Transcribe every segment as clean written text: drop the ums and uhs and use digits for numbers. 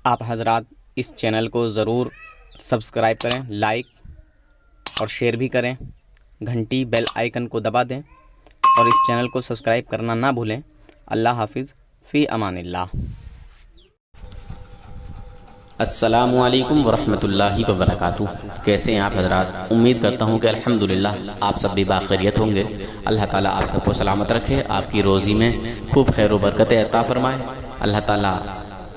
آپ حضرات اس چینل کو ضرور سبسکرائب کریں، لائک اور شیئر بھی کریں، گھنٹی بیل آئیکن کو دبا دیں اور اس چینل کو سبسکرائب کرنا نہ بھولیں۔ اللہ حافظ، فی امان اللہ۔ السلام علیکم ورحمۃ اللہ وبرکاتہ۔ کیسے ہیں آپ حضرات؟ امید کرتا ہوں کہ الحمدللہ آپ سب بھی باخیریت ہوں گے۔ اللہ تعالیٰ آپ سب کو سلامت رکھے، آپ کی روزی میں خوب خیر و برکتیں عطا فرمائے۔ اللہ تعالیٰ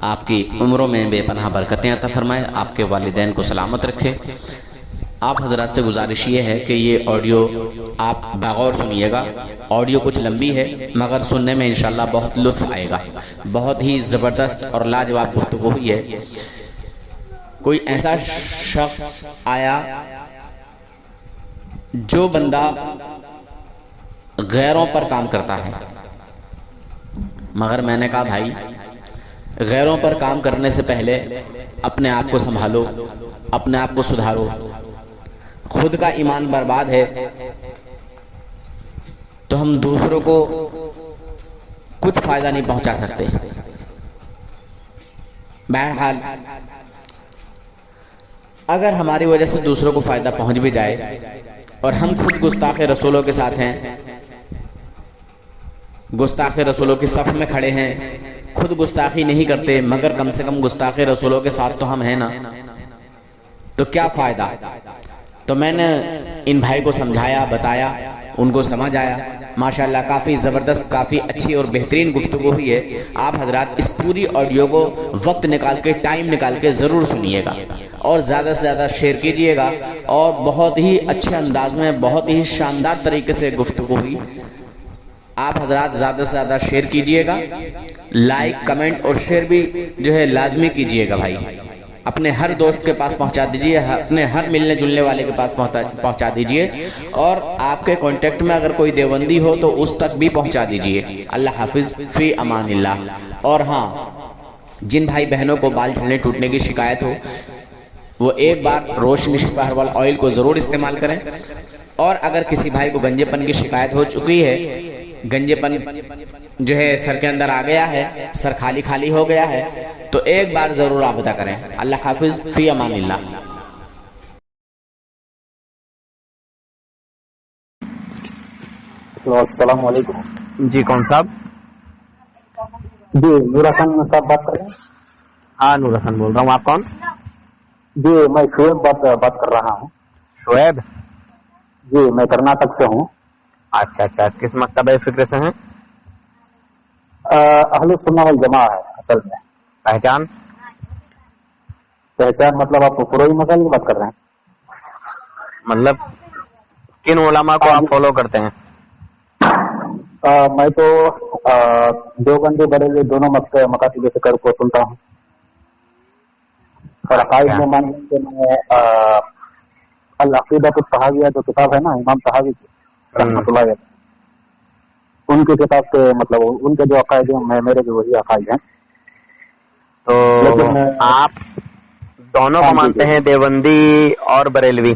آپ کی عمروں میں بے پناہ برکتیں عطا فرمائے، آپ کے والدین کو سلامت رکھے۔ آپ حضرات سے گزارش یہ ہے کہ یہ آڈیو آپ بغور سنیے گا۔ آڈیو کچھ لمبی ہے مگر سننے میں انشاءاللہ بہت لطف آئے گا۔ بہت ہی زبردست اور لاجواب گفتگو ہوئی ہے۔ کوئی ایسا شخص آیا جو بندہ غیروں پر کام کرتا ہے، مگر میں نے کہا بھائی غیروں پر کام کرنے سے پہلے اپنے آپ کو سنبھالو، اپنے آپ کو سدھارو۔ خود کا ایمان برباد ہے تو ہم دوسروں کو کچھ فائدہ نہیں پہنچا سکتے۔ بہرحال اگر ہماری وجہ سے دوسروں کو فائدہ پہنچ بھی جائے اور ہم خود گستاخ رسولوں کے ساتھ ہیں، گستاخ رسولوں کی صف میں کھڑے ہیں، خود گستاخی نہیں کرتے مگر کم سے کم گستاخ رسولوں کے ساتھ تو ہم ہیں نا، تو کیا فائدہ؟ تو میں نے ان بھائی کو سمجھایا، بتایا، ان کو سمجھ آیا۔ ماشاءاللہ کافی زبردست، کافی اچھی اور بہترین گفتگو ہوئی ہے۔ آپ حضرات اس پوری آڈیو کو وقت نکال کے، ٹائم نکال کے ضرور سنیے گا اور زیادہ سے زیادہ شیئر کیجئے گا، اور بہت ہی اچھے انداز میں، بہت ہی شاندار طریقے سے گفتگو ہوئی۔ آپ حضرات زیادہ سے زیادہ شیئر کیجئے گا، لائک، کمنٹ اور شیئر بھی جو ہے لازمی کیجئے گا بھائی۔ اپنے ہر دوست کے پاس پہنچا دیجئے، اپنے ہر ملنے جلنے والے کے پاس پہنچا دیجئے، اور آپ کے کانٹیکٹ میں اگر کوئی دیوبندی ہو تو اس تک بھی پہنچا دیجئے۔ اللہ حافظ، فی امان اللہ۔ اور ہاں، جن بھائی بہنوں کو بال جھڑنے ٹوٹنے کی شکایت ہو وہ ایک بار روشنی شفا ہربل آئل کو ضرور استعمال کریں، اور اگر کسی بھائی کو گنجے پن کی شکایت ہو چکی ہے، گنجے پن جو ہے سر کے اندر آ گیا ہے، سر خالی خالی ہو گیا ہے، تو ایک بار ضرور رابطہ کریں۔ اللہ حافظ، فی امان اللہ۔ السلام علیکم جی، کون صاحب؟ جی، نور حسن صاحب بات کر رہے ہیں؟ ہاں، نور حسن بول رہا ہوں۔ آپ کون؟ جی، میں شعیب بات کر رہا ہوں۔ شعیب؟ جی، میں کرناٹک سے ہوں۔ اچھا اچھا، کس مکتبہ فکر سے ہیں؟ اہل سنہ والجماع ہے اصل میں۔ پہچان مطلب آپ پروئی مسئلہ کی بات کر رہے ہیں؟ مطلب کن علماء کو آپ فالو کرتے ہیں؟ میں تو دیوبندی بریلوی دونوں مکاتب فکر کو سنتا ہوں، اور عقائد میں مانتے کہ میں العقیدۃ الطحاویہ جو کتاب ہے نا امام طحاوی کی رحمۃ اللہ علیہ، ان کی کتاب کے مطلب ان کے جو عقائد ہیں میرے بھی وہی عقائد ہیں۔ تو لیکن آپ دونوں کو مانتے ہیں، دیوبندی اور بریلوی؟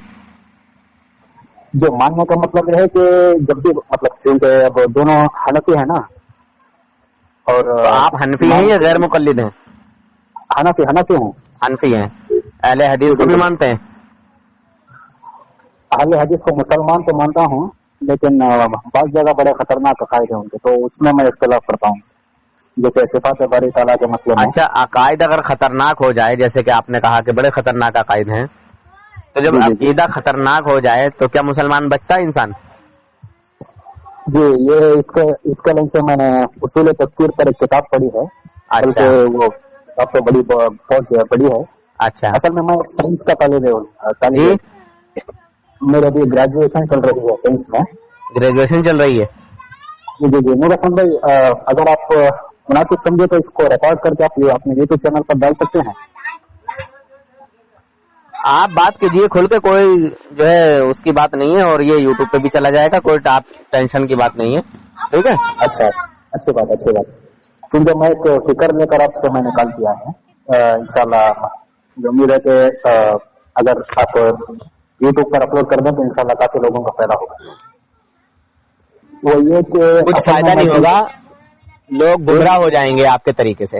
جو ماننے کا مطلب یہ ہے کہ جب بھی مطلب کیونکہ اب دونوں حنفی ہیں نا، اور آپ حنفی ہیں یا غیر مقلد ہیں؟ حنفی ہوں۔ حنفی ہیں۔ اہل حدیث کو بھی مانتے ہیں؟ اہل حدیث کو مسلمان تو مانتا ہوں، لیکن بعض جگہ بڑے خطرناک عقائد ہیں ان کے، تو اس میں اختلاف کرتا ہوں، جیسے صفات باری تعالیٰ کے مسئلے میں۔ اچھا، عقائد اگر خطرناک ہو جائے، جیسے کہ آپ نے کہا کہ بڑے خطرناک عقائد ہیں، تو جب عقیدہ خطرناک ہو جائے تو کیا مسلمان بچتا ہے انسان؟ جی، یہ اس کے لنگ سے میں نے اصول تفسیر پر ایک کتاب پڑھی ہے، اچھا، وہ کتاب تو بہت بڑی ہے۔ اچھا، اصل میں سائنس کا طالب جی، میرے ابھی گریجویشن چل رہی ہے سائنس میں۔ گریجویشن چل رہی ہے؟ جی، نور حسن بھائی، اگر آپ مناسب سمجھے تو اس کو ریکارڈ کر کے آپ اپنے یوٹیوب چینل پر ڈال سکتے ہیں۔ آپ بات کیجیے کھل کے، کوئی جو ہے اس کی بات نہیں ہے، اور یہ یوٹیوب پہ بھی چلا جائے گا، کوئی ٹینشن کی بات نہیں ہے، ٹھیک ہے؟ اچھا، اچھی بات۔ کیونکہ میں ایک فکر لے کر آپ سے میں نے کال کیا ہے، انشاءاللہ جو امید ہے کہ اگر آپ یوٹیوب پر اپلوڈ کر دیں تو انشاءاللہ کافی لوگوں کا فائدہ ہوگا۔ وہ یہ کہ کچھ فائدہ نہیں ہوگا، لوگ گمراہ ہو جائیں گے آپ کے طریقے سے۔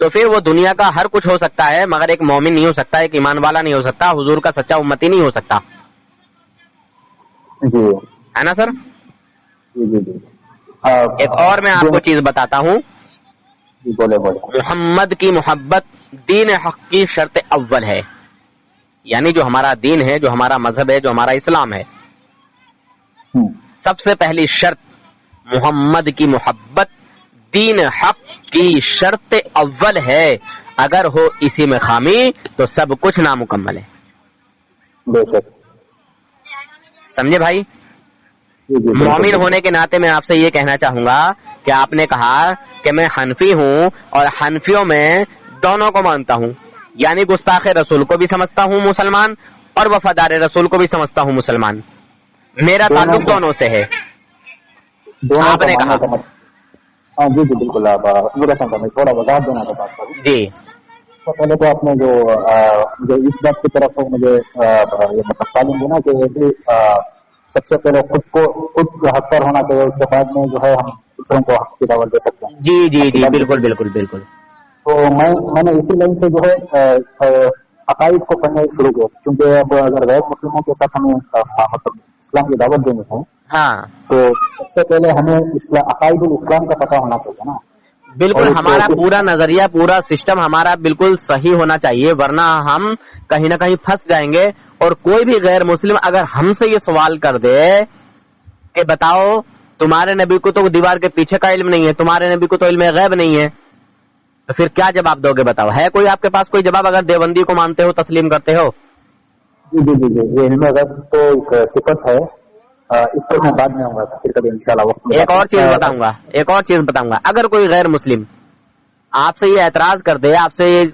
تو پھر وہ دنیا کا ہر کچھ ہو سکتا ہے مگر ایک مومن نہیں ہو سکتا, ایک ایمان والا نہیں ہو سکتا, حضور کا سچا امتی نہیں ہو سکتا. جی ہے نا سر؟ جی جی جی. ایک اور میں آپ کو چیز بتاتا ہوں. جی بولے بولے. محمد کی محبت دین حق کی شرط اول ہے. یعنی جو ہمارا دین ہے, جو ہمارا مذہب ہے, جو ہمارا اسلام ہے, سب سے پہلی شرط محمد کی محبت دین حق کی شرط اول ہے. اگر ہو اسی میں خامی تو سب کچھ نامکمل ہے. بے شک. سمجھے بھائی؟ مومن ہونے کے ناطے میں آپ سے یہ کہنا چاہوں گا کہ آپ نے کہا کہ میں حنفی ہوں اور حنفیوں میں دونوں کو مانتا ہوں, یعنی گستاخ رسول کو بھی سمجھتا ہوں مسلمان اور وفادار رسول کو بھی سمجھتا ہوں مسلمان. میرا تعلق دونوں سے ہے. آپ نے کہا ہاں جی جی بالکل. آپ تھوڑا وضاحت دینا تھا بات پر. جی تو پہلے تو آپ نے جو اس بات کی طرف مجھے یہ مطلب تعلیم دینا کہ سب سے پہلے خود حق پر ہونا چاہیے, اس کے بعد میں جو ہے ہم دوسروں کو حق کی دعوت دے سکتے ہیں. جی جی جی بالکل بالکل بالکل. تو میں نے اسی لائن سے جو ہے عقائد کو پڑھنا شروع کیا, کیونکہ اب اگر غیر مسلموں کے ساتھ ہمیں مطلب اسلام کی دعوت دینی ہے ہاں تو سب سے پہلے ہمیں عقائد الاسلام کا پتہ ہونا چاہیے نا. بالکل, ہمارا پورا نظریہ, پورا سسٹم ہمارا بالکل صحیح ہونا چاہیے, ورنہ ہم کہیں نہ کہیں پھنس جائیں گے. اور کوئی بھی غیر مسلم اگر ہم سے یہ سوال کر دے کہ بتاؤ تمہارے نبی کو تو دیوار کے پیچھے کا علم نہیں ہے, تمہارے نبی کو تو علم غیب نہیں ہے, تو پھر کیا جواب دو گے؟ بتاؤ, ہے کوئی آپ کے پاس کوئی جواب اگر دیوبندی کو مانتے ہو, تسلیم کرتے ہو؟ جی جی جی جی, یہ علم غیب تو ایک صفت ہے, اس پر میں بعد میں آؤں گا پھر کبھی انشاءاللہ وقت میں. ایک اور چیز بتاؤں گا. اگر کوئی غیر مسلم آپ سے یہ اعتراض کر دے, آپ سے یہ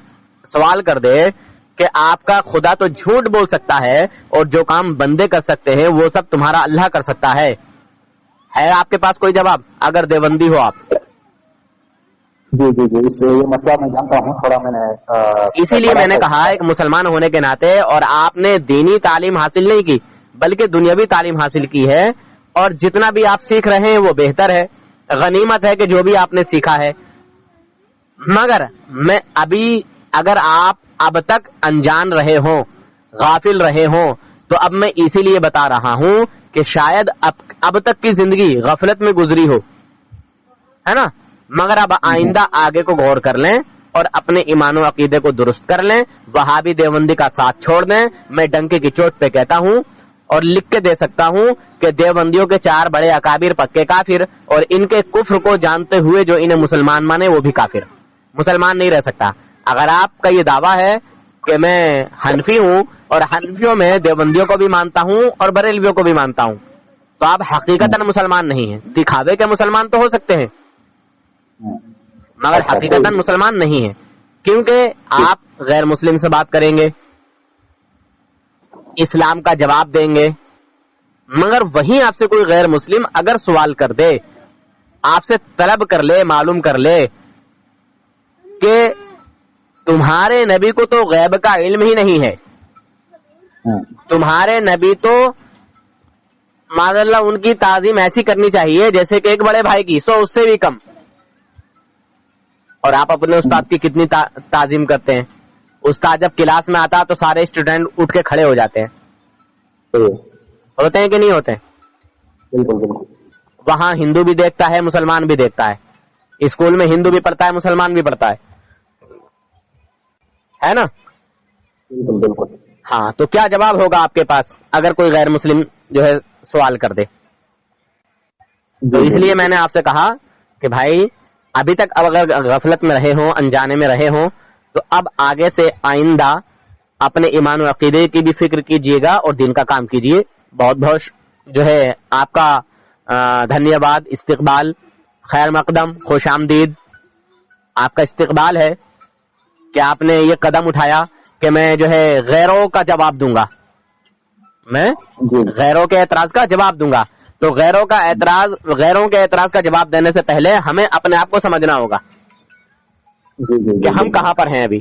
سوال کر دے کہ آپ کا خدا تو جھوٹ بول سکتا ہے اور جو کام بندے کر سکتے ہیں وہ سب تمہارا اللہ کر سکتا ہے آپ کے پاس کوئی جواب اگر دیوبندی ہو آپ؟ جی جی جی, اس یہ مسئلہ میں جانتا ہوں تھوڑا. میں نے اسی لیے میں نے کہا ایک مسلمان ہونے کے ناطے, اور آپ نے دینی تعلیم حاصل نہیں کی بلکہ دنیاوی تعلیم حاصل کی ہے, اور جتنا بھی آپ سیکھ رہے ہیں وہ بہتر ہے, غنیمت ہے کہ جو بھی آپ نے سیکھا ہے. مگر میں اگر آپ اب تک انجان رہے ہوں, غافل رہے ہوں, تو اب میں اسی لیے بتا رہا ہوں کہ شاید اب تک کی زندگی غفلت میں گزری ہو, ہے نا, مگر اب آئندہ آگے کو غور کر لیں اور اپنے ایمان و عقیدے کو درست کر لیں. وہابی دیوبندی کا ساتھ چھوڑ دیں. میں ڈنکے کی چوٹ پہ کہتا ہوں اور لکھ کے دے سکتا ہوں کہ دیوبندیوں کے 4 بڑے اکابر پکے کافر, اور ان کے کفر کو جانتے ہوئے جو انہیں مسلمان مانے وہ بھی کافر, مسلمان نہیں رہ سکتا. اگر آپ کا یہ دعویٰ ہے کہ میں حنفی ہوں اور حنفیوں میں دیوبندیوں کو بھی مانتا ہوں اور بریلویوں کو بھی مانتا ہوں, تو آپ حقیقتاً مسلمان نہیں ہیں. دکھاوے کے مسلمان تو ہو سکتے ہیں مگر حقیقتاً مسلمان نہیں ہیں, کیونکہ آپ غیر مسلم سے بات کریں گے, اسلام کا جواب دیں گے, مگر وہیں آپ سے کوئی غیر مسلم اگر سوال کر دے, آپ سے طلب کر لے, معلوم کر لے کہ تمہارے نبی کو تو غیب کا علم ہی نہیں ہے, تمہارے نبی تو معاذ اللہ ان کی تعظیم ایسی کرنی چاہیے جیسے کہ ایک بڑے بھائی کی, 100 اس سے بھی کم, اور آپ اپنے استاد کی کتنی تعظیم کرتے ہیں. استاد جب کلاس میں آتا تو سارے اسٹوڈنٹ اٹھ کے کھڑے ہو جاتے ہیں, ہوتے ہیں کہ نہیں ہوتے؟ بالکل بالکل. وہاں ہندو بھی دیکھتا ہے, مسلمان بھی دیکھتا ہے, اسکول میں ہندو بھی پڑھتا ہے, مسلمان بھی پڑھتا ہے نا. بالکل بالکل. ہاں, تو کیا جواب ہوگا آپ کے پاس اگر کوئی غیر مسلم جو ہے سوال کر دے؟ تو اس لیے میں نے آپ سے کہا کہ بھائی ابھی تک اگر غفلت میں رہے ہوں, انجانے میں رہے ہوں, تو اب آگے سے آئندہ اپنے ایمان و عقیدے کی بھی فکر کیجیے گا اور دین کا کام کیجیے. بہت بہت جو ہے آپ کا دھنیہ واد, استقبال, خیر مقدم, خوش آمدید. آپ کا استقبال ہے کہ آپ نے یہ قدم اٹھایا کہ میں جو ہے غیروں کا جواب دوں گا, میں غیروں کے اعتراض کا جواب دوں گا. تو غیروں کے اعتراض کا جواب دینے سے پہلے ہمیں اپنے آپ کو سمجھنا ہوگا کہ ہم کہاں پر ہیں ابھی.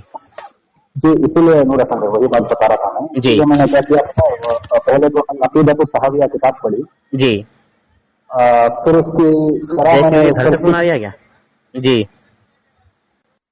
جی, اسی لیے نور حسن وہی بات بتا رہا تھا میں. جی, میں نے کیا کیا, پہلے تو عقیدۃ الطحاویہ کتاب پڑھی. جی, پھر اس کی گھر سے فون آ رہا ہے کیا؟ جی,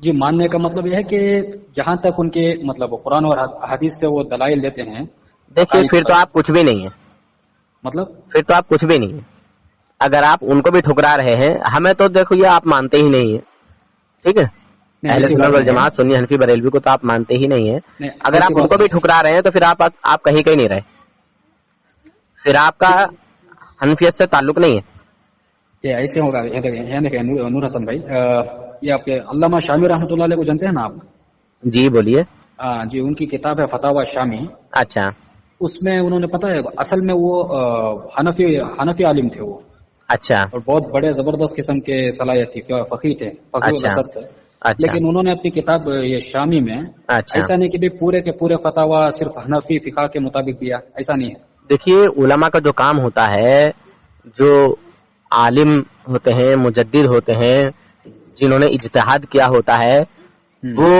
جی ماننے کا مطلب یہ ہے کہ جہاں تک ان کے مطلب قرآن اور حدیث سے وہ دلائل دیتے ہیں. دیکھیے پھر تو آپ کچھ بھی نہیں ہے. مطلب پھر تو آپ کچھ بھی نہیں ہے. اگر آپ ان کو بھی ٹھکرا رہے ہیں, ہمیں تو دیکھو یہ آپ مانتے ہی نہیں ہیں. ٹھیک ہے, اہل سنت والجماعت سنی حنفی بریلوی کو تو آپ مانتے ہی نہیں ہیں. اگر آپ ان کو بھی ٹھکرا رہے ہیں تو پھر آپ کہیں نہیں رہے. پھر آپ کا حنفیت سے تعلق نہیں ہے. یہ ایسے ہوگا. نور حسن بھائی, یہ آپ کے علامہ شامی رحمۃ اللہ علیہ کو جانتے ہیں نا آپ؟ جی بولیے. جی ان کی کتاب ہے فتاوی شامی. اچھا. اس میں انہوں نے پتا ہے اصل میں وہ حنفی عالم تھے وہ. اچھا. اور بہت بڑے زبردست قسم کے صلاحیت تھی, فقیہ تھے, فقیہ تھے. لیکن انہوں نے اپنی کتاب یہ شامی میں ایسا نہیں کہ پورے کے پورے فتاوا صرف حنفی فقہ کے مطابق دیا, ایسا نہیں ہے. دیکھیے علماء کا جو کام ہوتا ہے, جو عالم ہوتے ہیں, مجدد ہوتے ہیں, جنہوں نے اجتہاد کیا ہوتا ہے, وہ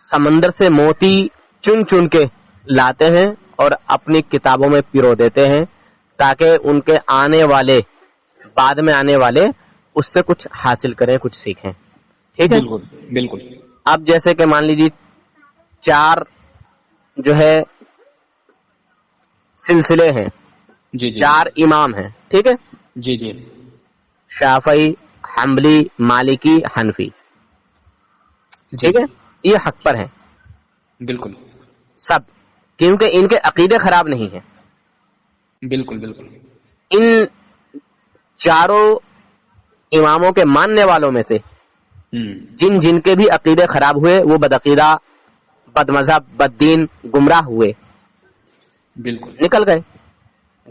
سمندر سے موتی چن چن کے لاتے ہیں اور اپنی کتابوں میں پیرو دیتے ہیں تاکہ ان کے بعد میں آنے والے اس سے کچھ حاصل کریں, کچھ سیکھیں. ٹھیک ہے, بالکل. اب جیسے کہ مان لیجیے 4 جو ہے سلسلے ہیں, جی 4 امام ہیں. ٹھیک ہے, جی شافعی, حنبلی, مالکی, حنفی. ٹھیک ہے, یہ حق پر ہیں بالکل سب, کیونکہ ان کے عقیدے خراب نہیں ہیں. بالکل. ان 4 اماموں کے ماننے والوں میں سے جن کے بھی عقیدے خراب ہوئے وہ بدعقیدہ, بد مذہب, بد دین, گمراہ ہوئے, بالکل نکل گئے.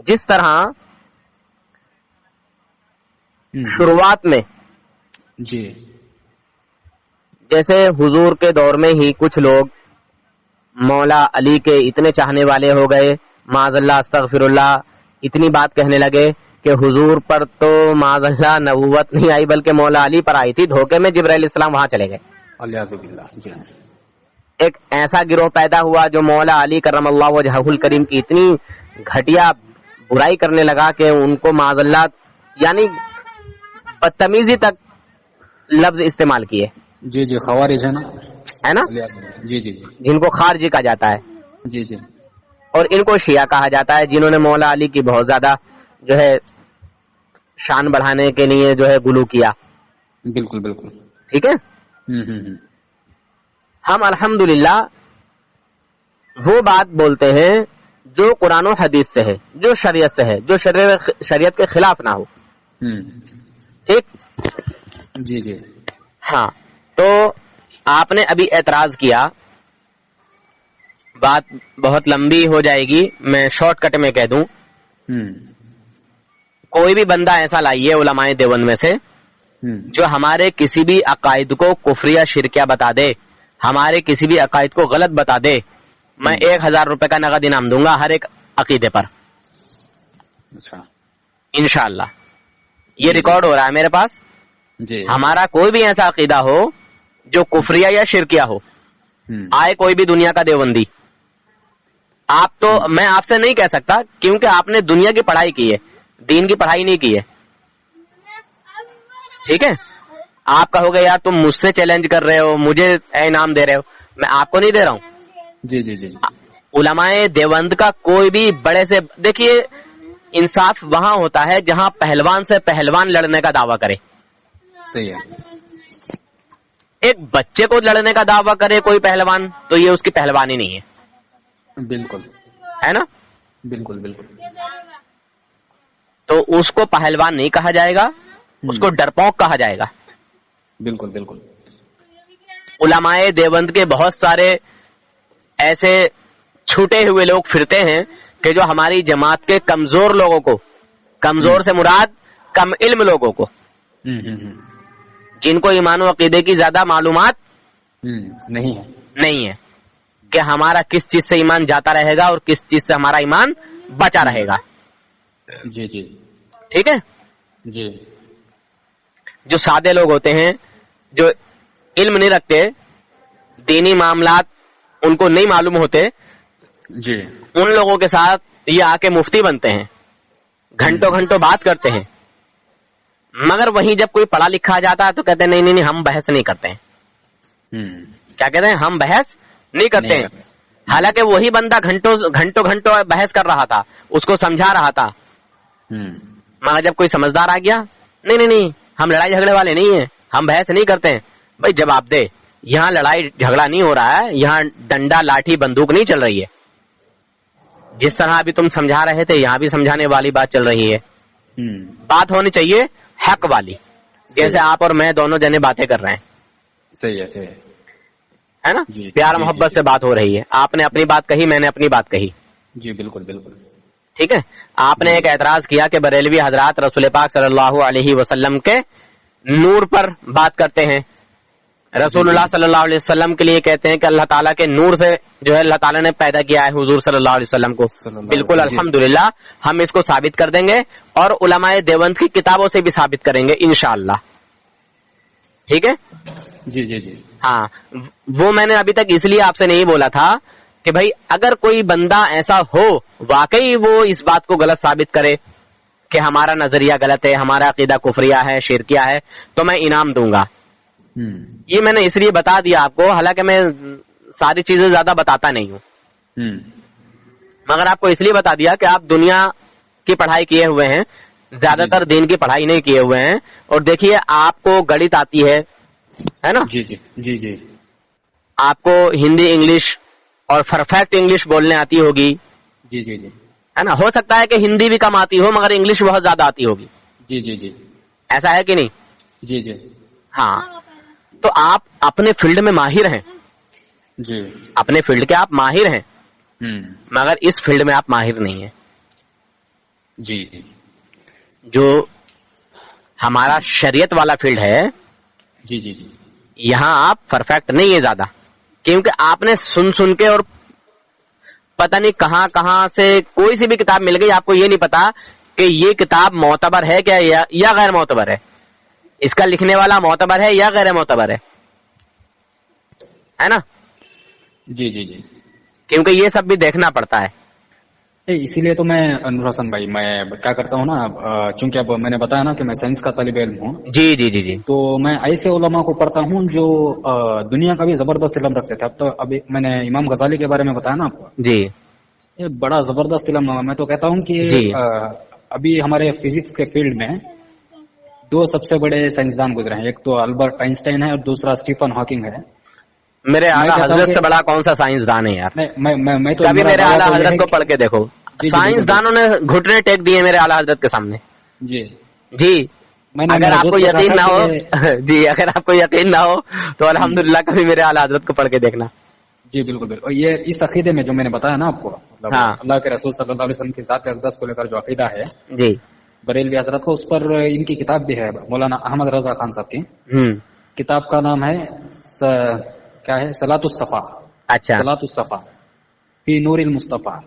جس طرح شروعات میں جی جیسے حضور کے دور میں ہی کچھ لوگ مولا علی کے اتنے چاہنے والے ہو گئے, معاذ اللہ استغفر اللہ, اتنی بات کہنے لگے کہ حضور پر تو معاذ اللہ نبوت نہیں آئی بلکہ مولا علی پر آئی تھی, دھوکے میں جبرائیل السلام وہاں چلے گئے. ایک ایسا گروہ پیدا ہوا جو مولا علی کرم اللہ وجہہ الکریم کی اتنی گھٹیا برائی کرنے لگا کہ ان کو معاذ اللہ یعنی بدتمیزی تک لفظ استعمال کیے. جی خوارج ہے نا, جی جن کو خارجی کہا جاتا ہے. جی اور ان کو شیعہ کہا جاتا ہے, جنہوں نے مولا علی کی بہت زیادہ جو ہے شان بڑھانے کے لیے جو ہے غلو کیا. بالکل. ٹھیک ہے, ہم الحمدللہ وہ بات بولتے ہیں جو قرآن و حدیث سے ہے, جو شریعت سے ہے, جو شریعت کے خلاف نہ ہو. ٹھیک, جی ہاں. تو آپ نے ابھی اعتراض کیا, بات بہت لمبی ہو جائے گی, میں شارٹ کٹ میں کہہ دوں. کوئی بھی بندہ ایسا لائیے علماء دیوبند میں سے جو ہمارے کسی بھی عقائد کو کفریہ شرکیہ بتا دے, ہمارے کسی بھی عقائد کو غلط بتا دے, میں 1000 روپے کا نقد انعام دوں گا ہر ایک عقیدے پر. اچھا, انشاءاللہ یہ ریکارڈ ہو رہا ہے میرے پاس. ہمارا کوئی بھی ایسا عقیدہ ہو جو کفریہ یا شرکیہ ہو, آئے کوئی بھی دنیا کا دیوبندی, آپ تو میں آپ سے نہیں کہہ سکتا کیونکہ آپ نے دنیا کی پڑھائی کی ہے, دین کی پڑھائی نہیں کی ہے. ٹھیک ہے, آپ کہو گے یار تم مجھ سے چیلنج کر رہے ہو, مجھے انعام دے رہے ہو, میں آپ کو نہیں دے رہا ہوں. جی علماء دیوبند کا کوئی بھی بڑے سے, دیکھیے انصاف وہاں ہوتا ہے جہاں پہلوان سے پہلوان لڑنے کا دعویٰ کرے. صحیح ہے. ایک بچے کو لڑنے کا دعویٰ کرے کوئی پہلوان تو یہ اس کی پہلوانی نہیں ہے. بالکل ہے نا, بالکل. تو اس کو پہلوان نہیں کہا جائے گا, اس کو ڈرپوک کہا جائے گا. بالکل. علماء دیوبند کے بہت سارے ایسے چھوٹے ہوئے لوگ پھرتے ہیں کہ جو ہماری جماعت کے کمزور لوگوں کو, کمزور سے مراد کم علم لوگوں کو, جن کو ایمان و عقیدے کی زیادہ معلومات نہیں ہے کہ ہمارا کس چیز سے ایمان جاتا رہے گا اور کس چیز سے ہمارا ایمان بچا رہے گا. جی ٹھیک ہے. جی جو سادے لوگ ہوتے ہیں, جو علم نہیں رکھتے, دینی معاملات ان کو نہیں معلوم ہوتے, جی ان لوگوں کے ساتھ یہ آ کے مفتی بنتے ہیں, گھنٹوں بات کرتے ہیں, مگر وہیں جب کوئی پڑھا لکھا جاتا ہے تو کہتے ہیں نہیں ہم بحث نہیں کرتے ہیں. کیا کہتے ہیں, ہم بحث نہیں کرتے ہیں. حالانکہ وہی بندہ گھنٹوں بحث کر رہا تھا, اس کو سمجھا رہا تھا, مگر جب کوئی سمجھدار آ گیا, نہیں ہم لڑائی جھگڑے والے نہیں ہیں, ہم بحث نہیں کرتے ہیں. بھائی جواب دے, یہاں لڑائی جھگڑا نہیں ہو رہا ہے, یہاں ڈنڈا لاٹھی بندوق نہیں چل رہی ہے. جس طرح ابھی تم سمجھا رہے تھے, یہاں بھی سمجھانے والی بات چل رہی ہے. بات ہونی چاہیے حق والی, جیسے آپ اور میں دونوں جنے باتیں کر رہے ہیں. صحیح ہے نا, پیار محبت سے بات ہو رہی ہے. آپ نے اپنی بات کہی, میں نے اپنی بات کہی. جی بالکل. ٹھیک ہے. آپ نے ایک اعتراض کیا کہ بریلوی حضرات رسول پاک صلی اللہ علیہ وسلم کے نور پر بات کرتے ہیں. رسول اللہ صلی اللہ علیہ وسلم کے لیے کہتے ہیں کہ اللہ تعالیٰ کے نور سے جو ہے اللہ تعالیٰ نے پیدا کیا ہے حضور صلی اللہ علیہ وسلم کو. بالکل الحمدللہ, ہم اس کو ثابت کر دیں گے اور علماء دیوبند کی کتابوں سے بھی ثابت کریں گے انشاءاللہ. ٹھیک ہے. جی. ہاں, وہ میں نے ابھی تک اس لیے آپ سے نہیں بولا تھا کہ بھائی اگر کوئی بندہ ایسا ہو واقعی وہ اس بات کو غلط ثابت کرے کہ ہمارا نظریہ غلط ہے, ہمارا عقیدہ کفریہ ہے, شرکیہ ہے, تو میں انعام دوں گا. یہ میں نے اس لیے بتا دیا آپ کو, حالانکہ میں ساری چیزیں زیادہ بتاتا نہیں ہوں, مگر آپ کو اس لیے بتا دیا کہ آپ دنیا کی پڑھائی کیے ہوئے ہیں, زیادہ تر دین کی پڑھائی نہیں کیے ہوئے ہیں. اور دیکھیے آپ کو گڑت آتی ہے نا, جی. آپ کو ہندی انگلش اور پرفیکٹ انگلش بولنے آتی ہوگی. جی. ہے نا, ہو سکتا ہے کہ ہندی بھی کم آتی ہو مگر انگلش بہت زیادہ آتی ہوگی. جی. ایسا ہے کہ نہیں؟ جی. ہاں, تو آپ اپنے فیلڈ میں ماہر ہیں. جی. اپنے فیلڈ کے آپ ماہر ہیں, مگر اس فیلڈ میں آپ ماہر نہیں ہیں. جی. جو ہمارا شریعت والا فیلڈ ہے, جی. یہاں آپ پرفیکٹ نہیں ہے زیادہ, کیونکہ آپ نے سن کے اور پتہ نہیں کہاں سے کوئی سی بھی کتاب مل گئی, آپ کو یہ نہیں پتا کہ یہ کتاب معتبر ہے کیا یا غیر معتبر ہے, اس کا لکھنے والا معتبر ہے یا غیر معتبر ہے نا. جی. کیونکہ یہ سب بھی دیکھنا پڑتا ہے. اسی لیے تو میں انور حسن بھائی میں کیا کرتا ہوں نا, چونکہ اب میں نے بتایا نا کہ میں سائنس کا طالب علم ہوں. جی. تو میں ایسے علماء کو پڑھتا ہوں جو دنیا کا بھی زبردست علم رکھتے تھے. اب تو ابھی میں نے امام غزالی کے بارے میں بتایا نا آپ کو. جی. یہ بڑا زبردست علم. میں تو کہتا ہوں کہ ابھی ہمارے فزکس کے فیلڈ میں دو سب سے بڑے سائنسدان گزرے ہیں, ایک تو البرٹ آئنسٹائن ہے اور دوسرا اسٹیفن ہاکنگ ہے. میرے اعلیٰ حضرت سے بڑا کون سا سائنسدان ہے یار؟ میں تو کبھی میرے اعلیٰ حضرت کو پڑھ کے دیکھو. سائنسدانوں نے گھٹنے ٹیک دیے میرے اعلیٰ حضرت کے سامنے. جی. اگر آپ کو یقین نہ ہو اگر آپ کو یقین نہ ہو تو الحمدللہ کبھی میرے اعلیٰ حضرت کو پڑھ کے دیکھنا. جی بالکل. یہ اس عقیدے میں جو میں نے بتایا نا آپ کو, مطلب اللہ کے رسول صلی اللہ علیہ وسلم کی ذات اقدس کو لے کر جو عقیدہ ہے جی بریلوی حضرت کو, اس پر ان کی کتاب بھی ہے مولانا احمد رضا خان صاحب کی. کتاب کا نام ہے کیا ہے, صلاۃ الصفا. اچھا, صلاۃ الصفا فی نور المصطفیٰ.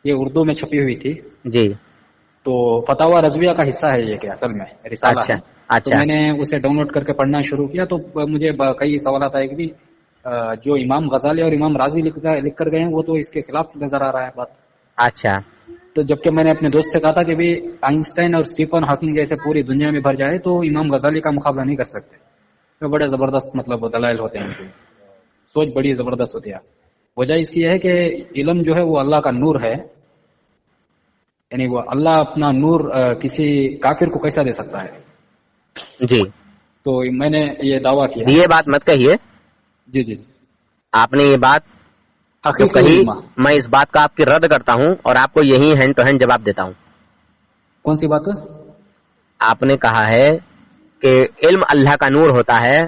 یہ اردو میں چھپی ہوئی تھی. جی. تو فتاوی رضویہ کا حصہ ہے یہ, کہ اصل میں رسالہ ہے. تو میں نے اسے ڈاؤن لوڈ کر کے پڑھنا شروع کیا تو مجھے کئی سوالات آئے کہ جو امام غزالی اور امام راضی لکھ کر گئے ہیں وہ تو اس کے خلاف نظر آ رہا ہے بات. اچھا. تو جبکہ میں نے اپنے دوست سے کہا تھا کہ بھی آئنسٹائن اور اسٹیفن ہاکنگ جیسے پوری دنیا میں بھر جائے تو امام غزالی کا مقابلہ نہیں کر سکتے. تو بڑے زبردست مطلب دلائل ہوتے ہیں, سوچ بڑی زبردست ہوتی ہے. وجہ اس کی ہے کہ علم جو ہے وہ اللہ کا نور ہے, یعنی وہ اللہ اپنا نور کسی کافر کو کیسا دے سکتا ہے. جی. تو میں نے یہ دعویٰ کیا. یہ بات مت کہیے. جی. آپ نے یہ بات جو کہی, میں اس بات کا آپ کی رد کرتا ہوں اور آپ کو یہی ہینڈ ٹو ہینڈ جواب دیتا ہوں. کون سی بات ہے؟ آپ نے کہا ہے کہ علم اللہ کا نور ہوتا ہے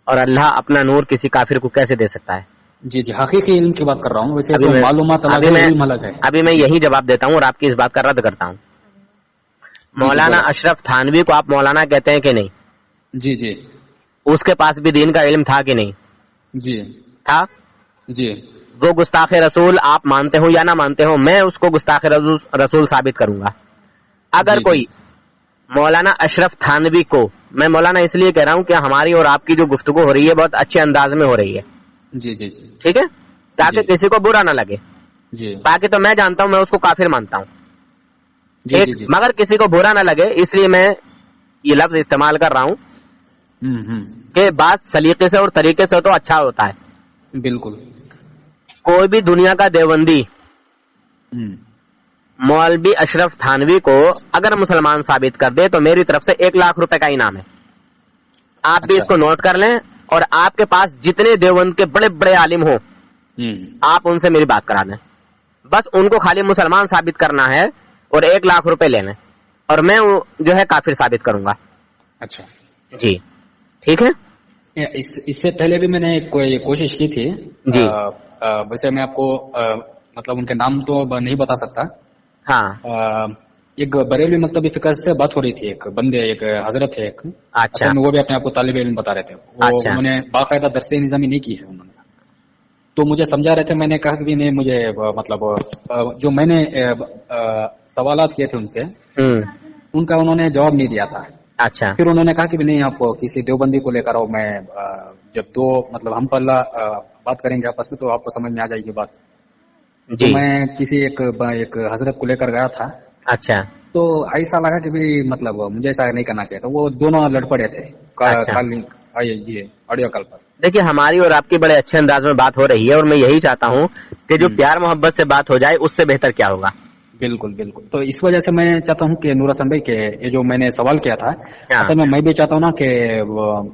اور اللہ اپنا نور کسی کافر کو کیسے دے سکتا ہے. جی. حقیقی علم کی بات کر رہا ہوں, ویسے تو معلومات الگ ہے. ابھی میں یہی جواب دیتا ہوں اور آپ کی اس بات کا رد کرتا ہوں. مولانا اشرف تھانوی کو آپ مولانا کہتے ہیں کہ نہیں؟ جی. اس کے پاس بھی دین کا علم تھا کہ نہیں؟ جی تھا. جی. وہ گستاخ رسول آپ مانتے ہو یا نہ مانتے ہو, میں اس کو گستاخ رسول ثابت کروں گا. اگر کوئی مولانا اشرف تھانوی کو, میں مولانا اس لیے کہہ رہا ہوں کہ ہماری اور آپ کی جو گفتگو ہو رہی ہے بہت اچھے انداز میں ہو رہی ہے. جی. ٹھیک ہے, تاکہ کسی کو برا نہ لگے. جی. باقی تو میں جانتا ہوں, میں اس کو کافر مانتا ہوں. جی. مگر کسی کو برا نہ لگے اس لیے میں یہ لفظ استعمال کر رہا ہوں کہ بات سلیقے سے اور طریقے سے تو اچھا ہوتا ہے. بالکل. کوئی بھی دنیا کا دیوبندی مولوی اشرف تھانوی کو اگر مسلمان ثابت کر دے تو میری طرف سے 1,00,000 روپے کا انعام ہے. آپ بھی اس کو نوٹ کر لیں, اور آپ کے پاس جتنے دیوبند کے بڑے بڑے عالم ہوں آپ ان سے میری بات کرا لیں, بس ان کو خالی مسلمان ثابت کرنا ہے اور 1,00,000 روپے لے لیں, اور میں جو ہے کافر ثابت کروں گا. اچھا جی ٹھیک ہے. اس سے پہلے بھی میں نے کوشش کی تھی. جی ویسے میں آپ کو مطلب ان کے نام تو نہیں بتا سکتا. ہاں ایک بریلوی مکتبی فکر سے بات ہو رہی تھی, ایک بندے ایک حضرت ہے ایک. اچھا. وہ بھی اپنے آپ کو طالب علم بتا رہے تھے. انہوں نے باقاعدہ درس نظامی نہیں کی ہے انہوں نے, تو مجھے سمجھا رہے تھے. میں نے کہا کہ نہیں, مجھے مطلب جو میں نے سوالات کیے تھے ان سے ان کا انہوں نے جواب نہیں دیا تھا. اچھا. پھر انہوں نے کہا کہ نہیں آپ کسی دیوبندی کو لے کر آؤ, میں جب دو مطلب ہم پلہ بات کریں گے آپس میں تو آپ کو سمجھ میں آ جائے گی بات. تو میں کسی ایک حضرت کو لے کر گیا تھا. اچھا. تو ایسا لگا کہ مطلب مجھے ایسا نہیں کرنا چاہیے. تو وہ دونوں لڑ پڑے تھے آڈیو کال پر. دیکھیے ہماری اور آپ کی بڑے اچھے انداز میں بات ہو رہی ہے, اور میں یہی چاہتا ہوں کہ جو پیار محبت سے بات ہو جائے اس سے بہتر کیا ہوگا. بالکل بالکل. تو اس وجہ سے میں چاہتا ہوں کہ نور حسن بھائی کہ یہ جو میں نے سوال کیا تھا, اصل میں بھی چاہتا ہوں نا کہ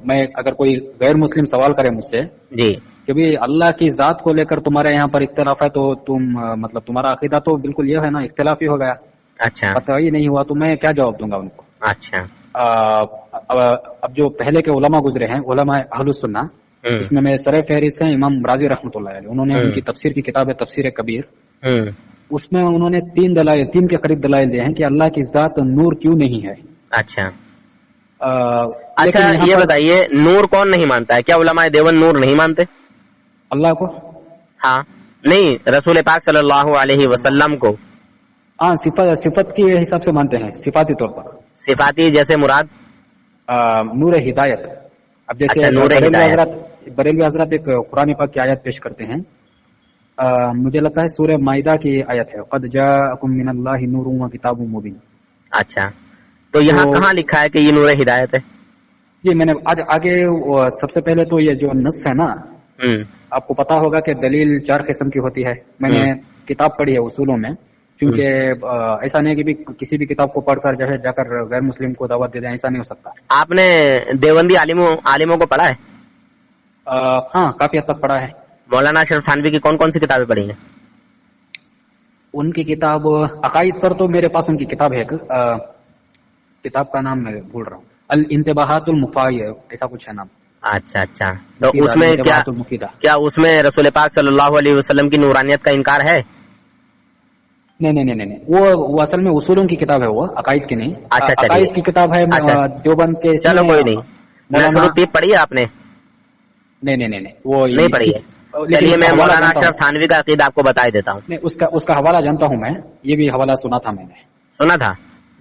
میں اگر کوئی غیر مسلم سوال کرے مجھ سے جی کہ اللہ کی ذات کو لے کر تمہارے یہاں پر اختلاف ہے, تو تم مطلب تمہارا عقیدہ تو بالکل یہ ہے نا, اختلاف ہی ہو گیا. اچھا. پتہ ہی نہیں ہوا تو میں کیا جواب دوں گا ان کو. اچھا. اب جو پہلے کے علماء گزرے ہیں, علماء اہل السنہ, اس میں سر فہرست ہیں امام راضی رحمۃ اللہ علیہ. انہوں نے ان کی تفسیر کی کتاب ہے تفسیر کبیر, اس میں انہوں نے 3 کے قریب دلائل دیے ہیں کہ اللہ کی ذات نور کیوں نہیں ہے. اچھا. اچھا یہ بتائیے نور کون نہیں مانتا ہے؟ کیا علماء دیوبند نور نہیں مانتے اللہ کو؟ ہاں نہیں, رسول پاک صلی اللہ علیہ وسلم کو. ہاں صفت کے حساب سے مانتے ہیں, صفاتی طور پر. صفاتی جیسے مراد نور ہدایت. اب جیسے بریلوی حضرات ایک قرآن پاک کی آیت پیش کرتے ہیں, مجھے لگتا ہے سورہ مائدہ کی آیت ہے, قد جاءکم من اللہ نور و کتاب مبین. اچھا, تو یہاں کہاں لکھا ہے کہ یہ نور ہدایت ہے؟ جی میں نے آگے سب سے پہلے تو یہ جو نص ہے نا, آپ کو پتا ہوگا کہ دلیل 4 قسم کی ہوتی ہے. میں نے کتاب پڑھی ہے اصولوں میں, کیونکہ ایسا نہیں کہ کسی بھی کتاب کو پڑھ کر جو ہے جا کر غیر مسلم کو دعوت دے دیں, ایسا نہیں ہو سکتا. آپ نے دیوبندی عالموں کو پڑھا ہے؟ ہاں کافی حد تک پڑھا ہے. مولانا اشرف تھانوی کی کون کون سی کتابیں پڑھی ہیں؟ ان کی کتاب عقائد پر تو میرے پاس ان کی کتاب ہے, کتاب کا نام میں بھول رہا ہوں, الانتباہات المفاہیہ ایسا کچھ ہے نام. اچھا اچھا. تو اس میں کیا اس میں رسول پاک صلی اللہ علیہ وسلم کی نورانیت کا انکار ہے؟ نہیں, وہ اصل میں اصولوں کی کتاب ہے, وہ عقائد کی نہیں. اچھا عقائد کی کتاب ہے دیوبند کے. چلو کوئی نہیں. پڑھی ہے آپ نے؟ نہیں وہ نہیں پڑھی ہے. چلیے میں مولانا اشرف تھانوی کا عقیدہ آپ کو بتا دیتا ہوں. اس کا حوالہ جانتا ہوں میں, یہ بھی حوالہ سنا تھا میں نے. سنا تھا؟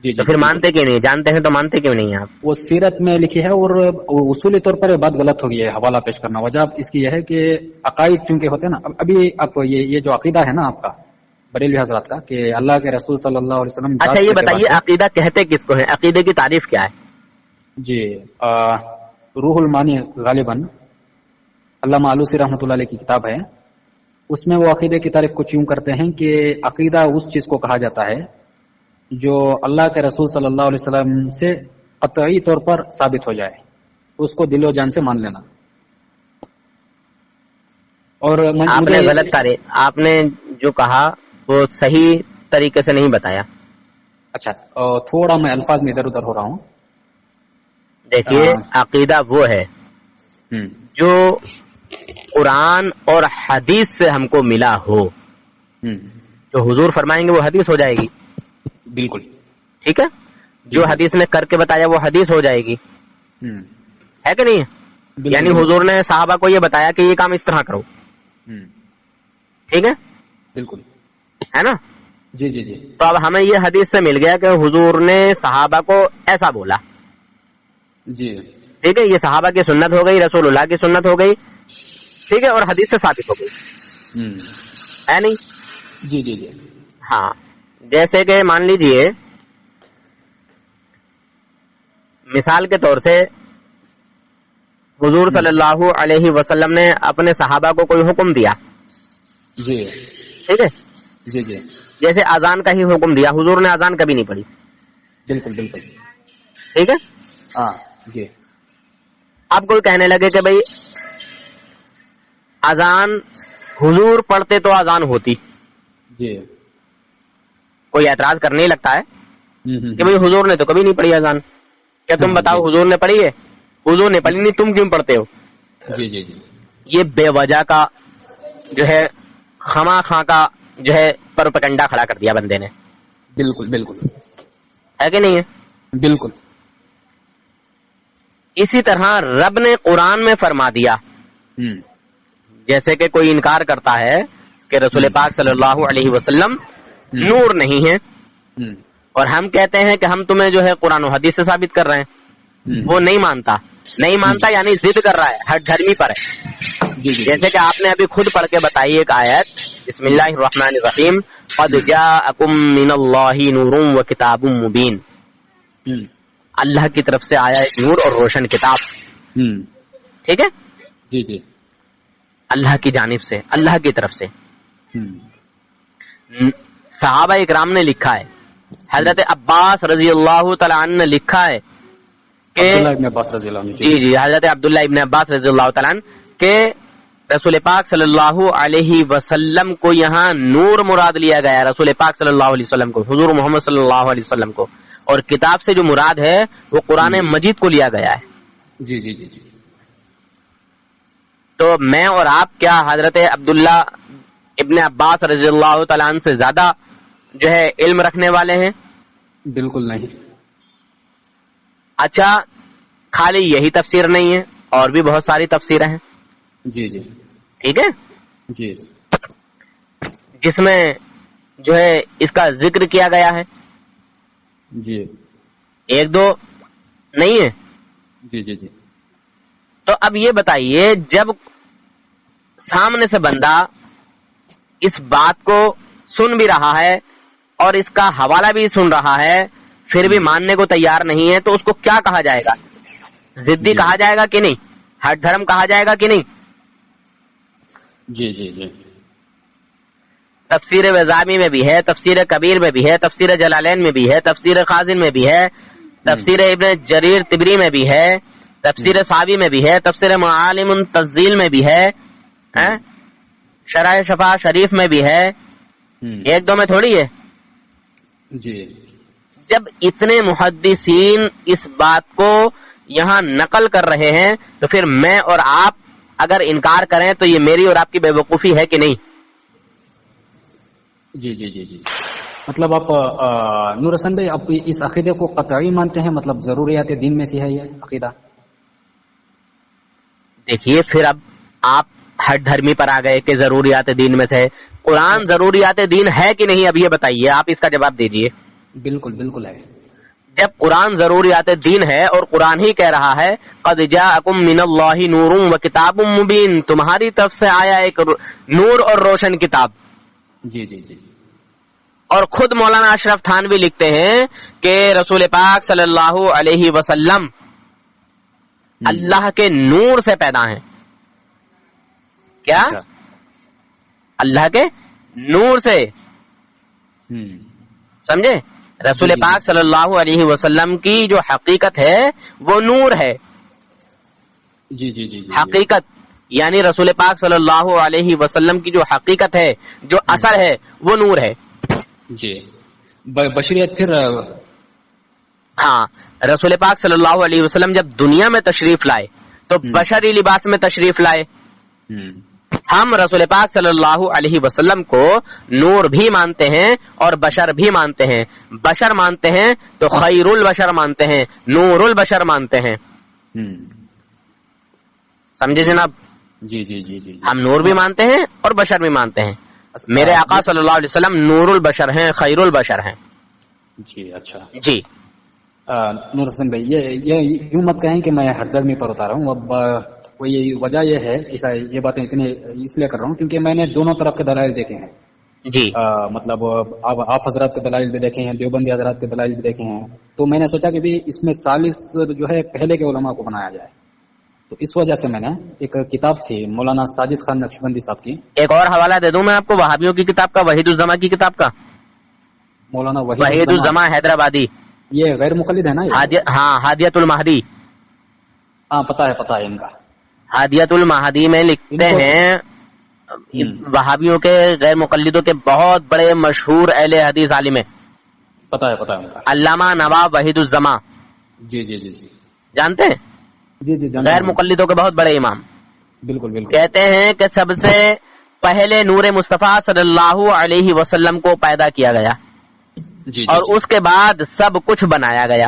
جی. تو پھر مانتے کیوں نہیں؟ جانتے ہیں تو مانتے کیوں نہیں آپ؟ وہ سیرت میں لکھی ہے, اور اصولی طور پر یہ بات غلط ہوگی ہے حوالہ پیش کرنا. وجہ اس کی یہ ہے کہ عقائد چونکہ ہوتے ہیں نا, ابھی آپ یہ جو عقیدہ ہے نا آپ کا بریلوی حضرات کا کہ اللہ کے رسول صلی اللہ علیہ وسلم. اچھا یہ بتائیے عقیدہ کہتے کس کو ہے؟ عقیدے کی تعریف کیا ہے؟ جی روح المانی غالباً علامہ آلوسی رحمۃ اللہ علیہ کی کتاب ہے, اس میں وہ عقیدے کی تعریف کچھ یوں کرتے ہیں کہ عقیدہ اس چیز کو کہا جاتا ہے جو اللہ کے رسول صلی اللہ علیہ وسلم سے قطعی طور پر ثابت ہو جائے, اس کو دل و جان سے مان لینا. اور آپ نے غلط تعریف, آپ نے جو کہا وہ صحیح طریقے سے نہیں بتایا. اچھا تھوڑا میں الفاظ میں ادھر ادھر ہو رہا ہوں. دیکھیے عقیدہ وہ ہے جو قرآن اور حدیث سے ہم کو ملا ہو, جو حضور فرمائیں گے وہ حدیث ہو جائے گی. بالکل ٹھیک ہے. جو حدیث نے کر کے بتایا وہ حدیث ہو جائے گی, ہے کہ نہیں؟ یعنی حضور نے صحابہ کو یہ بتایا کہ یہ کام اس طرح کرو, ٹھیک ہے, بالکل ہے نا. جی. تو اب ہمیں یہ حدیث سے مل گیا کہ حضور نے صحابہ کو ایسا بولا. جی ٹھیک ہے, یہ صحابہ کی سنت ہو گئی, رسول اللہ کی سنت ہو گئی, ٹھیک ہے, اور حدیث سے ثابت ہو گئی, ہے نہیں؟ جی. ہاں جیسے کہ مان لیجئے مثال کے طور سے حضور صلی اللہ علیہ وسلم نے اپنے صحابہ کو کوئی حکم دیا, جی ٹھیک ہے, جی جی, جیسے اذان کا ہی حکم دیا, حضور نے اذان کبھی نہیں پڑھی, بالکل بالکل, ٹھیک ہے. ہاں جی. اب کوئی کہنے لگے کہ بھائی اذان حضور پڑھتے تو اذان ہوتی, جی, کوئی اعتراض کرنے ہی لگتا ہے کہ بھائی حضور نے تو کبھی نہیں پڑھی اذان, کیا تم بتاؤ حضور نے پڑھی ہے؟ حضور نے پڑھی نہیں, تم کیوں پڑھتے ہو؟ جی جی جی, یہ بے وجہ کا جو ہے خواہ خواہ کا جو ہے پروپیگنڈا کھڑا کر دیا بندے نے. بالکل بالکل, ہے کہ نہیں ہے؟ بالکل. اسی طرح رب نے قرآن میں فرما دیا, جیسے کہ کوئی انکار کرتا ہے کہ رسول پاک صلی اللہ علیہ وسلم نور نہیں ہے, اور ہم کہتے ہیں کہ ہم تمہیں جو ہے قرآن و حدیث سے ثابت کر رہے ہیں, وہ نہیں مانتا یعنی ضد کر رہا ہے, ہٹ دھرمی پر ہے. جیسے کہ آپ نے ابھی خود پڑھ کے بتائی ایک آیت, بسم اللہ الرحمن الرحیم, قد جاءکم من اللہ نور و کتاب مبین, اللہ کی طرف سے آیا ایک نور اور روشن کتاب, ٹھیک ہے, جی جی, اللہ کی جانب سے, اللہ کی طرف سے. صحابہ اکرام نے لکھا ہے, حضرت عباس رضی اللہ تعالیٰ عنہ نے لکھا ہے کہ جی حضرت عبداللہ ابن عباس رضی اللہ تعالیٰ عنہ کہ رسول پاک صلی اللہ علیہ وسلم کو یہاں نور مراد لیا گیا ہے, رسول پاک صلی اللہ علیہ وسلم کو, حضور محمد صلی اللہ علیہ وسلم کو, اور کتاب سے جو مراد ہے وہ قرآن مجید کو لیا گیا ہے. جی جی جی جی. تو میں اور آپ کیا حضرت عبداللہ ابن عباس رضی اللہ تعالیٰ عنہ سے زیادہ جو ہے علم رکھنے والے ہیں؟ بالکل نہیں. اچھا, خالی یہی تفسیر نہیں ہے, اور بھی بہت ساری تفسیریں ہیں. جی جی, ٹھیک ہے جی, جس میں جو ہے اس کا ذکر کیا گیا ہے. جی, ایک دو نہیں ہے. جی جی جی. تو اب یہ بتائیے, جب سامنے سے بندہ اس بات کو سن بھی رہا ہے اور اس کا حوالہ بھی سن رہا ہے, پھر بھی ماننے کو تیار نہیں ہے, تو اس کو کیا کہا جائے گا؟ ضدی کہا جائے گا کہ نہیں؟ ہٹ دھرم کہا جائے گا کہ نہیں؟ جی جی جی. تفسیر وزامی میں بھی ہے, تفسیر کبیر میں بھی ہے, تفسیر جلالین میں بھی ہے, تفسیر خازن میں بھی ہے, تفسیر ابن جریر طبری میں بھی ہے, تفسیر صاوی میں بھی ہے, تفسیر معالم التنزیل میں بھی ہے, شرح شفا شریف میں بھی ہے, ایک دو میں تھوڑی ہے. جی. جب اتنے محدثین اس بات کو یہاں نقل کر رہے ہیں, تو پھر میں اور آپ اگر انکار کریں تو یہ میری اور آپ کی بے وقوفی ہے کہ نہیں؟ جی جی جی جی. مطلب آپ نور حسن بھائی, آپ اس عقیدے کو قطعی مانتے ہیں, مطلب ضروریات دین میں سے ہے یہ عقیدہ؟ دیکھیے, پھر اب آپ ہٹ دھرمی پر آ گئے کہ ضروریات دین میں سے ہے. قرآن ضروریات دین ہے کہ نہیں, اب یہ بتائیے, آپ اس کا جواب دیجئے. بالکل بالکل ہے. جب قرآن ضروریات دین ہے اور قرآن ہی کہہ رہا ہے قد جاءکم من اللہ نور و کتاب مبین, تمہاری طرف سے آیا ایک نور اور روشن کتاب. جی جی جی. اور خود مولانا اشرف تھانوی لکھتے ہیں کہ رسول پاک صلی اللہ علیہ وسلم اللہ کے نور سے پیدا ہیں. کیا؟ اللہ کے نور سے. سمجھے؟ رسول پاک صلی اللہ علیہ وسلم کی جو حقیقت ہے وہ نور ہے. جی جی جی. حقیقت یعنی رسول پاک صلی اللہ علیہ وسلم کی جو حقیقت ہے, جو اثر ہے, وہ نور ہے. جی. بشریت پھر ہاں, رسول پاک صلی اللہ علیہ وسلم جب دنیا میں تشریف لائے تو بشری لباس میں تشریف لائے. ہم رسول پاک صلی اللہ علیہ وسلم کو نور بھی مانتے ہیں اور بشر بھی مانتے ہیں. بشر مانتے ہیں تو خیر البشر مانتے ہیں, نور البشر مانتے ہیں. سمجھے جناب؟ جی جی جی جی. ہم نور بھی مانتے ہیں اور بشر بھی مانتے ہیں. میرے آقا صلی اللہ علیہ وسلم نور البشر ہیں, خیر البشر ہیں. جی اچھا. جی نور حسن بھائی, یہ یوں مت کہیں کہ میں ہر دھرمی پر اتارا ہوں. اب وجہ یہ ہے, یہ باتیں اتنے اس لیے کر رہا ہوں کیونکہ میں نے دونوں طرف کے دلائل دیکھے ہیں. جی. مطلب آپ حضرات کے دلائل بھی دیکھے ہیں, دیوبندی حضرات کے دلائل بھی دیکھے ہیں, تو میں نے سوچا کہ بھی اس میں 40 جو ہے پہلے کے علماء کو بنایا جائے. تو اس وجہ سے میں نے ایک کتاب تھی مولانا ساجد خان نقشبندی صاحب کی. ایک اور حوالہ دے دوں میں آپ کو وہابیوں کی کتاب کا, وحید الزما کی کتاب کا, مولانا وحید الزما حیدرآبادی. یہ غیر مقلد ہے نا؟ ہاں, ہادیت المہدی. ہاں پتا ہے ان کا. ہادیت المہدی میں لکھتے ہیں وہابیوں کے غیر مقلدوں کے بہت بڑے مشہور اہل حدیث عالم ہیں. پتا ہے علامہ نواب وحید الزما. جی جانتے ہیں؟ جی غیر مقلدوں کے بہت بڑے امام. بالکل. کہتے ہیں کہ سب سے پہلے نور مصطفیٰ صلی اللہ علیہ وسلم کو پیدا کیا گیا اور اس کے بعد سب کچھ بنایا گیا.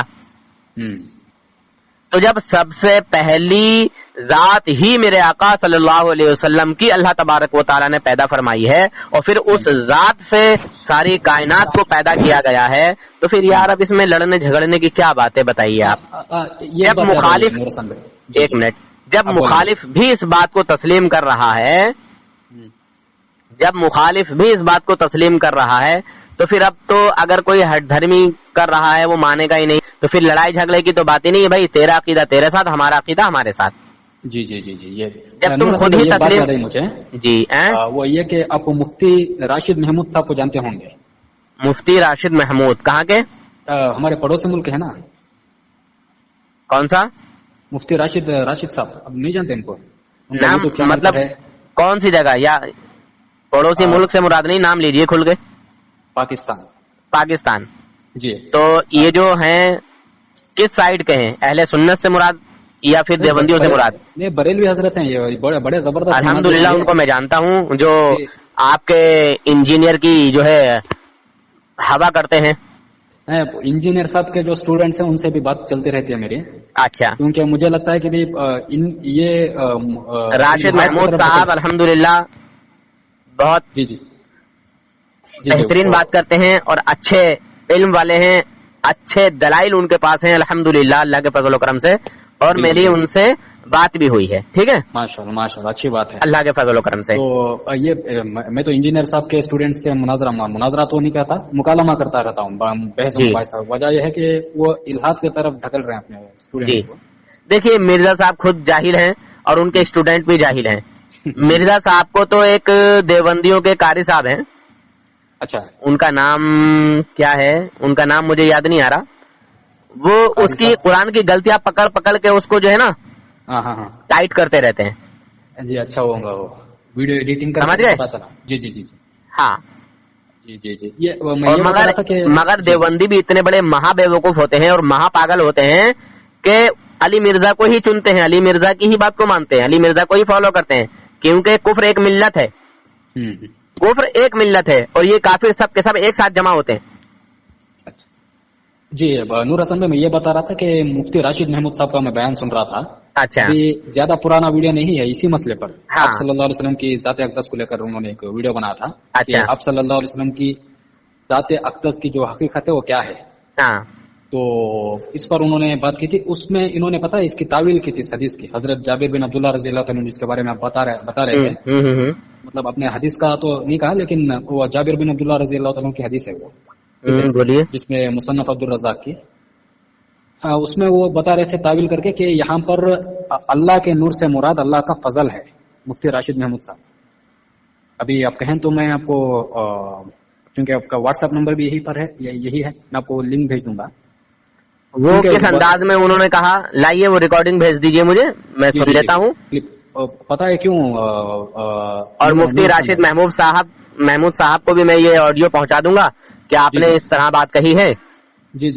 تو جب سب سے پہلی ذات ہی میرے آقا صلی اللہ علیہ وسلم کی اللہ تبارک و تعالیٰ نے پیدا فرمائی ہے اور پھر اس ذات سے ساری کائنات کو پیدا کیا گیا ہے, تو پھر یار اب اس میں لڑنے جھگڑنے کی کیا باتیں بتائیے آپ. جب مخالف ایک منٹ جب مخالف بھی اس بات کو تسلیم کر رہا ہے, تو پھر اب تو اگر کوئی ہٹ دھرمی کر رہا ہے وہ مانے گا ہی نہیں, تو پھر لڑائی جھگڑے کی تو بات ہی نہیں ہے بھائی. تیرا عقیدہ تیرے ساتھ, ہمارا عقیدہ ہمارے ساتھ. جی یہ جب تم خود ہی تسلیم مجھے جی وہ یہ کہ آپ مفتی راشد محمود صاحب کو جانتے ہوں گے. مفتی راشد محمود کہاں کے؟ ہمارے پڑوسی ملک ہے نا. کون سا مفتی راشد صاحب؟ اب نہیں جانتے ان کو نام, مطلب کون سی جگہ, یا پڑوسی ملک سے مراد نہیں, نام لیجئے کھل کے. پاکستان. جی تو یہ جو ہیں کس سائڈ کے ہیں, اہل سنت سے مراد یا پھر دیوبندیوں سے مراد؟ نہیں, بریلوی حضرت ہیں یہ, بڑے زبردست. الحمدللہ ان کو میں جانتا ہوں, جو آپ کے انجینئر کی جو ہے ہوا کرتے ہیں. انجینئر صاحب کے جو اسٹوڈینٹس ہیں ان سے بھی بات چلتی رہتی ہے میری. اچھا, کیونکہ مجھے لگتا ہے کہ یہ راشد محمود صاحب الحمدللہ بہت بہترین بات کرتے ہیں اور اچھے علم والے ہیں, اچھے دلائل ان کے پاس ہیں الحمدللہ اللہ کے فضل و کرم سے, اور میری ان سے بات بھی ہوئی ہے. ٹھیک ہے, ماشاءاللہ اچھی بات ہے اللہ کے فضل و کرم سے. تو یہ میں تو انجینئر صاحب کے اسٹوڈینٹ سے مناظرہ تو نہیں کہتا, مکالمہ کرتا رہتا ہوں, بحث مباحثہ. وجہ یہ ہے کہ وہ الحاد کی طرف ڈھکل رہے ہیں اپنے اسٹوڈینٹ کو. دیکھیے مرزا صاحب خود جاہل ہیں اور ان کے اسٹوڈینٹ بھی جاہل ہیں. مرزا صاحب کو تو ایک دیوبندیوں کے قاری صاحب ہیں. اچھا, ان کا نام کیا ہے, ان کا نام مجھے یاد نہیں آ رہا. وہ اس کی قرآن کی غلطیاں پکڑ کے اس کو جو ہے نا ٹائٹ کرتے رہتے ہیں. جی اچھا ہوگا, وہ ویڈیو ایڈیٹنگ سمجھ گئے. جی ہاں جی. مگر دیوبندی بھی اتنے بڑے مہا بے وقوف ہوتے ہیں اور مہا پاگل ہوتے ہیں کہ علی مرزا کو ہی چنتے ہیں, علی مرزا کی ہی بات کو مانتے ہیں, علی مرزا کو ہی فالو کرتے ہیں, کیونکہ کفر ایک ملت ہے. کفر ایک ملت ہے اور یہ کافر سب کے سب ایک ساتھ جمع ہوتے ہیں. جی نور حسن میں یہ بتا رہا تھا کہ مفتی راشد محمود صاحب کا میں بیان سن رہا تھا. اچھا, زیادہ پرانا ویڈیو نہیں ہے اسی مسئلے پر. آپ صلی اللہ علیہ وسلم کی ذات اقدس کو لے کر انہوں نے ایک ویڈیو بنایا تھا. اچھا, آپ صلی اللہ علیہ وسلم کی ذات اقدس کی جو حقیقت ہے وہ کیا ہے. تو اس پر انہوں نے بات کی تھی. اس میں انہوں نے پتا اس کی تعویل کی تھی حدیث کی. حضرت جابر بن عبداللہ رضی اللہ عنہ جس کے بارے میں آپ بتا رہے تھے, مطلب اپنے حدیث کا تو نہیں کہا لیکن وہ جابر بن عبداللہ رضی اللہ عنہ کی حدیث ہے وہ, بولیے, جس میں مصنف عبد الرزاق کی. اس میں وہ بتا رہے تھے تعویل کر کے کہ یہاں پر اللہ کے نور سے مراد اللہ کا فضل ہے. مفتی راشد محمود صاحب ابھی آپ کہیں تو میں آپ کو, چونکہ آپ کا واٹس ایپ نمبر بھی یہی پر ہے, یہی ہے, میں آپ کو لنک بھیج دوں گا. وہ کس انداز میں انہوں نے کہا لائیے وہ ریکارڈنگ بھیج دیجئے مجھے, میں سن لیتا ہوں. پتا ہے کیوں, اور مفتی راشد محمود صاحب کو بھی میں یہ آڈیو پہنچا دوں گا کہ آپ نے اس طرح بات کہی ہے. جی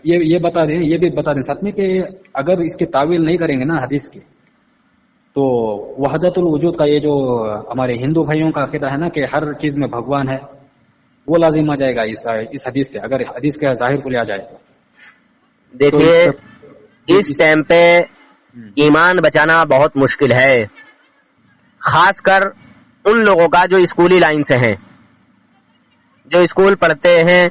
یہ بتا دیں, یہ بھی بتا دیں ساتھ میں کہ اگر اس کی تعویل نہیں کریں گے نا حدیث کی, تو وحدت الوجود کا یہ جو ہمارے ہندو بھائیوں کا عقیدہ ہے نا کہ ہر چیز میں بھگوان ہے, وہ لازم آ جائے گا اس حدیث سے, اگر حدیث کے ظاہر کو لیا جائے تو. دیکھیے اس ٹائم پہ ایمان بچانا بہت مشکل ہے, خاص کر ان لوگوں کا جو اسکولی لائن سے ہیں, جو اسکول پڑھتے ہیں,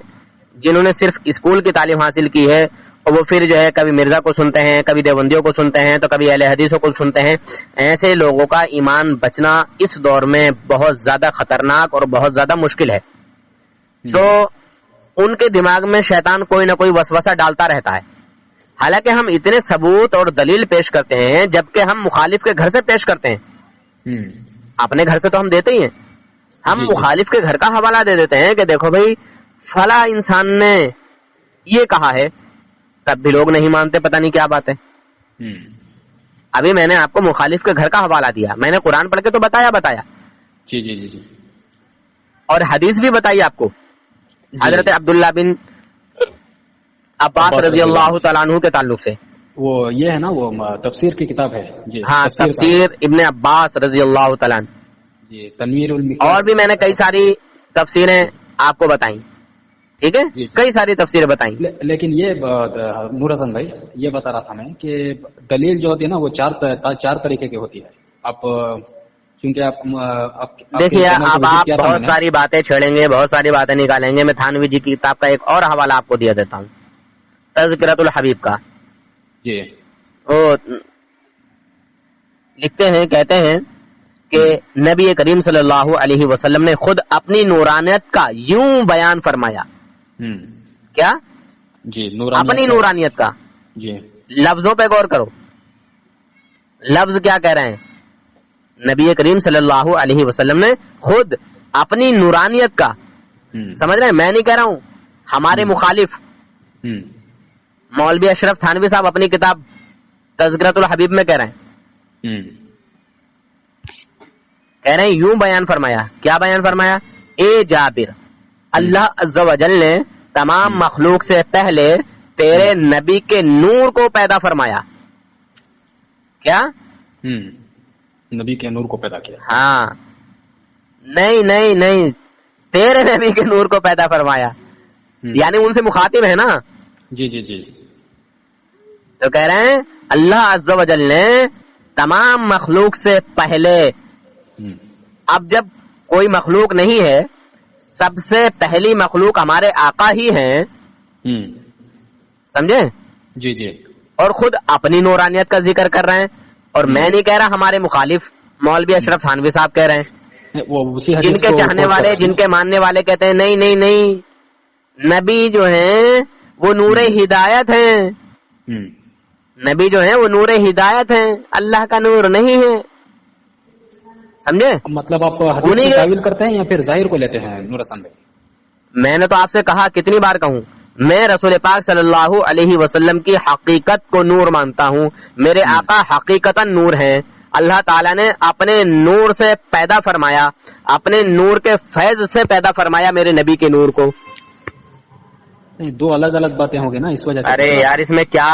جنہوں نے صرف اسکول کی تعلیم حاصل کی ہے, اور وہ پھر جو ہے کبھی مرزا کو سنتے ہیں, کبھی دیوبندیوں کو سنتے ہیں, تو کبھی اہل حدیثوں کو سنتے ہیں. ایسے لوگوں کا ایمان بچنا اس دور میں بہت زیادہ خطرناک اور بہت زیادہ مشکل ہے. تو ان کے دماغ میں شیطان کوئی نہ کوئی وسوسہ ڈالتا رہتا ہے. حالانکہ ہم اتنے ثبوت اور دلیل پیش کرتے ہیں جبکہ ہم مخالف کے گھر سے پیش کرتے ہیں. اپنے گھر سے تو ہم دیتے ہی ہیں, ہم مخالف کے گھر کا حوالہ دے دیتے ہیں کہ دیکھو بھائی فلاں انسان نے یہ کہا ہے, تب بھی لوگ نہیں مانتے, پتہ نہیں کیا بات ہے. ابھی میں نے آپ کو مخالف کے گھر کا حوالہ دیا, میں نے قرآن پڑھ کے تو بتایا. جی جی جی جی. اور حدیث بھی بتائی آپ کو, حضرت عبداللہ بن عباس رضی اللہ تعالیٰ عنہ کے تعلق سے. وہ یہ ہے نا, وہ تفسیر کی کتاب ہے جی. ہاں, تفسیر ابن عباس رضی اللہ تعالیٰ عنہ جی, تنویر المقیاس. اور بھی میں نے کئی ساری تفسیریں آپ کو بتائیں, ٹھیک ہے, کئی ساری تفسیریں بتائیں. لیکن یہ نور حسن بھائی یہ بتا رہا تھا میں کہ دلیل جو ہوتی ہے نا وہ چار طریقے کی ہوتی ہے. آپ کیونکہ آپ دیکھیے, اب آپ بہت ساری باتیں چھیڑیں گے, بہت ساری باتیں نکالیں گے. میں تھانوی جی کی کتاب کا ایک اور حوالہ آپ کو دیا دیتا ہوں, تذکرۃ الحبیب کا. جی, وہ لکھتے ہیں, کہتے ہیں کہ نبی کریم صلی اللہ علیہ وسلم نے خود اپنی نورانیت کا یوں بیان فرمایا. کیا جی, اپنی نورانیت کا. جی, لفظوں پہ غور کرو, لفظ کیا کہہ رہے ہیں. نبی کریم صلی اللہ علیہ وسلم نے خود اپنی نورانیت کا, سمجھ رہے ہیں, میں نہیں کہہ رہا ہوں, ہمارے مخالف مولوی اشرف تھانوی صاحب اپنی کتاب تذکرۃ الحبیب میں کہہ رہے ہیں, یوں بیان فرمایا. کیا بیان فرمایا؟ اے جابر, اللہ عز و جل نے تمام مخلوق سے پہلے تیرے نبی کے نور کو پیدا فرمایا. کیا؟ نبی کے نور کو پیدا کیا. ہاں, نہیں, تیرے نبی کے نور کو پیدا فرمایا, یعنی ان سے مخاطب ہے نا. جی جی جی. تو کہہ رہے ہیں اللہ عز و جل نے تمام مخلوق سے پہلے. اب جب کوئی مخلوق نہیں ہے, سب سے پہلی مخلوق ہمارے آقا ہی ہیں, سمجھے؟ جی جی. اور خود اپنی نورانیت کا ذکر کر رہے ہیں. اور میں نہیں کہہ رہا, ہمارے مخالف مولوی اشرف تھانوی صاحب کہہ رہے ہیں, جن کے چاہنے والے, جن کے ماننے والے کہتے ہیں نہیں, نبی جو ہیں وہ نور ہدایت ہیں. نبی جو ہیں وہ نور ہدایت ہیں, اللہ کا نور نہیں ہے. سمجھے؟ مطلب آپ حدیث کی تعویل کرتے ہیں یا پھر ظاہر کو لیتے ہیں نور حسن بھائی؟ میں نے تو آپ سے کہا, کتنی بار کہوں, میں رسول پاک صلی اللہ علیہ وسلم کی حقیقت کو نور مانتا ہوں. میرے آقا حقیقتاً نور ہیں. اللہ تعالیٰ نے اپنے نور سے پیدا فرمایا, اپنے نور کے فیض سے پیدا فرمایا میرے نبی کے نور کو. دو الگ الگ باتیں ہوں گی نا اس وجہ سے. ارے یار, اس میں کیا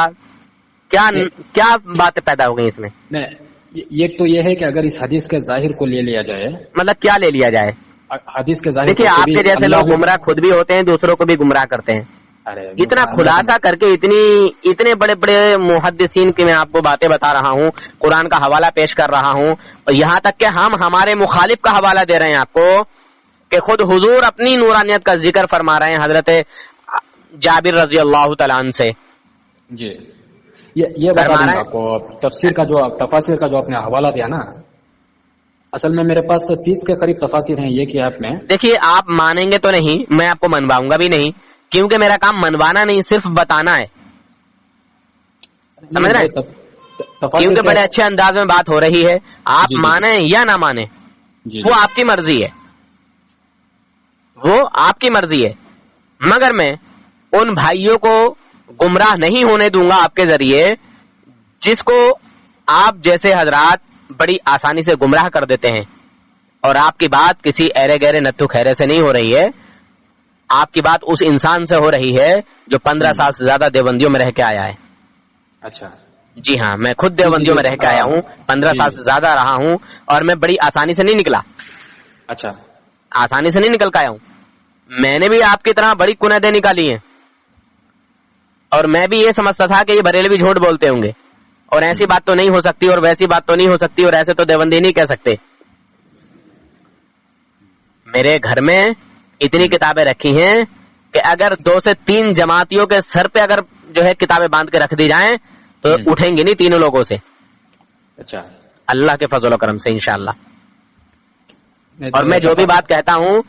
باتیں پیدا ہو گئی اس میں؟ ایک تو یہ ہے کہ اگر اس حدیث کے ظاہر کو لے لیا جائے, مطلب کیا لے لیا جائے؟ حدیث کے ظاہر. دیکھیے, آپ کے جیسے لوگ گمراہ خود بھی ہوتے ہیں, دوسروں کو بھی گمراہ کرتے ہیں. اتنا خلاصہ کر کے اتنے بڑے بڑے محدثین کی میں آپ کو باتیں بتا رہا ہوں, قرآن کا حوالہ پیش کر رہا ہوں, اور یہاں تک کہ ہم ہمارے مخالف کا حوالہ دے رہے ہیں آپ کو کہ خود حضور اپنی نورانیت کا ذکر فرما رہے ہیں حضرت جابر رضی اللہ تعالیٰ عنہ سے. جی, یہ بتا دوں آپ کو, تفسیر کا جو تفاسیر کا جو آپ نے حوالہ دیا نا, اصل میں میرے پاس 30 کے قریب تفاسیر ہیں. یہ کیا آپ میں دیکھیے, آپ مانیں گے تو نہیں, میں آپ کو منواؤں گا بھی نہیں, کیونکہ میرا کام منوانا نہیں, صرف بتانا ہے. سمجھ رہے ہیں؟ کیونکہ بڑے اچھے انداز میں بات ہو رہی ہے. آپ مانیں یا نہ مانیں, وہ آپ کی مرضی ہے, وہ آپ کی مرضی ہے. مگر میں ان بھائیوں کو گمراہ نہیں ہونے دوں گا آپ کے ذریعے, جس کو آپ جیسے حضرات بڑی آسانی سے گمراہ کر دیتے ہیں. اور آپ کی بات کسی ایرے گہرے نتھو خیرے سے نہیں ہو رہی ہے, آپ کی بات اس انسان سے ہو رہی ہے جو 15 سال سے زیادہ دیوبندیوں میں رہ کے آیا ہے. اچھا, جی ہاں, میں خود دیوبندیوں میں رہ کے آیا ہوں, 15 سال سے زیادہ رہا ہوں, اور میں بڑی آسانی سے نہیں نکلا. اچھا, آسانی سے نہیں نکل کے آیا ہوں. میں نے بھی آپ کی طرح بڑی کنیدیں نکالی ہیں, اور میں بھی یہ سمجھتا تھا کہ یہ بریلوی جھوٹ بولتے ہوں گے, اور ایسی بات تو نہیں ہو سکتی, اور ویسی بات تو نہیں ہو سکتی, اور ایسے تو دیوبندی نہیں کہہ سکتے. میرے گھر میں اتنی کتابیں رکھی ہیں کہ اگر 2 سے 3 جماعتیوں کے سر پہ اگر جو ہے کتابیں باندھ کے رکھ دی جائیں تو اٹھیں گی نہیں تینوں لوگوں سے. اچھا, اللہ کے فضل و کرم سے انشاءاللہ. اور میں جو بھی بات کہتا ہوں,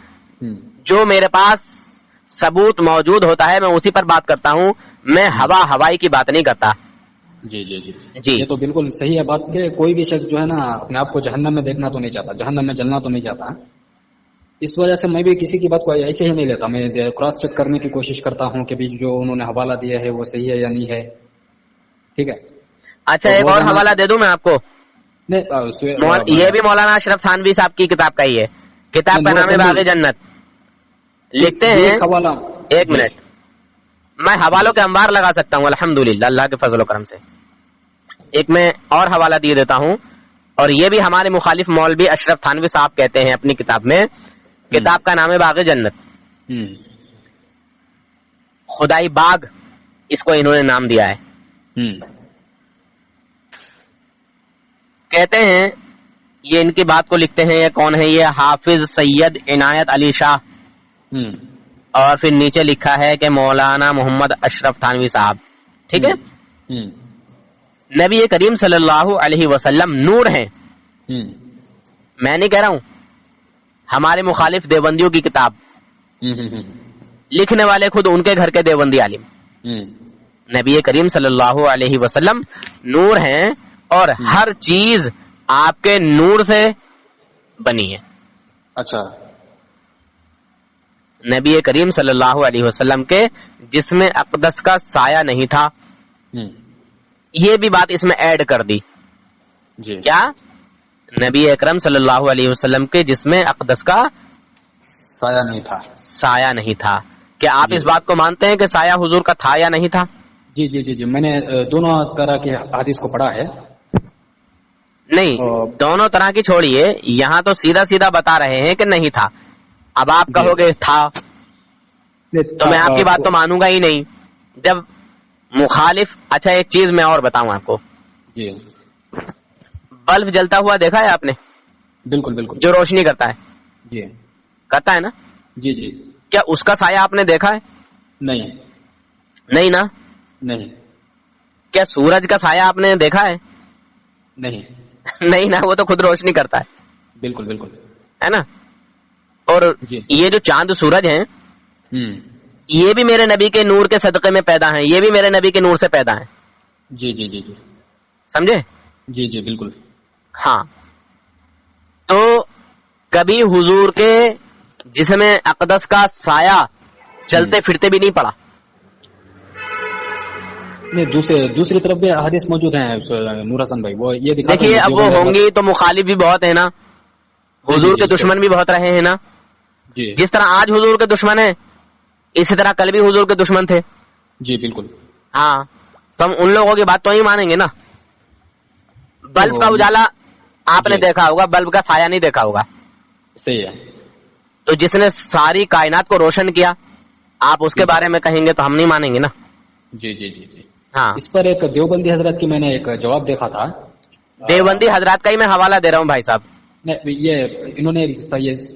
جو میرے پاس ثبوت موجود ہوتا ہے میں اسی پر بات کرتا ہوں، میں ہوائی کی بات نہیں کرتا. جی جی جی جی یہ تو بالکل صحیح ہے بات کہ کوئی بھی شخص جو ہے نا اپنے آپ کو جہنم میں دیکھنا تو نہیں چاہتا، جہنم میں جلنا تو نہیں چاہتا. اس وجہ سے میں بھی کسی کی بات کو ایسے ہی نہیں لیتا، میں کراس چیک کرنے کی کوشش کرتا ہوں کہ جو انہوں نے حوالہ دیا ہے وہ صحیح ہے یا نہیں ہے. ٹھیک ہے. اچھا ایک اور حوالہ دے دوں میں آپ کو، یہ بھی مولانا اشرف تھانوی صاحب کی کتاب کا ہی ہے. کتاب کا نام ہے باغ جنت. لکھتے ہیں ایک منٹ، میں حوالوں کے انبار لگا سکتا ہوں الحمدللہ اللہ کے فضل و کرم سے. ایک میں اور حوالہ دیے دیتا ہوں، اور یہ بھی ہمارے مخالف مولوی اشرف تھانوی صاحب کہتے ہیں اپنی کتاب میں. کتاب کا نام ہے باغ جنت. خدائی باغ اس کو انہوں نے نام دیا ہے. کہتے ہیں یہ ان کی بات کو لکھتے ہیں، یہ کون ہے؟ یہ حافظ سید عنایت علی شاہ. اور پھر نیچے لکھا ہے کہ مولانا محمد اشرف تھانوی صاحب. ٹھیک ہے. نبی کریم صلی اللہ علیہ وسلم نور ہیں. میں نہیں کہہ رہا ہوں، ہمارے مخالف دیوبندیوں کی کتاب، لکھنے والے خود ان کے گھر کے دیوبندی عالم. نبی کریم صلی اللہ علیہ وسلم نور ہیں اور ہر چیز آپ کے نور سے بنی ہے. اچھا. نبی کریم صلی اللہ علیہ وسلم کے جسم اقدس کا سایہ نہیں تھا. یہ بھی بات اس میں ایڈ کر دی. جی. کیا؟ نبی اکرم صلی اللہ علیہ وسلم کے جسم اقدس کا سایہ نہیں تھا. سایہ نہیں تھا. کیا آپ اس بات کو مانتے ہیں کہ سایہ حضور کا تھا یا نہیں تھا؟ جی جی جی جی میں نے دونوں طرح کے حدیث کو پڑھا ہے. نہیں دونوں طرح کی چھوڑیے، یہاں تو سیدھا سیدھا بتا رہے ہیں کہ نہیں تھا. اب آپ کہو گے تھا تو میں آپ کی بات تو مانوں گا ہی نہیں. جب مخالف. اچھا ایک چیز میں اور بتاؤں آپ کو. جی. بلب جلتا ہوا دیکھا ہے آپ نے؟ بالکل بالکل. جو روشنی کرتا ہے. جی. کرتا ہے نا؟ جی جی. کیا اس کا سایہ آپ نے دیکھا ہے؟ نہیں. نہیں نا؟ نہیں. کیا سورج کا سایہ آپ نے دیکھا ہے؟ نہیں. نہیں نا، وہ تو خود روشنی کرتا ہے. بالکل بالکل. ہے نا؟ اور یہ جو چاند سورج ہیں یہ بھی میرے نبی کے نور کے صدقے میں پیدا ہیں، یہ بھی میرے نبی کے نور سے پیدا ہیں. جی جی جی جی سمجھے؟ جی جی بالکل. ہاں. تو کبھی حضور کے جسم اقدس کا سایہ چلتے پھرتے بھی نہیں پڑا. نہیں دوسری طرف بھی حدیث موجود ہیں نور حسن بھائی، وہ یہ دیکھیے اب وہ ہوں گی تو مخالف بھی بہت ہے نا، حضور کے دشمن بھی بہت رہے ہیں نا. جی. جس طرح آج حضور کے دشمن ہیں اسی طرح کل بھی حضور کے دشمن تھے. جی بالکل. ہاں تو ہم ان لوگوں کی بات تو نہیں مانیں گے نا. بلب کا اجالا آپ نے دیکھا ہوگا، بلب کا سایہ نہیں دیکھا ہوگا. صحیح ہے. تو جس نے ساری کائنات کو روشن کیا آپ اس کے بارے میں کہیں گے تو ہم نہیں مانیں گے نا. جی جی جی جی. ہاں. اس پر ایک دیوبندی حضرت کی میں نے ایک جواب دیکھا تھا. دیوبندی حضرات کا ہی میں حوالہ دے رہا ہوں بھائی صاحب. یہ انہوں نے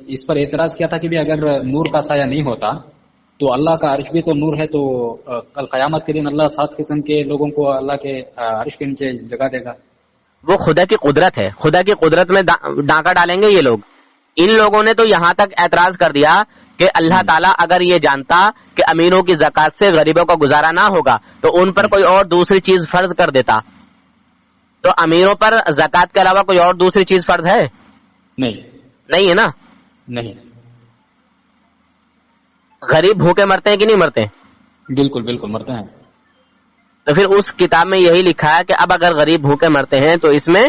اس پر اعتراض کیا تھا کہ اگر نور کا سایہ نہیں ہوتا تو اللہ کا عرش بھی تو نور ہے، تو کل قیامت کے دن اللہ 7 قسم کے لوگوں کو اللہ کے عرش کے نیچے جگہ دے گا. وہ خدا کی قدرت ہے، خدا کی قدرت میں ڈانکا ڈالیں گے یہ لوگ. ان لوگوں نے تو یہاں تک اعتراض کر دیا کہ اللہ تعالیٰ اگر یہ جانتا کہ امیروں کی زکات سے غریبوں کا گزارا نہ ہوگا تو ان پر کوئی اور دوسری چیز فرض کر دیتا. تو امیروں پر زکات کے علاوہ کوئی اور دوسری چیز فرض ہے؟ نہیں ہے نا. نہیں. غریب بھوکے مرتے ہیں کہ نہیں مرتے؟ بالکل بالکل مرتے ہیں. تو پھر اس کتاب میں یہی لکھا ہے کہ اب اگر غریب بھوکے مرتے ہیں تو اس میں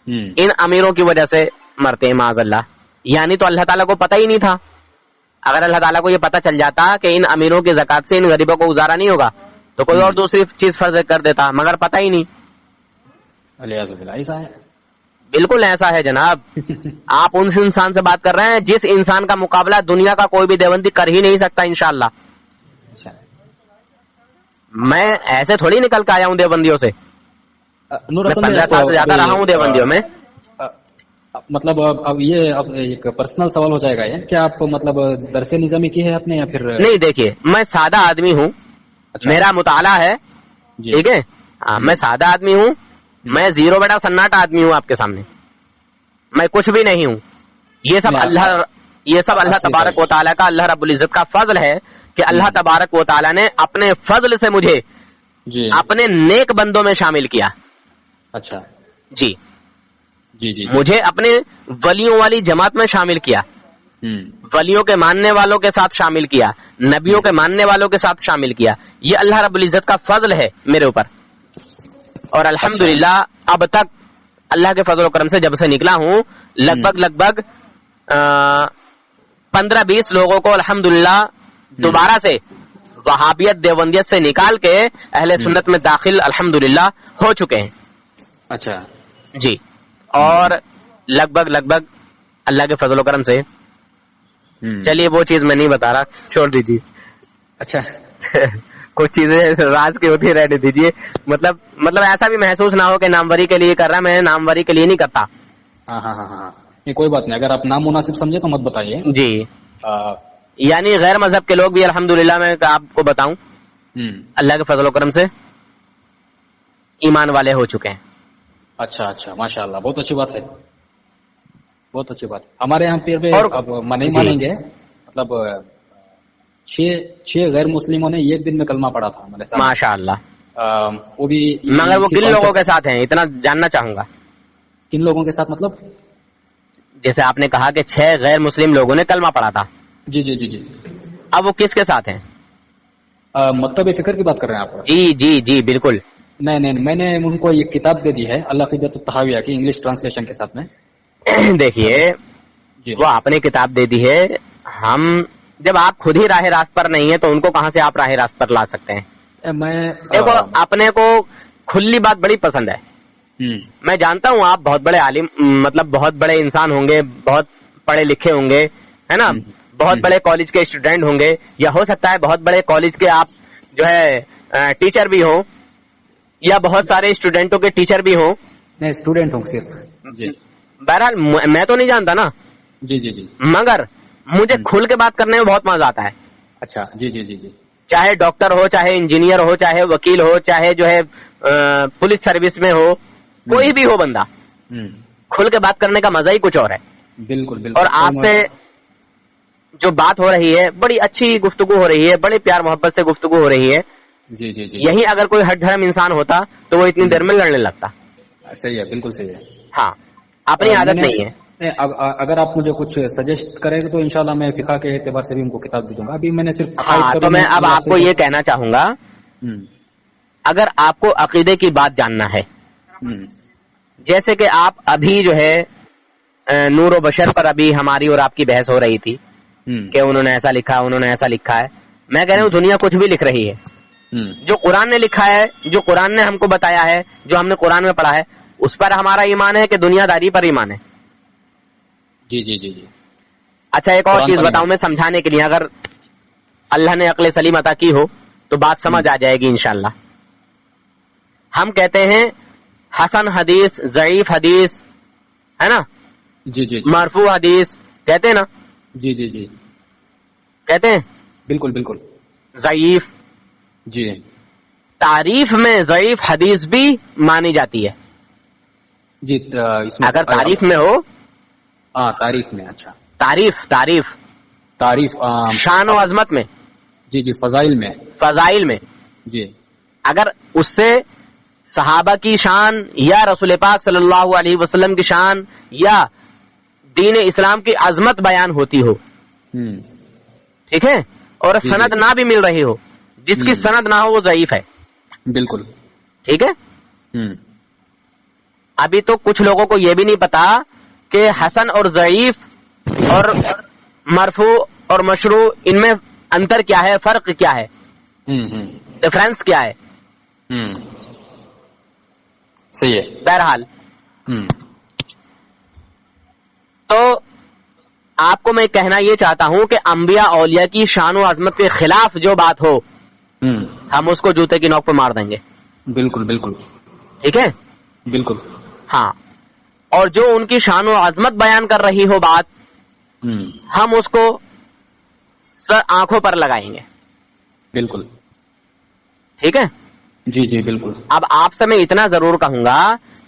ان امیروں کی وجہ سے مرتے ہیں معاذ اللہ. یعنی تو اللہ تعالیٰ کو پتہ ہی نہیں تھا. اگر اللہ تعالیٰ کو یہ پتہ چل جاتا کہ ان امیروں کی زکات سے ان غریبوں کو گزارا نہیں ہوگا تو کوئی اور دوسری چیز فرض کر دیتا، مگر پتہ ہی نہیں. ایسا ہے. بالکل ایسا ہے جناب. آپ ان انسان سے بات کر رہے ہیں جس انسان کا مقابلہ دنیا کا کوئی بھی دیوبندی کر ہی نہیں سکتا انشاءاللہ. میں ایسے تھوڑی نکل کے آیا ہوں دیوبندیوں سے. 15 سال سے زیادہ رہا ہوں دیوبندیوں میں. مطلب اب یہ ایک پرسنل سوال ہو جائے گا یہ کہ آپ مطلب درس نظامی کی ہے اپنے یا پھر نہیں؟ دیکھیے میں سادہ آدمی ہوں. میرا مطالعہ ہے. ٹھیک ہے. میں سادہ آدمی ہوں. میں 0 بیٹا سناٹا آدمی ہوں آپ کے سامنے. میں کچھ بھی نہیں ہوں. یہ سب یہ سب اللہ تبارک و تعالیٰ کا، اللہ رب العزت کا فضل ہے کہ اللہ تبارک و تعالیٰ نے اپنے فضل سے مجھے اپنے نیک بندوں میں شامل کیا. اچھا جی جی جی مجھے اپنے ولیوں والی جماعت میں شامل کیا، ولیوں کے ماننے والوں کے ساتھ شامل کیا، نبیوں کے ماننے والوں کے ساتھ شامل کیا. یہ اللہ رب العزت کا فضل ہے میرے اوپر. اور الحمدللہ اب تک اللہ کے فضل و کرم سے جب سے نکلا ہوں لگ بھگ 15-20 لوگوں کو الحمدللہ دوبارہ سے وہابیت دیوبندیت سے نکال کے اہل سنت میں داخل الحمدللہ ہو چکے ہیں. اچھا جی اور لگ بھگ اللہ کے فضل و کرم سے چلیے وہ چیز میں نہیں بتا رہا، چھوڑ دیجیے. اچھا کچھ چیزیں راز کی ہوتی رہنے دیجیے. مطلب ایسا بھی محسوس نہ ہو کہ ناموری کے لیے کر رہا، میں ناموری کے لیے نہیں کرتا. ہاں یہ کوئی بات نہیں، اگر آپ نام مناسب سمجھے تو مت بتائیے. جی یعنی غیر مذہب کے لوگ بھی الحمدللہ میں آپ کو بتاؤں اللہ کے فضل و کرم سے ایمان والے ہو چکے ہیں. اچھا ماشاء اللہ، بہت اچھی بات ہے، بہت اچھی بات. ہمارے یہاں پھر بھی اب نہیں مانیں گے، مطلب 6 غیر مسلموں نے ایک دن میں کلمہ پڑھا تھا ہمارے ساتھ ماشاء اللہ. وہ بھی مگر وہ کن لوگوں کے ساتھ ہیں اتنا جاننا چاہوں گا. کن لوگوں کے ساتھ مطلب؟ جیسے آپ نے کہا کہ 6 غیر مسلم لوگوں نے کلمہ پڑھا تھا. جی اب وہ کس کے ساتھ ہیں؟ مکتب فکر کی بات کر رہے ہیں آپ؟ جی بالکل. نہیں میں نے ان کو یہ کتاب دے دی ہے العقیدۃ الطحاویہ کی انگلش ٹرانسلیشن کے ساتھ میں. دیکھیے وہ آپ نے کتاب دے دی ہے، ہم جب آپ خود ہی راہ راست پر نہیں ہے تو ان کو کہاں سے آپ راہ راست پر لا سکتے ہیں؟ دیکھو اپنے کو کھلی بات بڑی پسند ہے. میں جانتا ہوں آپ بہت بڑے عالم، مطلب بہت بڑے انسان ہوں گے، بہت پڑھے لکھے ہوں گے، ہے نا، بہت بڑے کالج کے اسٹوڈینٹ ہوں گے، یا ہو سکتا ہے بہت بڑے کالج کے آپ جو ہے ٹیچر بھی ہوں، یا بہت سارے اسٹوڈینٹوں کے ٹیچر بھی ہوں. نہیں اسٹوڈینٹ ہوں صرف. جی بہرحال میں تو نہیں جانتا نا. جی مگر مجھے کھل کے بات کرنے میں بہت مزہ آتا ہے. اچھا جی چاہے ڈاکٹر ہو، چاہے انجینئر ہو، چاہے وکیل ہو، چاہے جو ہے پولیس سروس میں ہو، کوئی بھی ہو بندہ، کھل کے بات کرنے کا مزہ ہی کچھ اور ہے. بالکل. اور آپ سے جو بات ہو رہی ہے بڑی اچھی گفتگو ہو رہی ہے، بڑے پیار محبت سے گفتگو ہو رہی ہے. جی یہی اگر کوئی ہٹ دھرم انسان ہوتا تو وہ اتنی دیر میں لڑنے لگتا. صحیح ہے، بالکل صحیح ہے. ہاں اپنی عادت نہیں ہے. اگر آپ مجھے کچھ سجیسٹ کریں تو انشاءاللہ میں فقہ کے اعتبار سے بھی ان کو کتاب دے دوں گا. ابھی میں نے صرف تو میں اب آپ کو یہ کہنا چاہوں گا، اگر آپ کو عقیدے کی بات جاننا ہے، جیسے کہ آپ ابھی جو ہے نور و بشر پر ابھی ہماری اور آپ کی بحث ہو رہی تھی کہ انہوں نے ایسا لکھا، انہوں نے ایسا لکھا ہے. میں کہہ رہا ہوں دنیا کچھ بھی لکھ رہی ہے، جو قرآن نے لکھا ہے، جو قرآن نے ہم کو بتایا ہے، جو ہم نے قرآن میں پڑھا ہے، اس پر ہمارا ایمان ہے کہ دنیا داری پر ایمان ہے. جی. اچھا ایک اور چیز بتاؤں میں سمجھانے کے لیے، اگر اللہ نے عقل سلیم عطا کی ہو تو بات سمجھ آ جائے گی انشاءاللہ. ہم کہتے ہیں حسن حدیث، ضعیف حدیث، ہے نا، جی مرفوع حدیث کہتے ہیں نا. جی کہتے ہیں بالکل. ضعیف، جی تعریف میں ضعیف حدیث بھی مانی جاتی ہے. جی اگر تعریف میں ہو، تعریف میں. اچھا تعریف شان و عظمت میں. جی فضائل میں. جی اگر اس سے صحابہ کی شان یا رسول پاک صلی اللہ علیہ وسلم کی شان یا دین اسلام کی عظمت بیان ہوتی ہو، ٹھیک ہے، اور سند نہ بھی مل رہی ہو، جس کی سند نہ ہو وہ ضعیف ہے. بالکل ٹھیک ہے. ابھی تو کچھ لوگوں کو یہ بھی نہیں پتا کہ حسن اور ضعیف اور مرفوع اور مشروع ان میں انتر کیا ہے، فرق کیا ہے، ڈفرنس کیا ہے. صحیح ہے. بہرحال تو آپ کو میں کہنا یہ چاہتا ہوں کہ انبیاء اولیاء کی شان و عظمت کے خلاف جو بات ہو ہم اس کو جوتے کی نوک پہ مار دیں گے. بالکل. ٹھیک ہے. بالکل. ہاں، اور جو ان کی شان و عظمت بیان کر رہی ہو بات، ہم اس کو آنکھوں پر لگائیں گے. بالکل. ٹھیک ہے. جی بالکل. اب آپ سے میں اتنا ضرور کہوں گا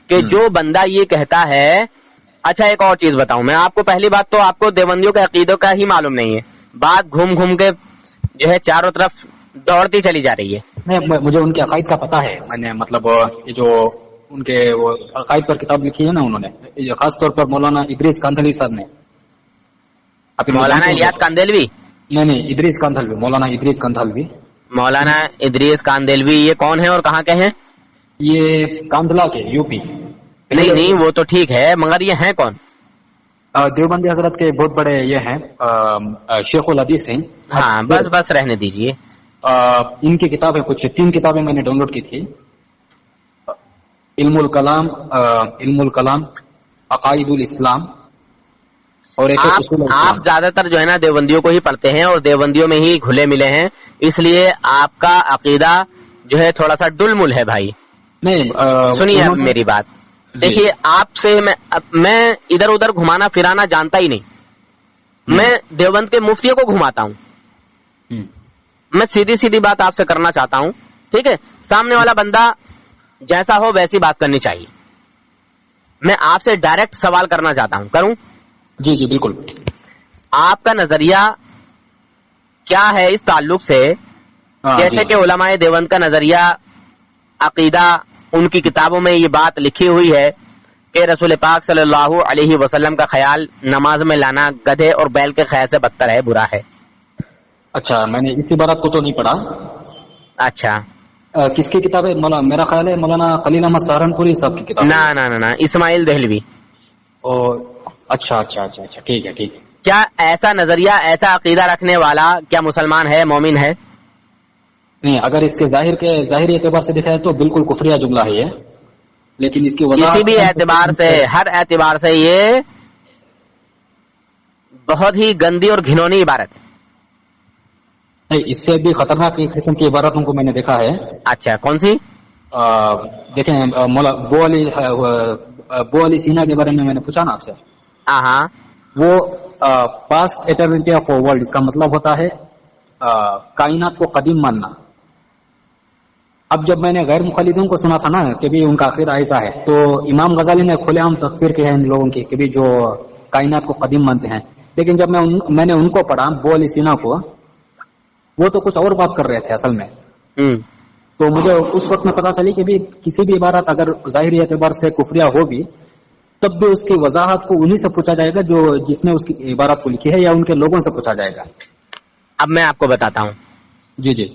کہ جو بندہ یہ کہتا ہے اچھا ایک اور چیز بتاؤں میں آپ کو. پہلی بات تو آپ کو دیوبندیوں کے عقیدوں کا ہی معلوم نہیں ہے, بات گھوم گھوم کے جو ہے چاروں طرف دوڑتی چلی جا رہی ہے. نہیں, مجھے ان کے عقائد کا پتا ہے. میں نے مطلب یہ جو ان کے وہ عقائد پر کتاب لکھی ہے نا انہوں نے, خاص طور پر مولانا ادریس کاندھلوی صاحب نے. مولانا الیاس کاندھلوی؟ نہیں, ادریس کاندھلوی, مولانا ادریس کاندھلوی. مولانا ادریس کاندھلوی یہ کون ہے اور کہاں کے ہیں؟ یہ کاندھلا کے, یو پی. نہیں وہ تو ٹھیک ہے, مگر یہ ہیں کون؟ دیوبندی حضرت کے بہت بڑے یہ ہیں, شیخ الحدیث ہیں. ہاں بس رہنے دیجئے. ان کی کتابیں کچھ 3 کتابیں میں نے ڈاؤن لوڈ کی تھی. علم الکلام, عقائد الاسلام, اور ایک آپ زیادہ تر جو ہے نا دیوبندیوں کو ہی پڑھتے ہیں اور دیوبندیوں میں ہی گھلے ملے ہیں, اس لیے آپ کا عقیدہ جو ہے تھوڑا سا ڈل مل ہے بھائی. نہیں سنیے میری بات, دیکھیے آپ سے میں ادھر ادھر گھمانا پھرانا جانتا ہی نہیں. میں دیوبند کے مفتیوں کو گھماتا ہوں. میں سیدھی بات آپ سے کرنا چاہتا ہوں, ٹھیک ہے؟ سامنے والا بندہ جیسا ہو ویسی بات کرنی چاہیے. میں آپ سے ڈائریکٹ سوال کرنا چاہتا ہوں, کروں؟ جی بالکل. آپ کا نظریہ کیا ہے اس تعلق سے, جیسے کہ علماء دیوبند کا نظریہ, عقیدہ, ان کی کتابوں میں یہ بات لکھی ہوئی ہے کہ رسول پاک صلی اللہ علیہ وسلم کا خیال نماز میں لانا گدھے اور بیل کے خیال سے بدتر ہے, برا ہے. اچھا, میں نے اس عبارت کو تو نہیں پڑھا. اچھا, کس کی کتاب ہے؟ میرا خیال ہے مولانا خلیل احمد سہارنپوری صاحب کی کتاب. نہ, اسماعیل دہلوی. اچھا, ٹھیک ہے. کیا ایسا نظریہ, ایسا عقیدہ رکھنے والا کیا مسلمان ہے, مومن ہے؟ نہیں, اگر اس کے ظاہری اعتبار سے دیکھا ہے تو بالکل کفریہ جملہ ہے یہ, لیکن اس کی وضاحت کسی بھی اعتبار سے, ہر اعتبار سے یہ بہت ہی گندی اور گھنونی عبارت ہے. نہیں, اس سے بھی خطرناک قسم کی عبارتوں کو میں نے دیکھا ہے. اچھا, کون سی؟ دیکھیں, بو علی سینا کے بارے میں نے پوچھا نا آپ سے. ہاں, وہ پاسٹ ایٹرنیٹی آف ورلڈ, اس کا مطلب ہوتا ہے کائنات کو قدیم ماننا. اب جب میں نے غیر مخلدوں کو سنا تھا نا کہ بھی ان کا عقیدہ ایسا ہے, تو امام غزالی نے کھلے عام تکفیر کی ہے ان لوگوں کی کہ بھی جو کائنات کو قدیم مانتے ہیں. لیکن جب میں نے ان کو پڑھا, بو علی سینا کو, وہ تو کچھ اور بات کر رہے تھے اصل میں. تو مجھے اس وقت میں پتا چلی کہ بھی کسی بھی عبارت اگر ظاہری اعتبار سے کفریہ ہو بھی, تب بھی اس کی وضاحت کو انہی سے پوچھا جائے گا جو جس نے اس کی عبارت کو لکھی ہے, یا ان کے لوگوں سے پوچھا جائے گا. اب میں آپ کو بتاتا ہوں. جی.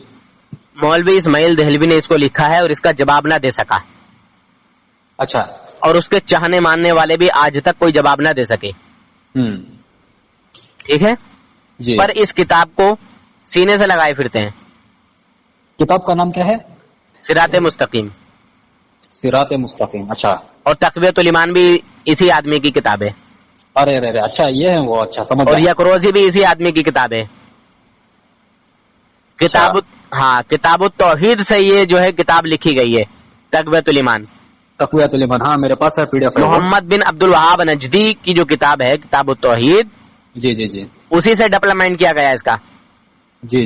مولوی اسماعیل دہلوی نے اس کو لکھا ہے اور اس کا جواب نہ دے سکا. اچھا. اور اس کے چاہنے ماننے والے بھی آج تک کوئی جواب نہ دے سکے. ٹھیک ہے جی. پر اس کتاب کو سینے سے لگائے پھرتے ہیں. کتاب کا نام کیا ہے؟ صراط مستقیم. صراط مستقیم, اچھا. اور تقویۃ الایمان بھی اسی آدمی کی کتاب ہے. ارے, اچھا یہ ہے وہ, اچھا سمجھ. اور یکروزی بھی اسی آدمی کی کتاب ہے. کتاب التوحید سے یہ جو ہے کتاب لکھی گئی ہے, تقویۃ الایمان. ہاں میرے پاس ہے پی ڈی ایف. محمد بن عبد الوہاب نجدی کی جو کتاب ہے کتاب التوحید, جی, اسی سے ڈیولپمنٹ کیا گیا اس کا. جی.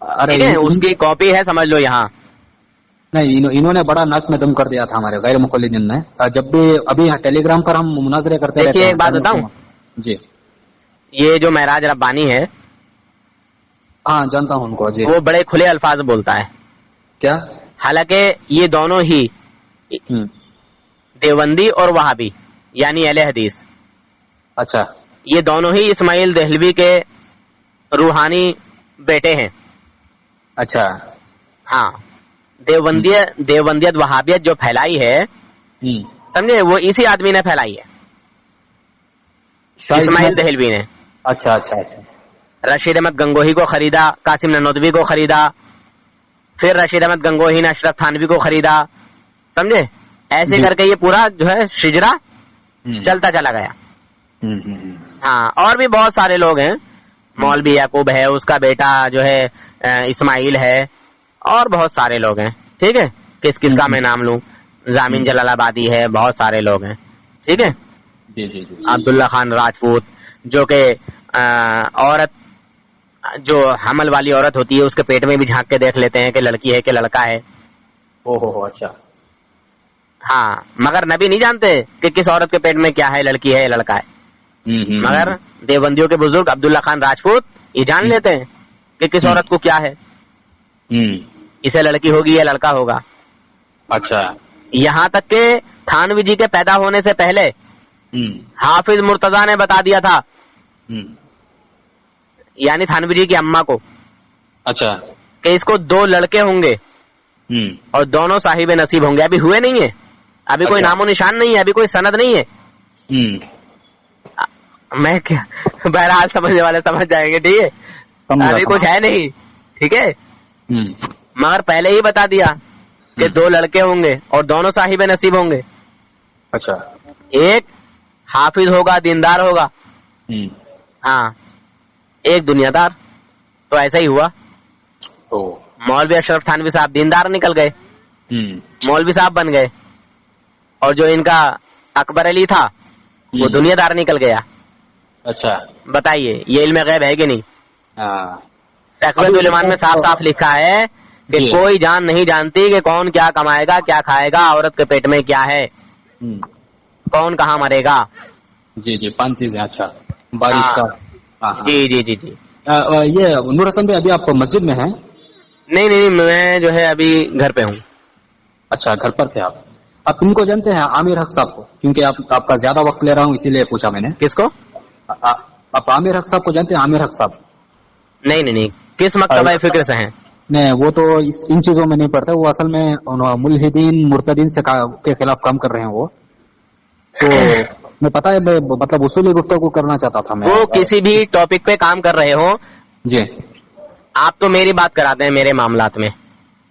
ارے اس کی کاپی ہے, سمجھ لو یہاں. نہیں, انہوں نے بڑا ناک میں دم کر دیا تھا ہمارے غیر مخلدین نے. جب بھی ابھی ٹیلی گرام پر ہم مناظرے کرتے رہتے ہیں. ایک بات بتاؤں, جی, یہ جو معراج ربانی ہے, ہاں جانتا ہوں ان کو. جی, وہ بڑے کھلے الفاظ بولتا ہے. کیا؟ حالانکہ یہ دونوں ہی دیوبندی اور وہابی یعنی اہل حدیث, اچھا, یہ دونوں ہی اسماعیل دہلوی کے روحانی بیٹے ہیں. اچھا. ہاں, دیوبندیت وہابیت جو پھیلائی ہے, سمجھے, وہ اسی آدمی نے پھیلائی ہے, اسماعیل دہلوی نے. اچھا. رشید احمد گنگوہی کو خریدا, قاسم نانوتوی کو خریدا, پھر رشید احمد گنگوہی نے اشرف تھانوی کو خریدا, سمجھے. ایسے کر کے یہ پورا جو ہے شجرا چلتا چلا گیا. ہاں, اور بھی بہت سارے لوگ ہیں. مولوی یعقوب ہے, اس کا بیٹا جو ہے اسماعیل ہے, اور بہت سارے لوگ ہیں. ٹھیک ہے, کس کا میں نام لوں, زامین جلال آبادی ہے, بہت سارے لوگ ہیں. ٹھیک ہے. جی. عبداللہ خان راجپوت, جو کہ عورت, جو حمل والی عورت ہوتی ہے اس کے پیٹ میں بھی جھانک کے دیکھ لیتے ہیں کہ لڑکی ہے کہ لڑکا ہے. او ہو, اچھا. ہاں مگر نبی نہیں جانتے کہ کس عورت کے پیٹ میں کیا ہے, لڑکی ہے یا لڑکا ہے, مگر دیوبندیوں کے بزرگ عبداللہ خان راجپوت یہ جان لیتے ہیں کہ کس عورت کو کیا ہے, اسے لڑکی ہوگی یا لڑکا ہوگا. اچھا, یہاں تک کہ تھانوی جی کے پیدا ہونے سے پہلے حافظ مرتضیٰ نے بتا دیا تھا, یعنی تھانوی جی کی اماں کو, اچھا, کہ اس کو 2 لڑکے ہوں گے اور دونوں صاحب نصیب ہوں گے. ابھی ہوئے نہیں ہے, ابھی کوئی نام و نشان نہیں ہے, ابھی کوئی سند نہیں ہے. میں کیا, بہرحال سمجھنے والے سمجھ جائیں گے, ٹھیک ہے, ابھی کچھ ہے نہیں, ٹھیک ہے, مگر پہلے ہی بتا دیا کہ 2 لڑکے ہوں گے اور دونوں صاحب نصیب ہوں گے. اچھا, ایک حافظ ہوگا, دیندار ہوگا, ہاں, ایک دنیا دار. تو ایسا ہی ہوا, مولوی اشرف تھانوی صاحب دیندار نکل گئے, مولوی صاحب بن گئے, اور جو ان کا اکبر علی تھا وہ دنیا دار نکل گیا. اچھا, بتائیے یہ علم غیب ہے کہ نہیں؟ تقویۃ الایمان میں صاف صاف لکھا ہے کہ کوئی جان نہیں جانتی کہ کون کیا کمائے گا, کیا کھائے گا, عورت کے پیٹ میں کیا ہے, کون کہاں مرے گا. جی جی, 5 چیزیں. اچھا, بارش کا. جی جی جی جی. یہ نور حسن بھائی ابھی آپ مسجد میں ہیں؟ نہیں, میں جو ہے ابھی گھر پہ ہوں. اچھا, گھر پر تھے آپ. آپ ان کو جانتے ہیں عامر حق صاحب کو؟ کیونکہ آپ کا زیادہ وقت لے رہا ہوں اسی لیے پوچھا میں نے. کس کو؟ آپ عامر حق صاحب کو جانتے ہیں؟ عامر حق صاحب نہیں, کس مکتبہ فکر سے ہیں؟ نہیں, وہ تو ان چیزوں میں نہیں پڑتا. وہ اصل میں ملحدین مرتدین کے خلاف کام کر رہے ہیں. وہ تو میں پتا ہے, مطلب اصولی گفتگو کرنا چاہتا تھا میں. وہ کسی بھی ٹاپک پہ کام کر رہے ہو جی, آپ تو میری بات کراتے ہیں میرے معاملات میں.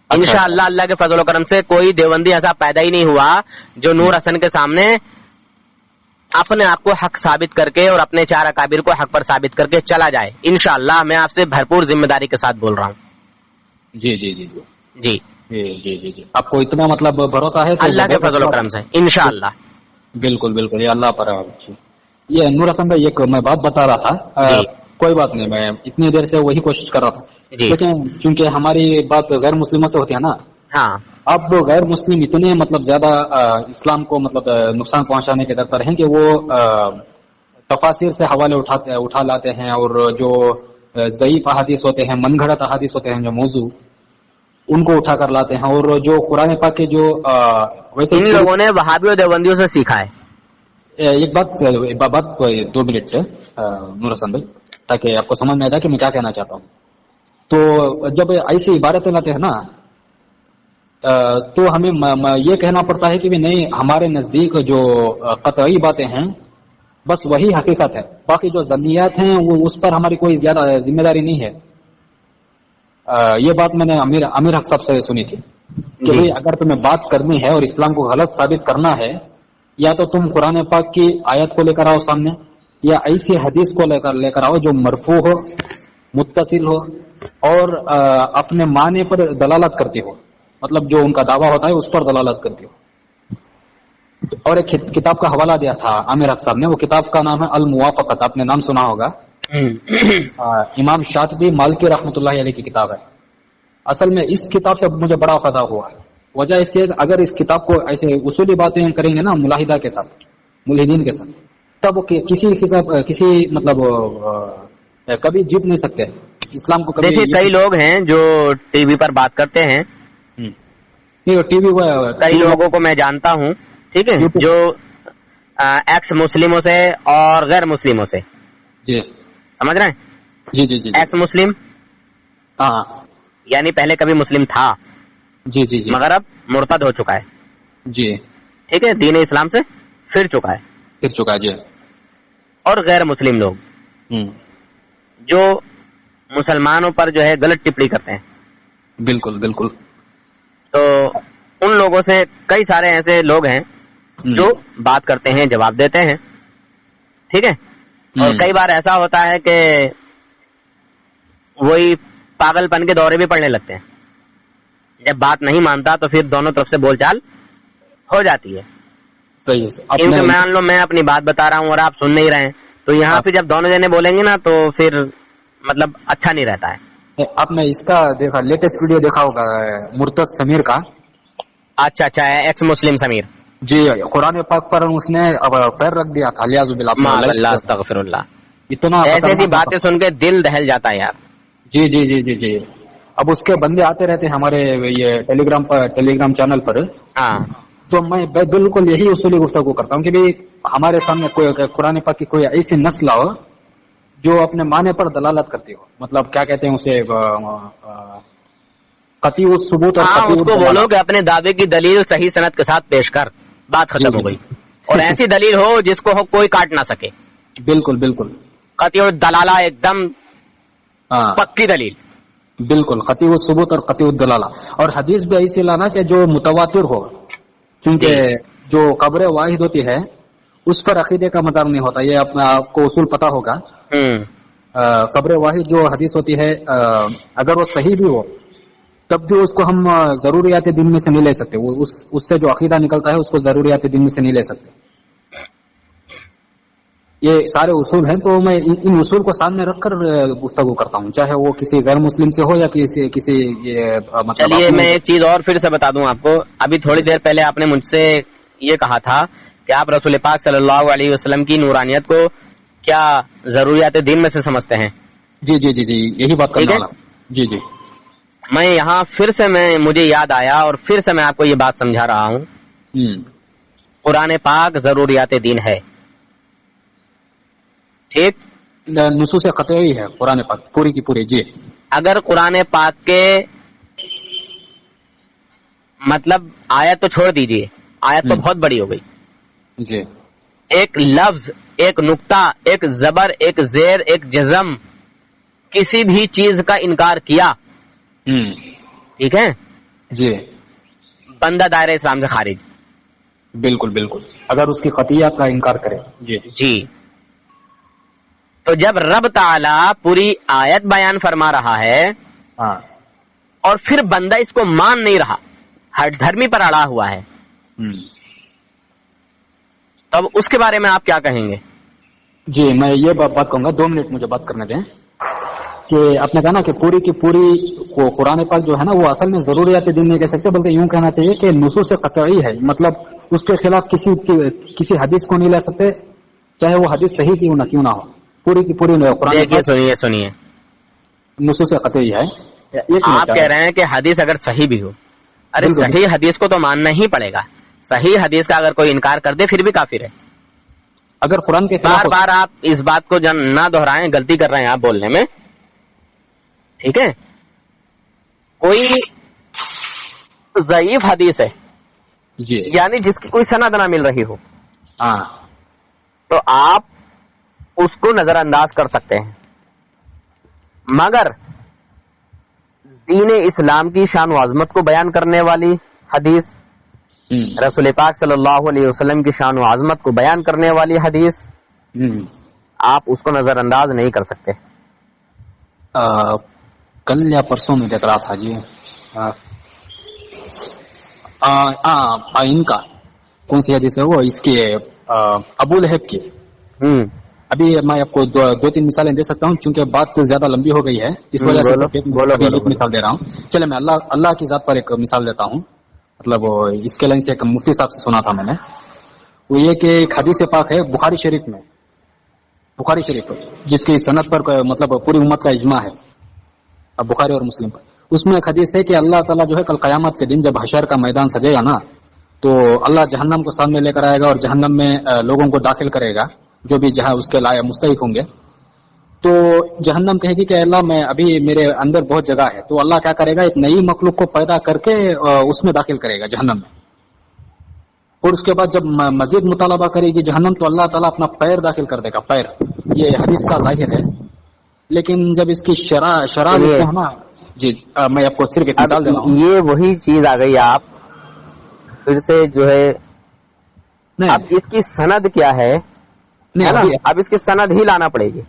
انشاءاللہ اللہ کے فضل و کرم سے کوئی دیوبندی ایسا پیدا ہی نہیں ہوا جو نور حسن کے سامنے اپنے آپ کو حق ثابت کر کے اور اپنے 4 اکابر کو حق پر ثابت کر کے چلا جائے. انشاءاللہ میں آپ سے بھرپور ذمہ داری کے ساتھ بول رہا ہوں. جی جی جی جی جی جی جی, آپ کو اتنا مطلب بھروسہ ہے؟ اللہ کے فضل و کرم سے انشاءاللہ. بالکل بالکل, یہ اللہ پر. یہ نور حسن بھائی ایک میں بات بتا رہا تھا. کوئی بات نہیں, میں اتنی دیر سے وہی کوشش کر رہا تھا, لیکن چونکہ ہماری بات غیر مسلموں سے ہوتی ہے نا. ہاں, اب غیر مسلم اتنے مطلب زیادہ اسلام کو مطلب نقصان پہنچانے کے در پر ہیں کہ وہ تفاسیر سے حوالے اٹھا لاتے ہیں, اور جو ضعیف احادیث ہوتے ہیں, من گھڑت احادیث ہوتے ہیں, جو موضوع ان کو اٹھا کر لاتے ہیں. اور جو قرآن پاک کے جو ویسے ان لوگوں نے وہابی اور دیوبندیوں سے سیکھا ہے. ایک بات 2 منٹ نور حسن بھائی, تاکہ آپ کو سمجھ میں آئے گا کہ میں کیا کہنا چاہتا ہوں. تو جب ایسی عبارتیں لاتے ہیں نا, تو ہمیں یہ کہنا پڑتا ہے کہ نہیں, ہمارے نزدیک جو قطعی باتیں ہیں بس وہی حقیقت ہے, باقی جو ظنیات ہیں وہ اس پر ہماری کوئی زیادہ ذمہ داری نہیں ہے. یہ بات میں نے امیر حق صاحب سے سنی تھی کہ بھئی اگر تمہیں بات کرنی ہے اور اسلام کو غلط ثابت کرنا ہے, یا تو تم قرآن پاک کی آیت کو لے کر آؤ سامنے, یا ایسی حدیث کو لے کر آؤ جو مرفوع ہو, متصل ہو, اور اپنے معنی پر دلالت کرتی ہو, مطلب جو ان کا دعویٰ ہوتا ہے اس پر دلالت کرتی ہو. اور ایک کتاب کا حوالہ دیا تھا عامر حق صاحب نے, وہ کتاب کا نام ہے الموافقت, آپ نے نام سنا ہوگا. امام شاطبی مالکی رحمۃ اللہ علیہ کی کتاب ہے. اصل میں اس کتاب سے مجھے بڑا فائدہ ہوا ہے. وجہ اس کی اگر اس کتاب کو ایسے اصولی باتیں کریں گے نا ملاحدہ کے ساتھ, ملحدین کے ساتھ, تب کسی مطلب کبھی جیت نہیں سکتے اسلام کو. دیکھیے کئی لوگ ہیں جو ٹی وی پر بات کرتے ہیں, ٹی وی کئی لوگوں کو میں جانتا ہوں, ٹھیک ہے, جو ایکس مسلموں سے اور غیر مسلموں سے, جی سمجھ رہے ہیں, جی جی جی, ایکس مسلم, ہاں, یعنی پہلے کبھی مسلم تھا, جی جی جی, مگر اب مرتد ہو چکا ہے, جی, ٹھیک ہے, دین اسلام سے پھر چکا ہے, جی. اور غیر مسلم لوگ جو مسلمانوں پر جو ہے غلط ٹپڑی کرتے ہیں. بالکل بالکل. تو ان لوگوں سے کئی سارے ایسے لوگ ہیں جو بات کرتے ہیں, جواب دیتے ہیں, ٹھیک ہے, اور کئی بار ایسا ہوتا ہے کہ وہی پاگل پن کے دورے بھی پڑنے لگتے ہیں. جب بات نہیں مانتا تو پھر دونوں طرف سے بول چال ہو جاتی ہے. صحیح, کیونکہ مان لو میں اپنی بات بتا رہا ہوں اور آپ سن نہیں رہے ہیں, تو یہاں پہ جب دونوں جنے بولیں گے نا تو پھر مطلب اچھا نہیں رہتا ہے. آپ نے اس کا دیکھا, لیٹسٹ ویڈیو دیکھا ہوگا مرتد سمیر کا. اچھا, ایکس مسلم سمیر. جی قرآن پاک پر اس نے پیر رکھ دیا تھا، اللہ استغفر اللہ. اتنا ایسی ایسی باتیں سن کے دل دہل جاتا ہے یار. جی جی جی جی جی. اب اس کے بندے آتے رہتے ہیں ہمارے یہ ٹیلی گرام چینل پر. ہاں تو میں بالکل یہی اصولی گفتگو کرتا ہوں کہ بھائی ہمارے سامنے کوئی قرآن پاک کی کوئی ایسی نسل ہو جو اپنے معنی پر دلالت کرتی ہو، مطلب کیا کہتے ہیں اسے، قطعی الثبوت. ہاں اس کو بولو کہ اپنے دعوے کی دلیل صحیح سند کے ساتھ پیش کر، بات ختم ہو گئی. اور ایسی دلیل ہو جس کو کوئی کاٹ نہ سکے. بالکل بالکل. قطعی الدلالہ ایک دم پکی دلیل. بالکل قطعی الثبوت اور قطعی الدلالہ. اور حدیث بھی ایسی لانا کہ جو متواتر ہو، کیونکہ جو قبر واحد ہوتی ہے اس پر عقیدے کا مدار نہیں ہوتا. یہ آپ کو اصول پتا ہوگا. قبر واحد جو حدیث ہوتی ہے اگر وہ صحیح بھی ہو تب بھی اس کو ہم ضروریات دین میں سے نہیں لے سکتے. اس سے جو عقیدہ نکلتا ہے اس کو ضروریات دین میں سے نہیں لے سکتے. یہ سارے اصول ہیں، تو میں ان اصول کو سامنے رکھ کر گفتگو کرتا ہوں، چاہے وہ کسی غیر مسلم سے ہو یا کسی مطلب. چلیے میں ایک چیز اور پھر سے بتا دوں آپ کو. ابھی تھوڑی دیر پہلے آپ نے مجھ سے یہ کہا تھا کہ آپ رسول پاک صلی اللہ علیہ وسلم کی نورانیت کو کیا ضروریات دین میں سے سمجھتے ہیں. جی جی جی جی یہی بات کرنے والا. جی جی میں یہاں پھر سے مجھے یاد آیا اور پھر سے میں آپ کو یہ بات سمجھا رہا ہوں. قرآن پاک ضروریات دین ہے، ٹھیک. نصوص قطعی ہے قرآن پاک پوری کی پوری. جی اگر قرآن پاک کے مطلب آیت تو چھوڑ دیجئے، آیت تو بہت بڑی ہو گئی. جی ایک لفظ، ایک نقطہ، ایک زبر، ایک زیر، ایک جزم، کسی بھی چیز کا انکار کیا، ٹھیک ہے جی، بندہ دائرہ اسلام سے خارج. بالکل بالکل. اگر اس کی قطعیات کا انکار کرے. جی جی. تو جب رب تعالی پوری آیت بیان فرما رہا ہے اور پھر بندہ اس کو مان نہیں رہا، ہر دھرمی پر اڑا ہوا ہے، تب اس کے بارے میں آپ کیا کہیں گے؟ جی میں یہ بات کہوں گا، 2 منٹ مجھے بات کرنے دیں. کہ آپ نے کہا نا کہ پوری کی پوری قرآن پاک جو ہے نا وہ اصل میں ضروریات دین نہیں کہہ سکتے، بلکہ یوں کہنا چاہیے کہ نصوص قطعی ہے. مطلب اس کے خلاف کسی حدیث کو نہیں لے سکتے، چاہے وہ حدیث صحیح کیوں نہ ہو. پوری کی پوری قرآن سنیے نصوص قطعی ہے. آپ کہہ رہے ہیں کہ حدیث اگر صحیح بھی ہو، ارے صحیح حدیث کو تو ماننا ہی پڑے گا. صحیح حدیث کا اگر کوئی انکار کر دے پھر بھی کافر ہے. اگر قرآن کے بار بار آپ اس بات کو نہ دہرائیں، غلطی کر رہے ہیں آپ بولنے میں، ٹھیک ہے. کوئی ضعیف حدیث ہے جی، یعنی جس کی کوئی سند نہ مل رہی ہو، تو آپ اس کو نظر انداز کر سکتے ہیں. مگر دین اسلام کی شان و عظمت کو بیان کرنے والی حدیث، رسول پاک صلی اللہ علیہ وسلم کی شان و عظمت کو بیان کرنے والی حدیث، آپ اس کو نظر انداز نہیں کر سکتے. کل یا پرسوں میں دیکھ رہا تھا جی ان کا کون سی حدیث ہے وہ، اس کی ابو لہب کی. ابھی میں آپ کو 2-3 مثالیں دے سکتا ہوں، چونکہ بات زیادہ لمبی ہو گئی ہے اس وجہ سے ایک مثال دے رہا ہوں. چلے میں اللہ کی ذات پر ایک مثال دیتا ہوں. مطلب اس کے لائن سے ایک مفتی صاحب سے سنا تھا میں نے، وہ یہ کہ ایک حدیث پاک ہے بخاری شریف میں، بخاری شریف جس کی سند پر مطلب پوری امت کا اجماع ہے، اب بخاری اور مسلم پر. اس میں ایک حدیث ہے کہ اللہ تعالیٰ جو ہے کل قیامت کے دن جب حشر کا میدان سجے گا نا، تو اللہ جہنم کو سامنے لے کر آئے گا اور جہنم میں لوگوں کو داخل کرے گا جو بھی جہاں اس کے لائق مستحق ہوں گے. تو جہنم کہے گی کہ اللہ میں ابھی میرے اندر بہت جگہ ہے. تو اللہ کیا کرے گا، ایک نئی مخلوق کو پیدا کر کے اس میں داخل کرے گا جہنم میں. اور اس کے بعد جب مزید مطالبہ کرے گی جہنم تو اللہ تعالیٰ اپنا پیر داخل کر دے گا، پیر. یہ حدیث کا ظاہر ہے، لیکن جب اس کی شرح لکھتے ہیں نا جی، میں آپ کو صرف ایک مثال دے رہا ہوں. یہ وہی چیز آ گئی، آپ پھر سے جو ہے اب اس کی سند کیا ہے، اب اس کی سند ہی لانا پڑے گی.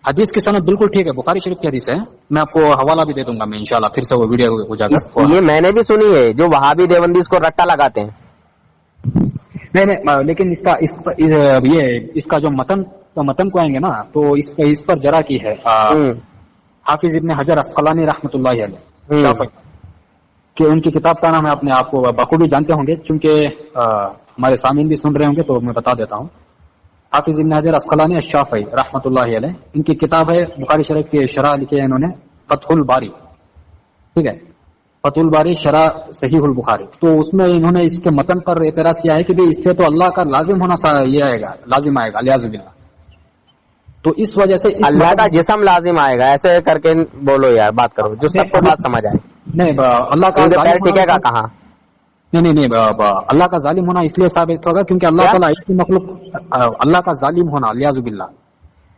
حدیث کی سند بالکل ٹھیک ہے، بخاری شریف کی حدیث ہے. میں آپ کو حوالہ بھی دے دوں گا میں انشاءاللہ، پھر سے وہ ویڈیو ہو جائے گا. یہ میں نے بھی سنی ہے، جو وہابی دیوبندی اس کو رٹا لگاتے ہیں. نہیں لیکن اس کا جو متن کو آئیں گے نا تو اس پر جرا کی ہے حافظ ابن حجر عسقلانی رحمۃ اللہ علیہ، کہ ان کی کتاب کا نام ہے، اپنے آپ کو بخوبی جانتے ہوں گے چونکہ ہمارے سامعین بھی سن رہے ہوں گے تو میں بتا دیتا ہوں. حافظ ابن حجر اسقلانی الشافعی رحمۃ اللہ علیہ، ان کی کتاب ہے بخاری شریف کی شرح لکھی ہے انہوں نے فتح الباری، ٹھیک ہے، فتح الباری شرح صحیح البخاری. تو اس میں انہوں نے اس کے متن پر اعتراض کیا ہے کہ اس سے تو اللہ کا لازم ہونا یہ آئے گا، لازم آئے گا الیاذ باللہ. تو اس وجہ سے اللہ کا جسم لازم آئے گا، ایسے کر کے بولو یار، بات کرو جو سب کو بات سمجھ آئے. نہیں اللہ کا ٹکے گا کہاں؟ نہیں اللہ کا ظالم ہونا اس لیے ثابت ہوگا کیونکہ اللہ تعالیٰ ایسی مخلوق، اللہ کا ظالم ہونا الیاذ باللہ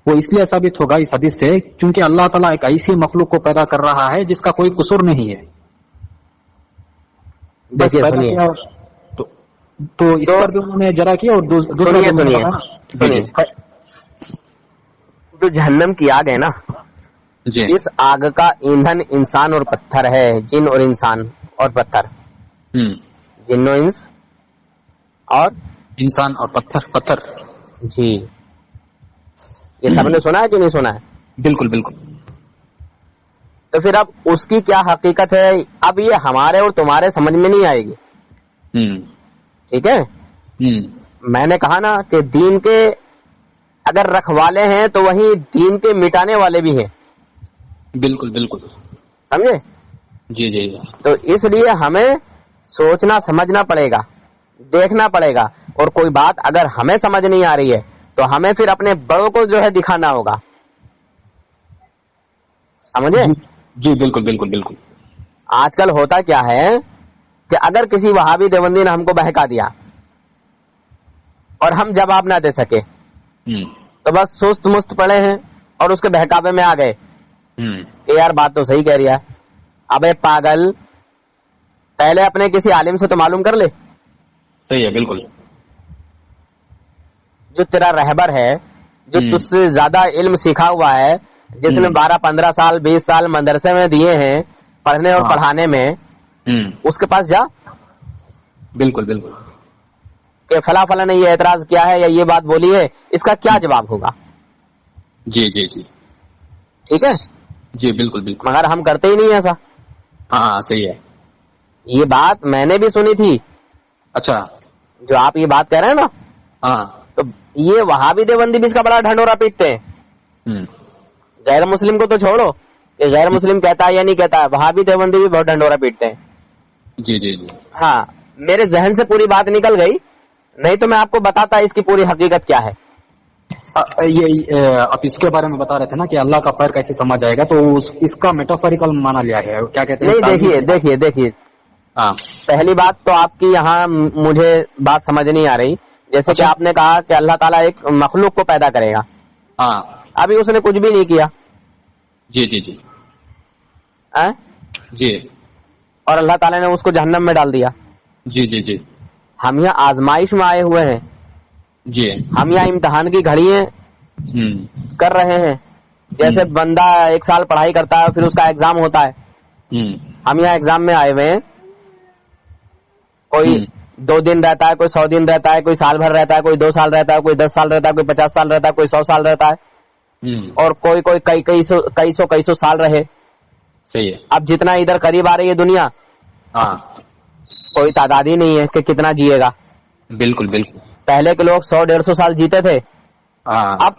وہ اس لیے ثابت ہوگا اس حدیث سے کیونکہ اللہ تعالیٰ ایک ایسی مخلوق کو پیدا کر رہا ہے جس کا کوئی قصور نہیں ہے. تو اس پر بھی انہوں نے جرا کیا. اور سنیے جو جہنم کی آگ ہے نا، اس آگ کا ایندھن انسان اور پتھر ہے، جن اور انسان اور پتھر، جن و انس اور انسان اور پتھر. جی یہ سب نے سنا ہے کہ نہیں سنا ہے؟ بالکل بالکل. تو پھر اب اس کی کیا حقیقت ہے، اب یہ ہمارے اور تمہارے سمجھ میں نہیں آئے گی. ٹھیک ہے، میں نے کہا نا کہ دین کے اگر رکھوالے ہیں تو وہیں دین کے مٹانے والے بھی ہیں. بالکل بالکل سمجھے؟ جی جی. تو اس لیے ہمیں سوچنا سمجھنا پڑے گا، دیکھنا پڑے گا، اور کوئی بات اگر ہمیں سمجھ نہیں آ رہی ہے تو ہمیں پھر اپنے بڑوں کو جو ہے دکھانا ہوگا. سمجھے؟ جی بالکل بالکل بالکل. آج کل ہوتا کیا ہے کہ اگر کسی وہابی دیوبندی نے ہم کو بہکا دیا اور ہم جواب نہ دے سکے تو بس سست مست پڑے ہیں اور اس کے بہکاوے میں آ گئے کہ یار بات تو صحیح کہہ رہی ہے. ابے پاگل، پہلے اپنے کسی عالم سے تو معلوم کر لے. صحیح ہے بالکل. جو تیرا رہبر ہے، جو تجھ سے زیادہ علم سیکھا ہوا ہے، جس نے 12-15 سال 20 سال مدرسے میں دیے ہیں پڑھنے اور پڑھانے میں، اس کے پاس جا. بالکل بالکل. کہ فلاں فلاں نے یہ اعتراض کیا ہے یا یہ بات بولی ہے، اس کا کیا جواب ہوگا؟ جی جی جی. ٹھیک ہے جی بالکل بالکل. مگر ہم کرتے ہی نہیں ایسا. ہاں صحیح ہے. یہ بات میں نے بھی سنی تھی. اچھا. جو آپ یہ بات کہہ رہے ہیں نا، ہاں، تو یہ وہابی دیوبندی بھی اس کا بڑا ڈھنڈورا پیٹتے ہیں. غیر مسلم کو تو چھوڑو کہ غیر مسلم کہتا ہے یا نہیں کہتا ہے، وہابی دیوبندی بھی بہت ڈھنڈورا پیٹتے ہیں. جی جی جی. ہاں، میرے ذہن سے پوری بات نکل گئی، نہیں تو میں آپ کو بتاتا اس کی پوری حقیقت کیا ہے. یہ آپ اس کے بارے میں بتا رہے تھے نا کہ اللہ کا پیر کیسے سمجھ جائے گا، تو اس کا میٹافوریکل مانا لیا ہے، کیا کہتے ہیں؟ نہیں دیکھیے ہاں، پہلی بات تو آپ کی یہاں مجھے بات سمجھ نہیں آ رہی. جیسے کہ آپ نے کہا کہ اللہ تعالیٰ ایک مخلوق کو پیدا کرے گا. ہاں، ابھی اس نے کچھ بھی نہیں کیا. جی جی جی جی. اور اللہ تعالیٰ نے اس کو جہنم میں ڈال دیا. جی جی جی. ہم یہاں آزمائش میں آئے ہوئے ہیں. جی. ہم یہاں امتحان کی گھڑیاں کر رہے ہیں. جیسے بندہ 1 سال پڑھائی کرتا ہے پھر اس کا ایگزام ہوتا ہے، ہم یہاں ایگزام میں آئے ہوئے ہیں. کوئی 2 دن رہتا ہے، کوئی 100 دن رہتا ہے، کوئی سال بھر رہتا ہے، کوئی 2 سال رہتا ہے، کوئی 10 سال رہتا ہے، کوئی 50 سال رہتا ہے، کوئی 100 سال رہتا ہے، اور کوئی کئی سو سال رہے. صحیح ہے. اب جتنا ادھر قریب آ رہی ہے دنیا، کوئی تعداد ہی نہیں ہے کہ کتنا جیے گا. بالکل بالکل. پہلے کے لوگ 100-150 سال جیتے تھے، اب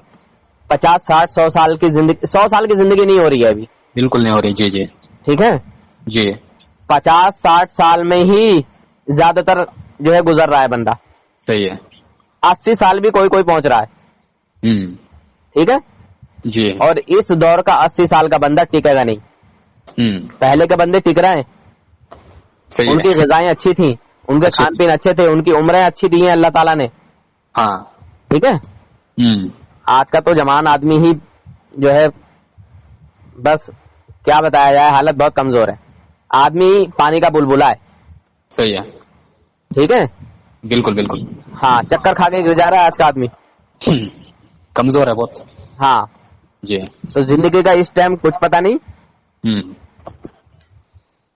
50-60-100 سال کی زندگی، 100 سال کی زندگی نہیں ہو رہی ہے ابھی. بالکل نہیں ہو رہی. جی جی. ٹھیک ہے جی. 50-60 سال میں ہی زیادہ تر جو ہے گزر رہا ہے بندہ. صحیح ہے. 80 سال بھی کوئی پہنچ رہا ہے. ٹھیک ہے جی. اور اس دور کا 80 سال کا بندہ ٹکے گا نہیں. پہلے کے بندے ٹک رہے ہیں، ان کی غذائیں اچھی تھیں، ان کے کھان پین اچھے تھے، ان کی عمریں اچھی دی ہیں اللہ تعالیٰ نے. ہاں ٹھیک ہے. آج کا تو جوان آدمی ہی جو ہے بس کیا بتایا جائے، حالت بہت کمزور ہے. آدمی پانی کا بلبلا ہے. صحیح ہے. ٹھیک ہے. بالکل بالکل. ہاں، چکر کھا کے گر جا رہا ہے آج کا آدمی، کمزور ہے بہت. ہاں جی. تو زندگی کا اس ٹائم کچھ پتا نہیں.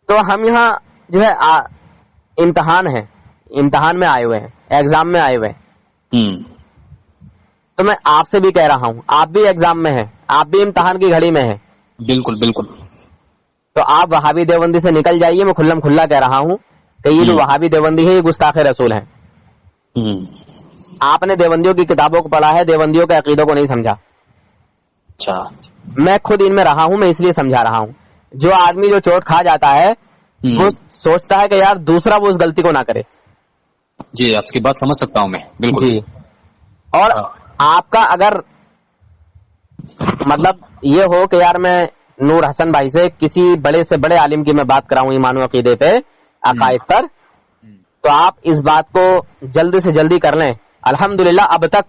تو ہم یہاں جو ہے امتحان ہے، امتحان میں آئے ہوئے ہیں، ایگزام میں آئے ہوئے ہیں. تو میں آپ سے بھی کہہ رہا ہوں، آپ بھی ایگزام میں ہیں، آپ بھی امتحان کی گھڑی میں ہیں. بالکل بالکل. تو آپ وہابی دیوبندی سے نکل جائیے. میں کھلم کھلا کہہ رہا ہوں کہ یہ جو وہابی دیوبندی ہے یہ گستاخ رسول ہیں. آپ نے دیوبندیوں کی کتابوں کو پڑھا ہے, دیوبندیوں کے عقیدوں کو نہیں سمجھا. اچھا, میں خود ان میں رہا ہوں, میں اس لیے سمجھا رہا ہوں. جو آدمی جو چوٹ کھا جاتا ہے وہ سوچتا ہے کہ یار دوسرا وہ اس غلطی کو نہ کرے. جی, آپ کی بات سمجھ سکتا ہوں میں, بالکل. جی, اور آپ کا اگر مطلب یہ ہو کہ یار میں نور حسن بھائی سے کسی بڑے سے بڑے عالم کی میں بات کراؤں ایمان و عقیدے پہ, عقائد پر, تو آپ اس بات کو جلدی سے جلدی کر لیں. الحمدللہ اب تک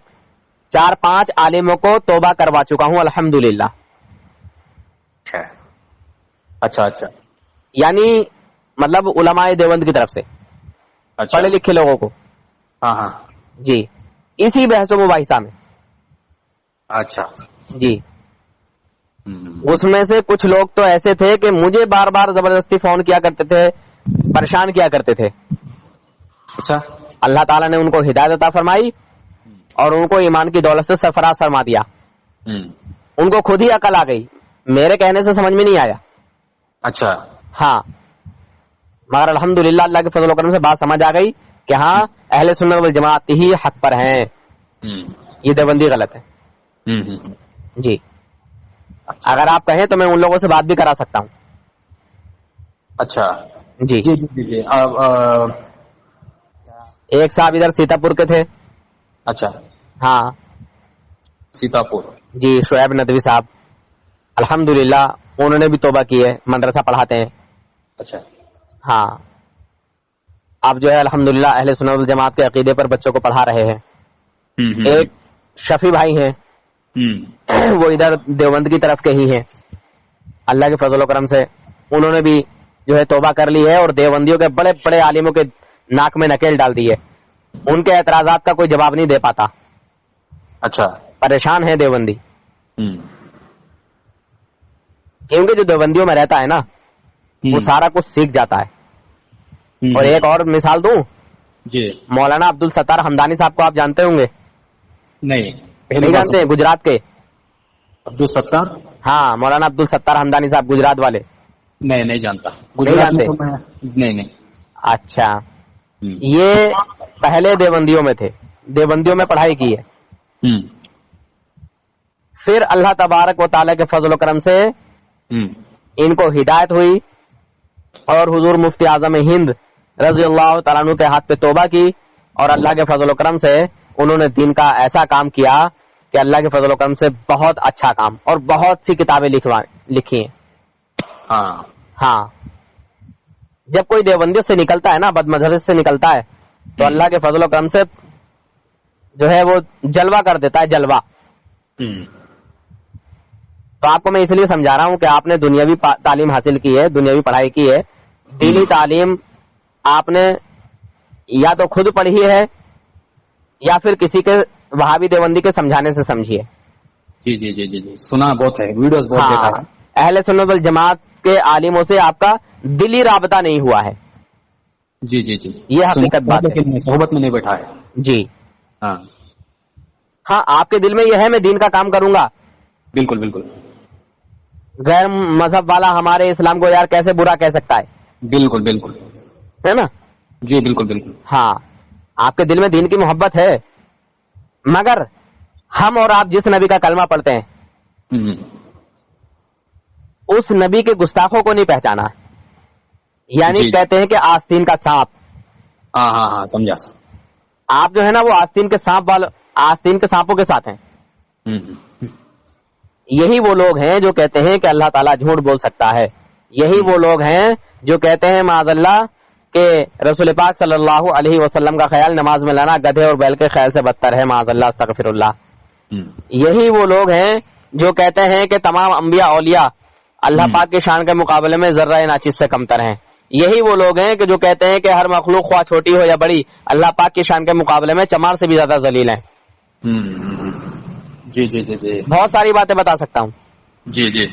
4-5 عالموں کو توبہ کروا چکا ہوں, الحمدللہ. اچھا اچھا, یعنی مطلب علماء دیوبند کی طرف سے, پڑھے لکھے لوگوں کو. ہاں ہاں, جی, اسی بحث و مباحثہ میں. اچھا جی, اس میں سے کچھ لوگ تو ایسے تھے کہ مجھے بار بار زبردستی فون کیا کرتے تھے, پریشان کیا کرتے تھے. اچھا, اللہ تعالیٰ نے ان کو ہدایت عطا فرمائی اور ان کو ایمان کی دولت سے سرفراز فرما دیا. ان کو خود ہی عقل آ گئی, میرے کہنے سے سمجھ میں نہیں آیا. اچھا, ہاں, مگر الحمدللہ اللہ کے فضل و کرم سے بات سمجھ آ گئی کہ ہاں اہل سنت والجماعت ہی حق پر ہیں, یہ دیوبندی غلط ہے. جی, اگر آپ کہیں تو میں ان لوگوں سے بات بھی کرا سکتا ہوں. اچھا, جی جی جی جی, ایک صاحب ادھر سیتاپور کے تھے. اچھا, ہاں سیتاپور, جی, شعیب ندوی صاحب, الحمدللہ انہوں نے بھی توبہ کی ہے, مدرسہ پڑھاتے ہیں. اچھا, ہاں, اب جو ہے الحمدللہ اہل سنت والجماعت کے عقیدے پر بچوں کو پڑھا رہے ہیں. ایک شفیع بھائی ہیں, وہ ادھر دیوبند کی طرف کے ہی ہیں. اللہ کے فضل و کرم سے انہوں نے بھی جو ہے توبہ کر لی ہے اور دیوبندیوں کے بڑے بڑے عالموں کے ناک میں نکیل ڈال دی ہے. ان کے اعتراضات کا کوئی جواب نہیں دے پاتا. اچھا, پریشان ہے دیوبندی, کیونکہ جو دیوبندیوں میں رہتا ہے نا وہ سارا کچھ سیکھ جاتا ہے. اور ایک اور مثال دوں, جی, مولانا عبد الستار حمدانی صاحب کو آپ جانتے ہوں گے؟ نہیں جانتے ہیں؟ گجرات کے عبد الستار, ہاں, مولانا عبد الستار حمدانی صاحب گجرات والے. نہیں جانتا. گجرات میں نہیں. اچھا, یہ پہلے دیوبندیوں میں تھے, دیوبندیوں میں پڑھائی کی ہے. پھر اللہ تبارک و تعالی کے فضل و کرم سے ان کو ہدایت ہوئی اور حضور مفتی اعظم ہند رضی اللہ تعالیٰ عنہ کے ہاتھ پہ توبہ کی, اور اللہ کے فضل و کرم سے انہوں نے دین کا ایسا کام کیا کہ اللہ کے فضل و کرم سے بہت اچھا کام, اور بہت سی کتابیں لکھی ہیں. ہاں, جب کوئی دیوبندیت سے نکلتا ہے نا, بد مذہبیت سے نکلتا ہے, تو اللہ کے فضل و کرم سے جو ہے وہ جلوہ کر دیتا ہے, جلوہ. تو آپ کو میں اس لیے سمجھا رہا ہوں کہ آپ نے دنیاوی تعلیم حاصل کی ہے, دنیاوی پڑھائی کی ہے. دینی تعلیم آپ نے یا تو خود پڑھی ہے یا پھر کسی کے وہابی دیوبندی کے سمجھانے سے سمجھی ہے. جی جی جی جی, سنا بہت ہے, ویڈیوز بہت دیکھا ہے. اہل سنت والجماعت کے عالموں سے آپ کا دلی رابطہ نہیں ہوا ہے. جی جی جی, یہ حقیقت بات ہے, صحبت میں نہیں بیٹھا ہے. جی ہاں, آپ کے دل میں یہ ہے میں دین کا کام کروں گا. بالکل بالکل. غیر مذہب والا ہمارے اسلام کو یار کیسے برا کہہ سکتا ہے. بالکل بالکل, ہے نا. جی بالکل بالکل. ہاں, آپ کے دل میں دین کی محبت ہے, مگر ہم اور آپ جس نبی کا کلمہ پڑھتے ہیں اس نبی کے گستاخوں کو نہیں پہچانا. یعنی کہتے ہیں کہ آستین کا سانپ. ہاں سمجھا. آپ جو ہے نا وہ آستین کے سانپوں کے ساتھ ہیں. یہی وہ لوگ ہیں جو کہتے ہیں کہ اللہ تعالیٰ جھوٹ بول سکتا ہے. یہی وہ لوگ ہیں جو کہتے ہیں معاذ اللہ کہ رسول پاک صلی اللہ علیہ وسلم کا خیال نماز میں لانا گدھے اور بیل کے خیال سے بدتر ہے, معاذ اللہ استغفر اللہ. یہی وہ لوگ ہیں جو کہتے ہیں کہ تمام انبیاء اولیاء اللہ پاک کی شان کے مقابلے میں ذرہ ناچیز سے کمتر ہیں. یہی وہ لوگ ہیں کہ جو کہتے ہیں کہ ہر مخلوق خواہ چھوٹی ہو یا بڑی اللہ پاک کی شان کے مقابلے میں چمار سے بھی زیادہ ذلیل ہیں. جی جی جی جی, بہت ساری باتیں بتا سکتا ہوں. جی جی.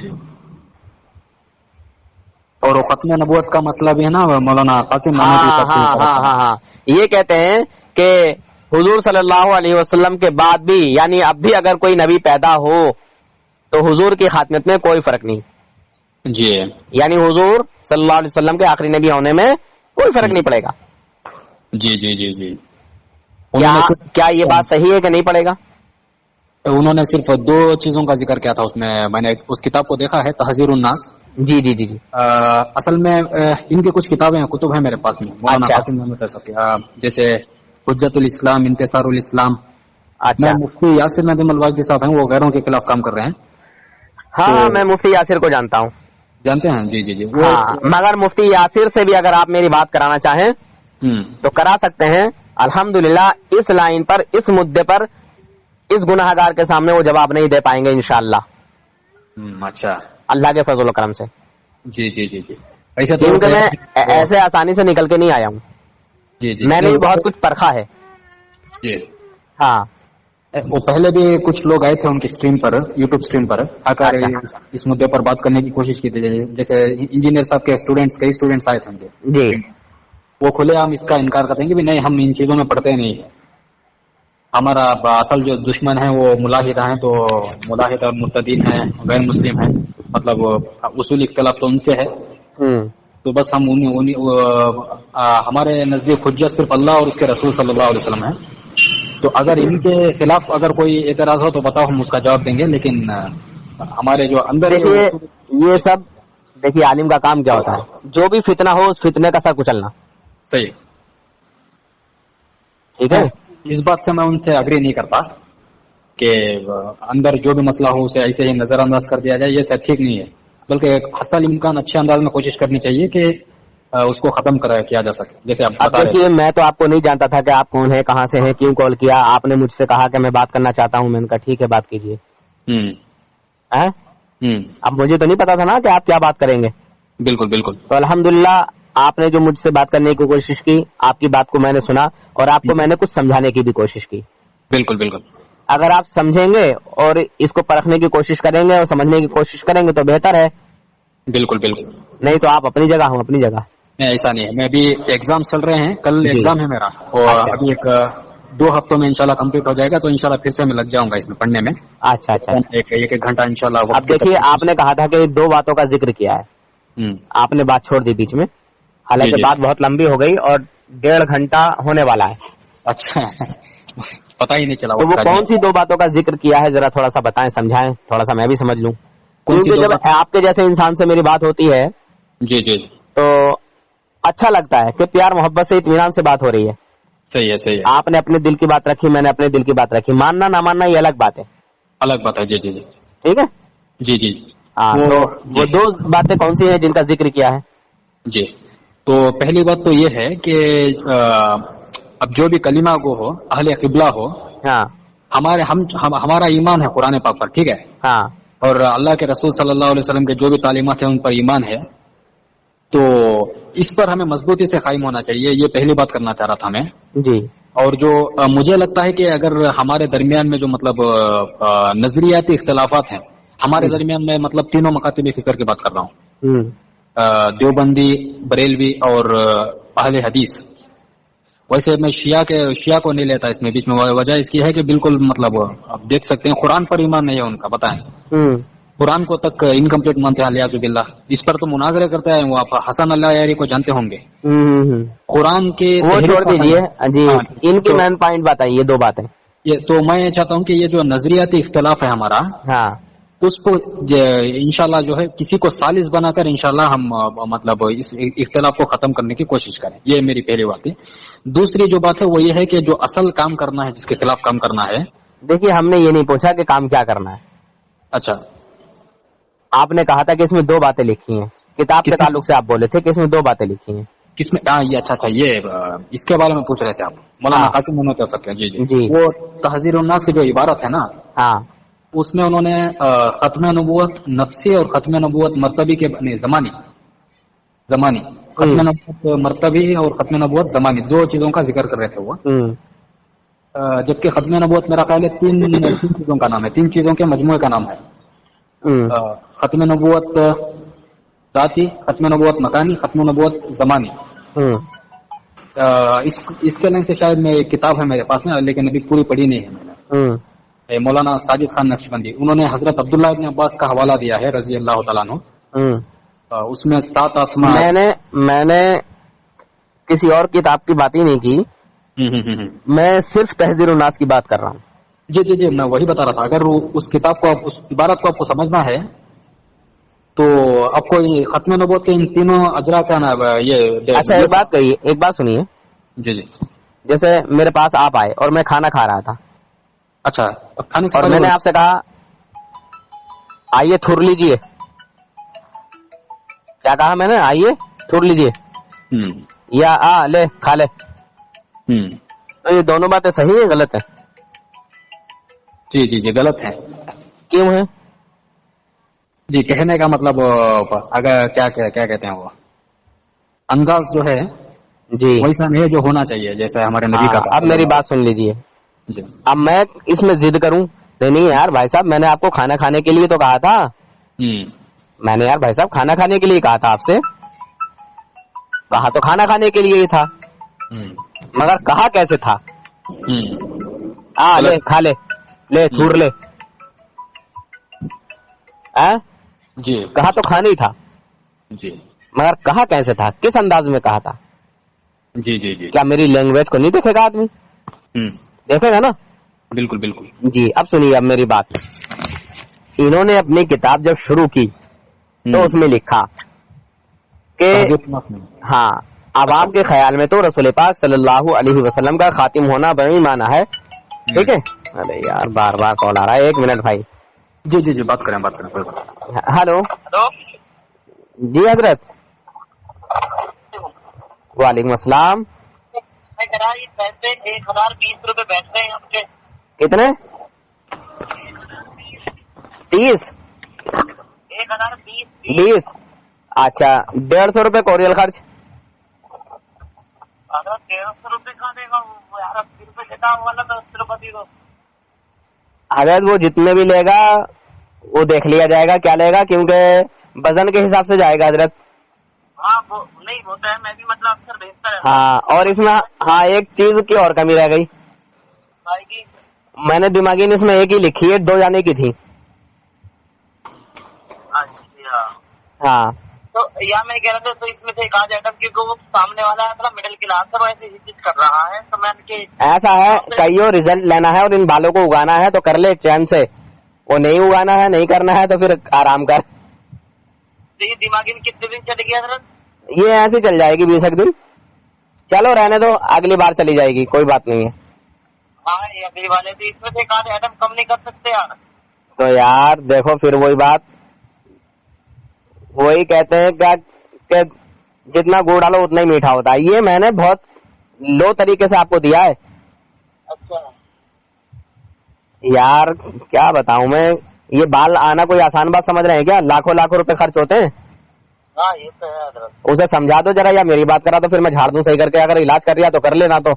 اور وہ ختم نبوت کا مسئلہ بھی ہے نا مولانا قاسم. ہاں, یہ کہتے ہیں کہ حضور صلی اللہ علیہ وسلم کے بعد بھی, یعنی اب بھی اگر کوئی نبی پیدا ہو تو حضور کی خاتمیت میں کوئی فرق نہیں. جی, یعنی حضور صلی اللہ علیہ وسلم کے آخری نبی ہونے میں کوئی فرق نہیں پڑے گا. جی جی جی جی. کیا یہ بات صحیح ہے کہ نہیں پڑے گا؟ انہوں نے صرف 2 چیزوں کا ذکر کیا تھا اس میں. میں نے اس کتاب کو دیکھا ہے، تحذیر الناس. جی جی جی جی. اصل میں ان کی کچھ کتابیں کتب ہیں میرے پاس میں، مولانا قاسم محمد صاحب، جیسے حجت الاسلام، انتصار الاسلام. اچھا. مفتی یاسر ندیم الواجدی صاحب ہیں، وہ غیروں کے خلاف کام کر رہے ہیں. ہاں میں مفتی یاسر کو جانتا ہوں. جانتے ہیں؟ جی جی جی. مگر مفتی یاسر سے بھی اگر آپ میری بات کرانا چاہیں تو کرا سکتے ہیں. الحمدللہ اس لائن پر، اس مدے پر، اس گناہ گار کے سامنے وہ جواب نہیں دے پائیں گے انشاءاللہ. اچھا. اللہ کے فضل و کرم سے. جی جی جی جی. ایسے تو میں ایسے آسانی سے نکل کے نہیں آیا ہوں. جی جی. میں نے بہت کچھ پرکھا ہے. جی. ہاں. وہ پہلے بھی کچھ لوگ آئے تھے ان کی اسٹریم پر، یوٹیوب اسٹریم پر، آ کر اس مدے پر بات کرنے کی کوشش کی تھی. جیسے انجینئر صاحب کے کئی اسٹوڈینٹس آئے تھے ان کے. جی. وہ کھلے عام اس کا انکار کرتے ہیں کہ نہیں ہم ان چیزوں میں پڑھتے نہیں ہیں، ہمارا اصل جو دشمن ہے وہ ملاحدہ ہیں، تو ملاحدہ اور مرتدین ہیں، غیر مسلم ہیں، مطلب اصول اختلاف تو ان سے ہے. تو بس ہم ہمارے نزدیک حجت صرف اللہ اور اس کے رسول صلی اللہ علیہ وسلم ہے. تو اگر ان کے خلاف اگر کوئی اعتراض ہو تو بتاؤ، ہم اس کا جواب دیں گے. لیکن ہمارے جو اندر یہ سب دیکھیے عالم کا کام کیا ہوتا ہے، جو بھی فتنہ ہو اس فتنے کا سر کچلنا. صحیح. ٹھیک ہے. اس بات سے میں ان سے اگری نہیں کرتا کہ اندر جو بھی مسئلہ ہو اسے ایسے ہی نظر انداز کر دیا جائے، یہ سب ٹھیک نہیں ہے. بلکہ حتی الامکان اچھے انداز میں کوشش کرنی چاہیے کہ اس کو ختم کیا جا سکے. جیسے اب دیکھیے میں تو آپ کو نہیں جانتا تھا کہ آپ کون ہیں، کہاں سے ہیں، کیوں کال کیا. آپ نے مجھ سے کہا کہ میں بات کرنا چاہتا ہوں، میں نے کہا ٹھیک ہے بات کیجیے. اب مجھے تو نہیں پتا تھا نا کہ آپ کیا بات کریں گے. بالکل بالکل. تو الحمدللہ آپ نے جو مجھ سے بات کرنے کی کوشش کی، آپ کی بات کو میں نے سنا اور آپ کو میں نے کچھ سمجھانے کی بھی کوشش کی. بالکل بالکل. اگر آپ سمجھیں گے اور اس کو پرکھنے کی کوشش کریں گے اور سمجھنے کی کوشش کریں گے تو بہتر ہے. بالکل بالکل. نہیں تو آپ اپنی جگہ ہوں اپنی جگہ. ایسا نہیں ہے. میں ابھی ایگزام چل رہے ہیں، کل ایگزام ہے میرا، اور ابھی 2 ہفتوں میں انشاءاللہ کمپلیٹ ہو جائے گا. تو انشاءاللہ پھر سے میں لگ جاؤں گا اس میں پڑھنے میں. اچھا اچھا. ایک گھنٹہ انشاءاللہ. اب دیکھیے آپ نے کہا تھا کہ 2 باتوں کا ذکر کیا ہے، آپ نے بات چھوڑ دی بیچ میں، حالانکہ بات بہت لمبی ہو گئی اور 1.5 گھنٹہ ہونے والا ہے. اچھا. پتہ ہی نہیں چلا. تو وہ کون سی 2 باتوں کا ذکر کیا ہے ذرا تھوڑا سا بتائیں، سمجھائیں، تھوڑا سا میں بھی سمجھ لوں. کیونکہ جب آپ کے جیسے انسان سے میری بات ہوتی ہے جی جی تو اچھا لگتا ہے کہ پیار محبت سے اطمینان سے بات ہو رہی ہے. صحیح ہے صحیح ہے. آپ نے اپنے دل کی بات رکھی، میں نے اپنے دل کی بات رکھی. ماننا نہ ماننا یہ الگ بات ہے. الگ بات ہے. جی جی جی. ٹھیک ہے. جی جی. وہ 2 باتیں کون سی ہیں جن کا ذکر کیا ہے؟ جی. تو پہلی بات تو یہ ہے کہ اب جو بھی کلمہ گو ہو، اہل قبلہ ہو، ہمارا ایمان ہے قرآن پاک پر. ٹھیک ہے. ہاں. اور اللہ کے رسول صلی اللہ علیہ وسلم کے جو بھی تعلیمات ہیں ان پر ایمان ہے. تو اس پر ہمیں مضبوطی سے قائم ہونا چاہیے. یہ پہلی بات کرنا چاہ رہا تھا میں. جی. اور جو مجھے لگتا ہے کہ اگر ہمارے درمیان میں جو مطلب نظریاتی اختلافات ہیں ہمارے درمیان میں، مطلب تینوں مکاتب فکر کی بات کر رہا ہوں، دیوبندی، بریلوی اور اہل حدیث. ویسے میں شیعہ کو نہیں لیتا اس میں بیچ میں. وجہ اس کی ہے کہ بالکل مطلب آپ دیکھ سکتے ہیں قرآن پر ایمان نہیں ہے ان کا. بتائیں قرآن کو تک انکمپلیٹ مانتے ہیں الیاذ باللہ. اس پر تو مناظرے کرتے ہیں وہ. آپ حسن اللہ یاری کو جانتے ہوں گے. قرآن کے وہ چھوڑ دیجیے. جی ان کی مین پوائنٹ بتائیے. یہ 2 باتیں. تو میں چاہتا ہوں کہ یہ جو نظریاتی اختلاف ہے ہمارا، اس کو انشاءاللہ جو ہے کسی کو سالس بنا کر انشاءاللہ ہم مطلب اس اختلاف کو ختم کرنے کی کوشش کریں. یہ میری پہلی بات ہے. دوسری جو بات ہے وہ یہ ہے کہ جو اصل کام کرنا ہے، جس کے خلاف کام کرنا ہے. دیکھیے ہم نے یہ نہیں پوچھا کہ کام کیا کرنا ہے. اچھا. آپ نے کہا تھا کہ اس میں 2 باتیں لکھی ہیں. کتاب کے تعلق سے آپ بولے تھے کہ اس میں 2 باتیں لکھی ہیں. کس میں؟ یہ اچھا تھا. یہ اس کے بارے میں پوچھ رہے تھے آپ. مولانا قاسم محمد کر سکتے ہیں. جی جی. وہ تحذیر الناس کی جو عبارت ہے نا، اس میں انہوں نے ختم نبوت نفسی اور ختم نبوت مرتبی کے زمانی ختم نبوت مرتبی اور ختم نبوت زمانی 2 چیزوں کا ذکر کر رہے تھے وہ. جبکہ ختم نبوت میرا خیال ہے 3 چیزوں کا نام ہے، 3 چیزوں کے مجموعے کا نام ہے. ختم نبوت ذاتی، ختم نبوت مکانی، ختم نبوت زمانی. اس کے لائن سے شاید میں ایک کتاب ہے میرے پاس میں، لیکن ابھی پوری پڑھی نہیں ہے میں نے. مولانا ساجد خان نقشبندی انہوں نے حضرت عبداللہ ابن عباس کا حوالہ دیا ہے رضی اللہ تعالیٰ عنہ. اس میں 7 آسمان. میں نے کسی اور کتاب کی بات ہی نہیں کی. میں صرف تحذیر الناس کی بات کر رہا ہوں. جی جی جی میں وہی بتا رہا تھا. اگر اس کتاب کو اس عبارت کو آپ کو سمجھنا ہے تو آپ کو ختم نبوت کے ان تینوں اجرا کا نا یہ. اچھا ایک بات کہیے, ایک بات سنیے. جی جی. جیسے میرے پاس آپ آئے اور میں کھانا کھا رہا تھا. اچھا کھانے سے اور میں نے آپ سے کہا آئیے تھور لیجئے. کیا کہا میں نے؟ آئیے تھور لیجئے یا لے کھا لے. تو یہ دونوں باتیں صحیح ہیں غلط ہیں؟ جی جی جی غلط ہے. کیوں ہے؟ جی کہنے کا مطلب اگر کیا کہتے ہیں وہ انداز جو ہے جی ویسا نہیں جو ہونا چاہیے جیسے ہمارے نبی کا. اب میری بات سن لیجئے. جی. اب میں اس میں ضد کروں؟ نہیں یار بھائی صاحب, میں نے آپ کو کھانا کھانے کے لیے تو کہا تھا. میں نے یار بھائی صاحب کھانا کھانے کے لیے کہا تھا آپ سے. کہا تو کھانا کھانے کے لیے ہی تھا, مگر کہا کیسے تھا؟ لے کھا لے, لے تھور لے. جی کہا تو کھانا ہی تھا, جی مگر کہا کیسے تھا, کس انداز میں کہا تھا؟ جی جی جی. کیا میری لینگویج کو نہیں دیکھے گا آدمی؟ دیکھے گا نا. بالکل بالکل. جی اب سنیے اب میری بات. انہوں نے اپنی کتاب جب شروع کی تو اس میں لکھا کہ ہاں عوام کے خیال میں تو رسول پاک صلی اللہ علیہ وسلم کا خاتم ہونا بڑی معنی ہے. ٹھیک ہے. ارے یار بار بار کال آ رہا ہے, ایک منٹ بھائی. جی جی جی بات کریں کوئی بات. ہلو جی حضرت. وعلیکم السلام. پیسے 1020 روپے بیٹھ رہے ہیں آپ کے. کتنے؟ 30. 1020. اچھا 150 روپے کوریل خرچ. 150 روپے کا دے گا یار, 80 روپے دیتا والا تو 80 روپے دے دو. حضرت وہ جتنے بھی لے گا وہ دیکھ لیا جائے گا کیا لے گا, کیونکہ وزن کے حساب سے جائے گا حضرت. ہاں وہ نہیں ہوتا ہے, میں بھی مطلب اکثر دیکھتا رہتا. ہاں اور اس میں ایک چیز کی اور کمی رہ گئی. میں نے دماغی اس میں ایک ہی لکھی ہے, 2 جانے کی تھی. اچھا ہاں تو یا میں کہہ رہا تھا تو اس میں سے ایک آج آئٹم کیونکہ وہ سامنے والا ہے تھوڑا مڈل کلاس ہے, وہ ایسے ہی کر رہا ہے تو میں ایسا ہے کئیوں رزلٹ لینا ہے اور ان بالوں کو اگانا ہے تو کر لے چین سے. وہ نہیں اگانا ہے, نہیں کرنا ہے تو پھر آرام کر. یہ دماغی میں کتنے دن چلے گیا حضرت؟ یہ ایسے چل جائے گی 20 دن. چلو رہنے دو, اگلی بار چلی جائے گی, کوئی بات نہیں ہے. ہاں یہ اگلی والے تو اس میں سے ایک آج آئٹم کم نہیں کر سکتے یار. تو یار دیکھو پھر وہی بات, وہی کہتے ہیں کہ جتنا گڑ ڈالو اتنا ہی میٹھا ہوتا ہے. یہ میں نے بہت لو طریقے سے آپ کو دیا ہے. اچھا یار کیا بتاؤں میں, یہ بال آنا کوئی آسان بات سمجھ رہے ہیں کیا؟ لاکھوں روپے خرچ ہوتے ہیں. ہاں یہ تو ہے حضرت. اسے سمجھا دو ذرا, یا میری بات کرا تو پھر میں جھاڑ دوں صحیح کر کے. اگر علاج کر رہا تو کر لینا. تو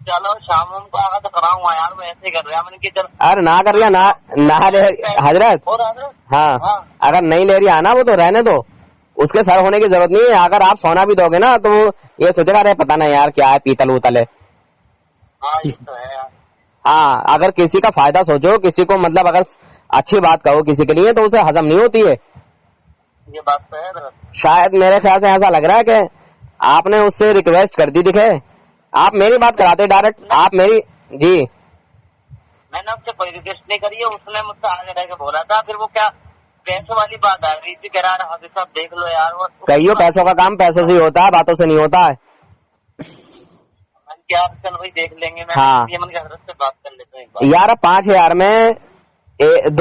چلو شام کو آگا تو کراؤں گا یار, میں ایسے کر رہا میں نے. ارے نہ کر لیا نہ حضرت. ہاں اگر نہیں لے رہی آنا وہ تو رہنے دو, اس کے سر ہونے کی ضرورت نہیں ہے. اگر آپ سونا بھی دو گے نا تو یہ سوچے گا ارے پتا نہیں یار کیا ہے, پیتل وتل ہے. ہاں یہ تو ہے یار. ہاں اگر کسی کا فائدہ سوچو, کسی کو مطلب اگر اچھی بات کہو کسی کے لیے تو اسے ہضم نہیں ہوتی ہے. یہ بات تو ہے حضرت. شاید میرے خیال سے ایسا لگ رہا ہے کہ آپ نے اس سے ریکویسٹ کر دی. دکھے آپ میری بات کراتے ڈائریکٹ, آپ میری. جی میں نے اس سے کوئی ریکویسٹ نہیں کری ہے, اس نے مجھ سے آگے رہ کے بولا تھا. پھر وہ کیا پیسوں والی بات آ رہی تھی, کہہ رہا حافظ صاحب دیکھ لو یار. کہیو پیسوں کا کام پیسوں سے ہی ہوتا ہے, باتوں سے نہیں ہوتا ہے. کیا چل وہی دیکھ لیں گے. ہاں من کے حضرت سے بات کر لیتے ہیں یار. 5000 میں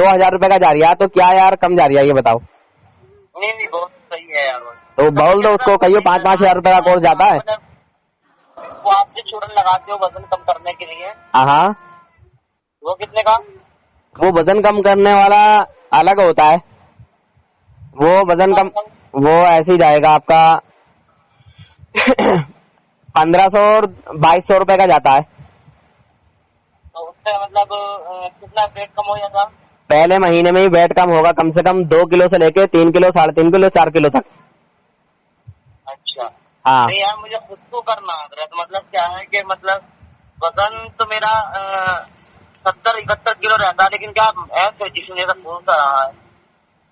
2000 روپے کا جاریہ تو کیا یار کم جاریہ یہ بتاؤ. نہیں بہت صحیح ہے یار. تو بول دو اس کو, کہیو 5-5 ہزار روپے کا کورس جاتا ہے. وہ آپ سے چوڑن لگاتے ہو وزن کم کرنے کے لیے, ہاں وہ کتنے کا؟ وہ وزن کم کرنے والا الگ ہوتا ہے. وہ وزن کم وہ ایسے جائے گا آپ کا 1500 اور 2200 روپے کا جاتا ہے. تو اس سے مطلب کتنا ویٹ کم ہو جاتا؟ پہلے مہینے میں ہی ویٹ کم ہوگا, کم سے کم 2 کلو سے لے کے 3 کلو 3.5 کلو 4 کلو تک. اچھا ہاں نہیں یار مجھے خود کو کرنا حضرت. مطلب کیا ہے کہ مطلب وزن تو میرا 70-71 کلو رہتا ہے, لیکن کیا ایسے جسم میرا پھولتا رہا ہے.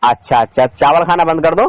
اچھا چاول کھانا بند کر دو.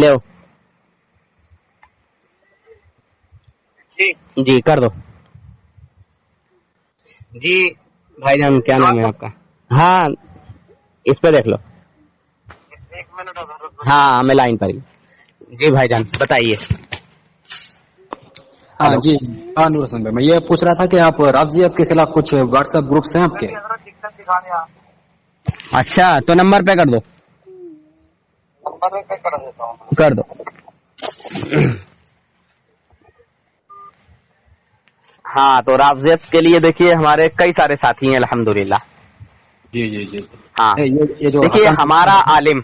لو جی جی کر دو. جی بھائی جان کیا نام ہے آپ کا؟ ہاں اس پہ دیکھ لو. 1 منٹ حضرت. ہاں میں لائن پر ہی. جی بھائی جان بتائیے. ہاں جی ہاں نور حسن بھائی میں یہ پوچھ رہا تھا کہ آپ رافضیت کے خلاف کچھ واٹس ایپ گروپس ہیں آپ کے؟ حضرت دقت دکھا دیا. اچھا تو نمبر پہ کر دو. نمبر پہ کر دیتا ہوں. کر دو. ہاں تو رافضیت کے لیے دیکھیے ہمارے کئی سارے ساتھی ہیں الحمدللہ. جی جی جی ہاں یہ جو دیکھیے ہمارا عالم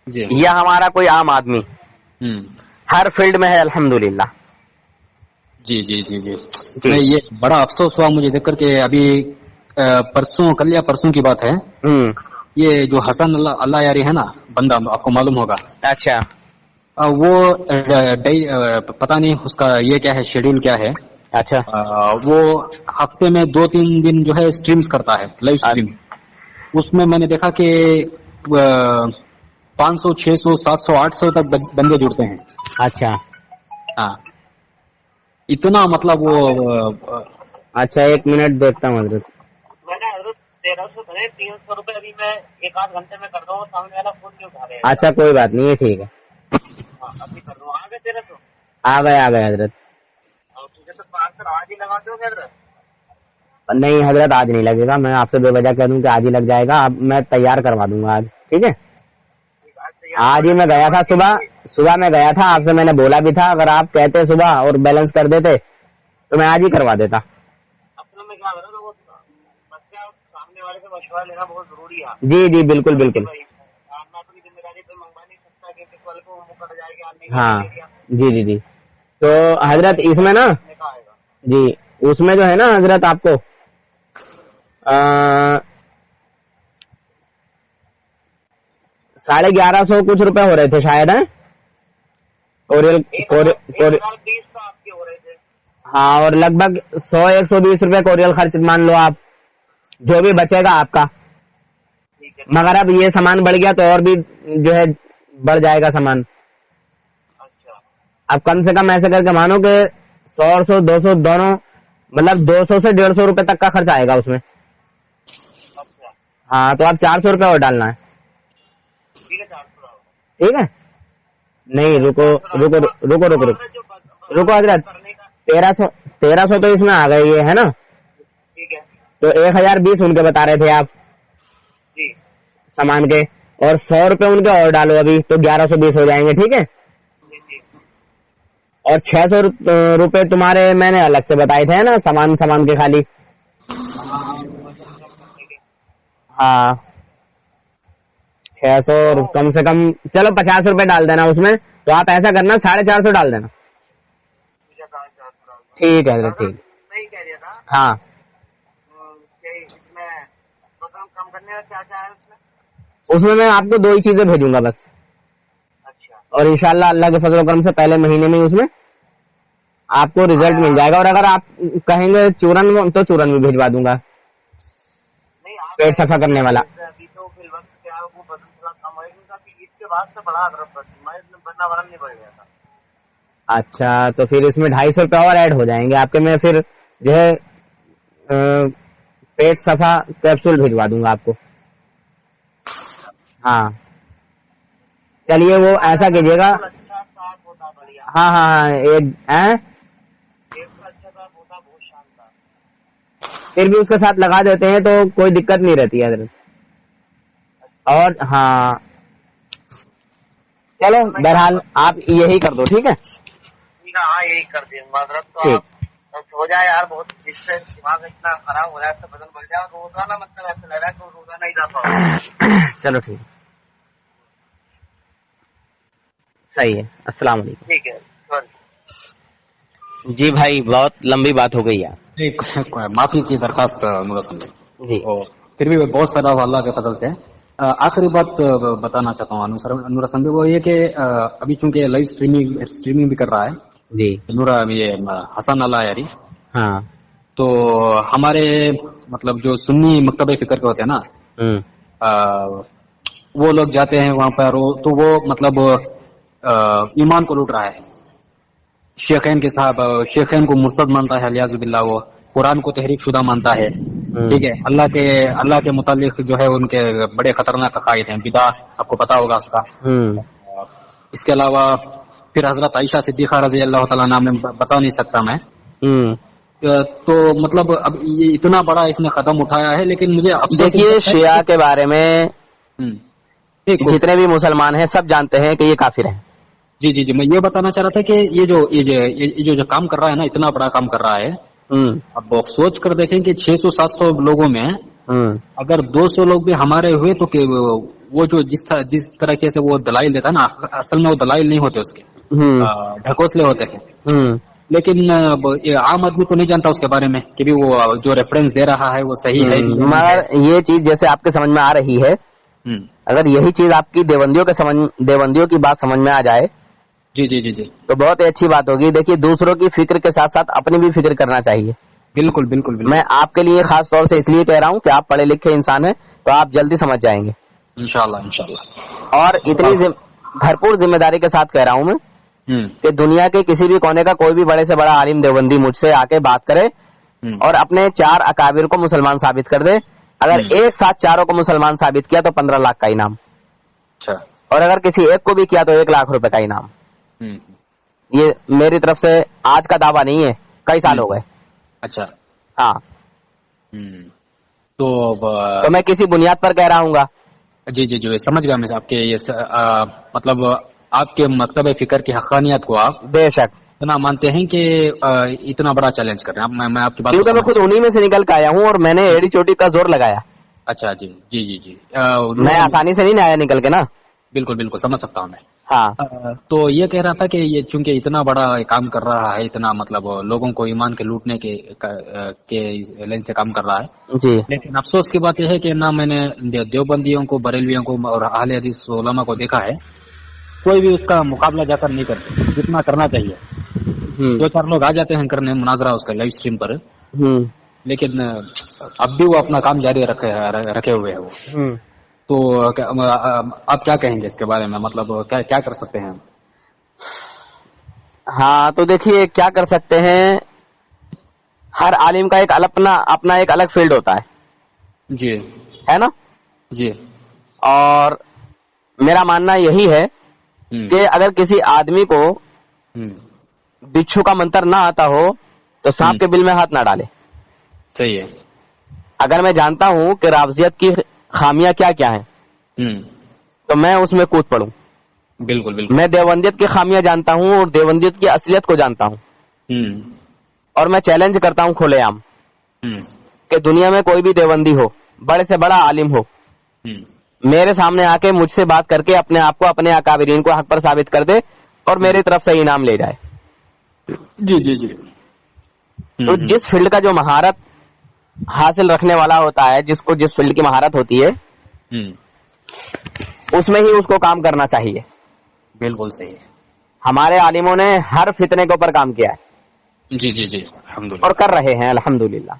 جی یا ہمارا کوئی عام آدمی ہر فیلڈ میں ہے الحمدللہ. جی جی جی جی نہیں یہ بڑا افسوس ہوا مجھے دیکھ کر کہ ابھی پرسوں کل یا پرسوں کی بات ہے یہ جو حسن اللہ یاری ہے نا بندہ آپ کو معلوم ہوگا. اچھا وہ پتہ نہیں اس کا یہ کیا ہے شیڈول کیا ہے. اچھا وہ ہفتے میں 2-3 دن جو ہے اسٹریمز کرتا ہے لائیو اسٹریم. اس میں میں نے دیکھا کہ 500 600 700 800 تک بندے جڑتے ہیں. اچھا ہاں اتنا مطلب وہ اچھا 1 منٹ دیکھتا ہوں حضرت. میں نے حضرت 1300 بھرے 300 روپے ابھی میں 1-8 گھنٹے میں کر دوں. سامنے والا فون نہیں اٹھا رہے. اچھا کوئی بات نہیں ہے ٹھیک ہے. ہاں ابھی کر دوں. آگے 1300 آ گئے حضرت. تجھے تو 500 آج ہی لگا دو گے حضرت. نہیں حضرت آج نہیں لگے گا. میں آپ سے بے وجہ کہہ دوں کہ آج ہی لگ جائے گا. اب میں تیار کروا دوں گا آج. ٹھیک ہے آج ہی میں گیا تھا صبح میں گیا تھا. آپ سے میں نے بولا بھی تھا اگر آپ کہتے صبح اور بیلنس کر دیتے تو میں آج ہی کروا دیتا. اصل میں کیا کرا وہ بچہ سامنے والے سے مشورہ لینا بہت ضروری ہے. جی جی بالکل بالکل. میں اپنی ذمہ داری پہ منگوا نہیں سکتا کہ کس والے کو کٹ جائے گا. ہاں جی جی جی تو حضرت اس میں نا جی اس میں جو ہے نا حضرت آپ کو 1150 کچھ روپے ہو رہے تھے شاید ہیں. ہاں اور لگ بھگ 100-120 روپے کوریل خرچ مان لو آپ جو بھی بچے گا آپ کا. مگر اب یہ سامان بڑھ گیا تو اور بھی جو ہے بڑھ جائے گا سامان. اب کم سے کم ایسے کر کے مانو کہ 100 200 دونوں مطلب 200 سے 150 روپے تک کا خرچ آئے گا اس میں. ہاں تو آپ 400 روپے اور ڈالنا ہے. ٹھیک ہے نہیں رکو حضرت 1300 تو اس میں آ گئے یہ ہے نا. تو 1020 ان کے بتا رہے تھے آپ سامان کے اور 100 روپے ان کے اور ڈالو ابھی تو 1120 ہو جائیں گے. ٹھیک ہے اور 600 روپے تمہارے میں نے الگ سے بتائے تھے نا سامان کے خالی. ہاں 600 کم سے کم چلو 50 روپے ڈال دینا اس میں. تو آپ ایسا کرنا 450 ڈال دینا. ٹھیک ہے حضرت ٹھیک. ہاں اس میں آپ کو 2 ہی چیزیں بھیجوں گا بس. اور انشاءاللہ اللہ کے فضل و کرم سے پہلے مہینے میں اس میں آپ کو رزلٹ مل جائے گا. اور اگر آپ کہیں گے چورن تو چورن بھی بھیجوا دوں گا پیٹ صفا کرنے والا. اچھا تو پھر اس میں 250 روپے اور ایڈ ہو جائیں گے آپ کے. میں پھر جو ہے پیٹ صفا کیپسول بھیجوا دوں گا آپ کو. ہاں چلیے وہ ایسا کیجیے گا. ہاں ہاں پھر بھی اس کے ساتھ لگا دیتے ہیں تو کوئی دقت نہیں رہتی ہے حضرت. اور ہاں چلو بہرحال آپ یہی کر دو. ٹھیک ہے ہاں یہی کر دیں حضرت. تو آپ ہو جائے یار بہت دماغ اتنا خراب ہو رہا ہے بدن بڑھ جائے. روزانہ مطلب ایسا لگ رہا ہے کہ روزانہ ہی جاتا. چلو ٹھیک صحیح ہے. السلام علیکم. ٹھیک ہے جی بھائی بہت لمبی بات ہو گئی یار. معافی کی درخواست نور حسن جی. پھر بھی بہت فائدہ ہوا اللہ کے فضل سے. آخری بات بتانا چاہتا ہوں نور حسن وہ یہ کہ ابھی چونکہ لائیو اسٹریمنگ بھی کر رہا ہے جی یہ حسن اللہ یاری. ہاں تو ہمارے مطلب جو سنی مکتبہ فکر کے ہوتے ہیں نا وہ لوگ جاتے ہیں وہاں پر. تو وہ مطلب ایمان کو لوٹ رہا ہے. شیخین کے صاحب شیخین کو مرتد مانتا ہے الیاذ باللہ، وہ قرآن کو تحریف شدہ مانتا ہے. ٹھیک ہے، اللہ کے متعلق جو ہے ان کے بڑے خطرناک عقائد ہیں، بدعت آپ کو پتا ہوگا اس کا. اس کے علاوہ پھر حضرت عائشہ صدیقہ رضی اللہ تعالیٰ عنہا میں بتا نہیں سکتا میں. تو مطلب اب یہ اتنا بڑا اس نے قدم اٹھایا ہے، لیکن مجھے دیکھیے شیعہ کے بارے میں جتنے بھی مسلمان ہیں سب جانتے ہیں کہ یہ کافر ہیں. جی جی جی، میں یہ بتانا چاہ رہا تھا کہ یہ جو کام کر رہا ہے نا، اتنا بڑا کام کر رہا ہے. اب سوچ کر دیکھیں کہ 600-700 لوگوں میں اگر 200 لوگ بھی ہمارے ہوئے تو کہ وہ جو جس طریقے سے وہ دلائل دیتا ہے نا، اصل میں وہ دلائل نہیں ہوتے، اس کے ڈھکوسلے ہوتے ہیں. لیکن عام آدمی تو نہیں جانتا اس کے بارے میں کہ بھی وہ جو ریفرنس دے رہا ہے وہ صحیح ہے. مگر یہ چیز جیسے آپ کے سمجھ میں آ رہی ہے، اگر یہی چیز آپ کی دیوبندیوں کی بات سمجھ میں آ جائے جی جی جی جی تو بہت ہی اچھی بات ہوگی. دیکھیے دوسروں کی فکر کے ساتھ ساتھ اپنی بھی فکر کرنا چاہیے. بالکل بالکل بالکل. میں آپ کے لیے خاص طور سے اس لیے کہہ رہا ہوں کہ آپ پڑھے لکھے انسان ہیں تو آپ جلدی سمجھ جائیں گے انشاءاللہ انشاءاللہ. اور اتنی بھرپور ذمہ داری کے ساتھ کہہ رہا ہوں میں کہ دنیا کے کسی بھی کونے کا کوئی بھی بڑے سے بڑا عالم دیوبندی مجھ سے آ کے بات کرے اور اپنے 4 اکابر کو مسلمان ثابت کر دے. اگر ایک ساتھ چاروں کو مسلمان ثابت کیا تو 15 لاکھ کا انعام، اور اگر کسی ایک کو بھی کیا تو 1 لاکھ روپے کا انعام. یہ میری طرف سے آج کا دعویٰ نہیں ہے، کئی سال ہو گئے. اچھا ہاں، تو میں کسی بنیاد پر کہہ رہا ہوں گا. جی جی جی سمجھ گیا میں آپ کے یہ مطلب آپ کے مکتب فکر کی حقانیت کو آپ بے شک اتنا مانتے ہیں کہ اتنا بڑا چیلنج کر رہے ہیں. میں آپ کی بات کیونکہ میں خود انہی میں سے نکل کے آیا ہوں اور میں نے ایڑی چوٹی کا زور لگایا. اچھا جی جی جی جی میں آسانی سے نہیں آیا نکل کے نا. بالکل بالکل سمجھ سکتا ہوں میں. ہاں تو یہ کہہ رہا تھا کہ یہ چونکہ اتنا بڑا کام کر رہا ہے، اتنا مطلب لوگوں کو ایمان کے لوٹنے کے لین سے کام کر رہا ہے جی، لیکن افسوس کی بات یہ ہے کہ نہ میں نے دیوبندیوں کو، بریلویوں کو اور اہل حدیث علماء کو دیکھا ہے کوئی بھی اس کا مقابلہ جا کر نہیں کرتے جتنا کرنا چاہیے. 2-4 لوگ آ جاتے ہیں کرنے مناظرہ اس کا لائیو اسٹریم پر، لیکن اب بھی وہ اپنا کام جاری رکھے ہوئے ہیں وہ. تو آپ کیا کہیں گے اس کے بارے میں، مطلب کیا کر سکتے ہیں؟ ہاں تو دیکھیے کیا کر سکتے ہیں، ہر عالم کا اپنا ایک الگ فیلڈ ہوتا ہے. جی ہے نا جی. اور میرا ماننا یہی ہے کہ اگر کسی آدمی کو بچھو کا منتر نہ آتا ہو تو سانپ کے بل میں ہاتھ نہ ڈالے. صحیح ہے. اگر میں جانتا ہوں کہ رافضیت کی خامیاں کیا کیا ہیں تو میں اس میں کود پڑوں. بالکل بالکل. میں دیوبندیت کی خامیاں جانتا ہوں اور دیوبندیت کی اصلیت کو جانتا ہوں اور میں چیلنج کرتا ہوں کھلے عام کہ دنیا میں کوئی بھی دیوبندی ہو، بڑے سے بڑا عالم ہو، میرے سامنے آ کے مجھ سے بات کر کے اپنے آپ کو، اپنے اکابرین کو حق پر ثابت کر دے اور میری طرف سے انعام لے جائے. جی جی جی. تو جس فیلڈ کا جو مہارت حاصل رکھنے والا ہوتا ہے، جس فیلڈ کی مہارت ہوتی ہے اس میں ہی اس کو کام کرنا چاہیے. بالکل صحیح. ہمارے عالموں نے ہر فتنے کے اوپر کام کیا ہے. جی جی جی الحمدللہ. اور کر رہے ہیں الحمدللہ.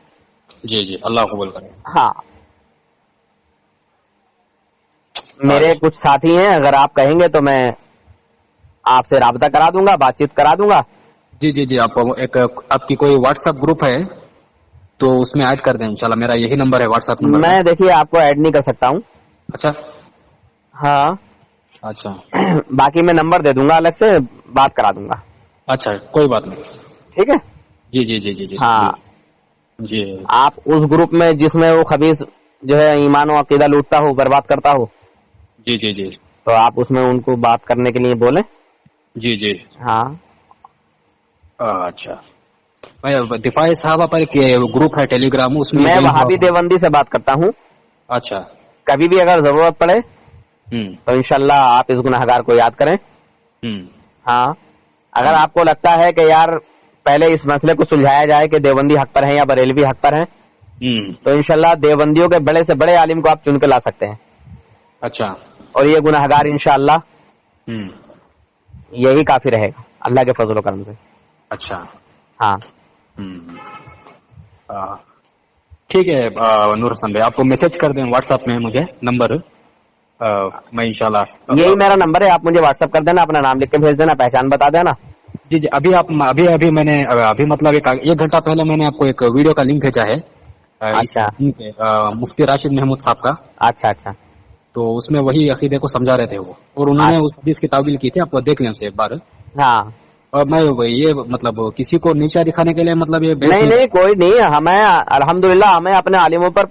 جی جی اللہ قبول کرے. ہاں میرے کچھ ساتھی ہیں، اگر آپ کہیں گے تو میں آپ سے رابطہ کرا دوں گا، بات چیت کرا دوں گا. جی جی جی. آپ کی کوئی واٹس ایپ گروپ ہے تو اس میں ایڈ کر دیں انشاءاللہ. میرا یہی نمبر ہے واٹس ایپ نمبر. میں دیکھیے آپ کو ایڈ نہیں کر سکتا ہوں. اچھا ہاں اچھا. باقی میں نمبر دے دوں گا، الگ سے بات کرا دوں گا. اچھا کوئی بات نہیں. ٹھیک ہے. جی جی جی جی جی. ہاں جی. آپ اس گروپ میں جس میں وہ خبیث جو ہے ایمان و عقیدہ لوٹتا ہو، برباد کرتا ہو، جی جی جی، تو آپ اس میں ان کو بات کرنے کے لیے بولیں. جی جی. ہاں اچھا. دفاع صحابہ پر گروپ ہے ٹیلی گرام، اس میں وہابی دیوبندی سے بات کرتا ہوں. اچھا. کبھی بھی اگر ضرورت پڑے تو انشاءاللہ آپ اس گنہگار کو یاد کریں. ہاں اگر آپ کو لگتا ہے کہ یار پہلے اس مسئلے کو سلجھایا جائے کہ دیوبندی حق پر ہیں یا بریلوی حق پر ہیں تو انشاءاللہ دیوبندیوں کے بڑے سے بڑے عالم کو آپ چن کے لا سکتے ہیں. اچھا. اور یہ گنہگار انشاءاللہ یہی کافی رہے گا اللہ کے فضل و کرم سے. اچھا. ہاں ٹھیک ہے نور حسن بھائی، آپ کو میسج کر دیں واٹس ایپ میں مجھے نمبر. میں انشاءاللہ یہی میرا نمبر ہے, آپ مجھے واٹس ایپ کر دینا, اپنا نام لکھ کے بھیج دینا, پہچان بتا دینا. جی جی, ابھی میں نے مطلب 1 گھنٹہ پہلے میں نے آپ کو ایک ویڈیو کا لنک بھیجا ہے. اچھا. مفتی راشد محمود صاحب کا. اچھا اچھا. تو اس میں وہی عقیدے کو سمجھا رہے تھے وہ, اور انہوں نے اس حدیث کی تعویل کی تھی, آپ کو دیکھ لیں اسے ایک بار. ہاں. اور میں یہ مطلب کسی کو نیچا دکھانے کے لیے مطلب یہ نہیں کوئی نہیں, ہمیں الحمدللہ ہمیں اپنے عالموں پر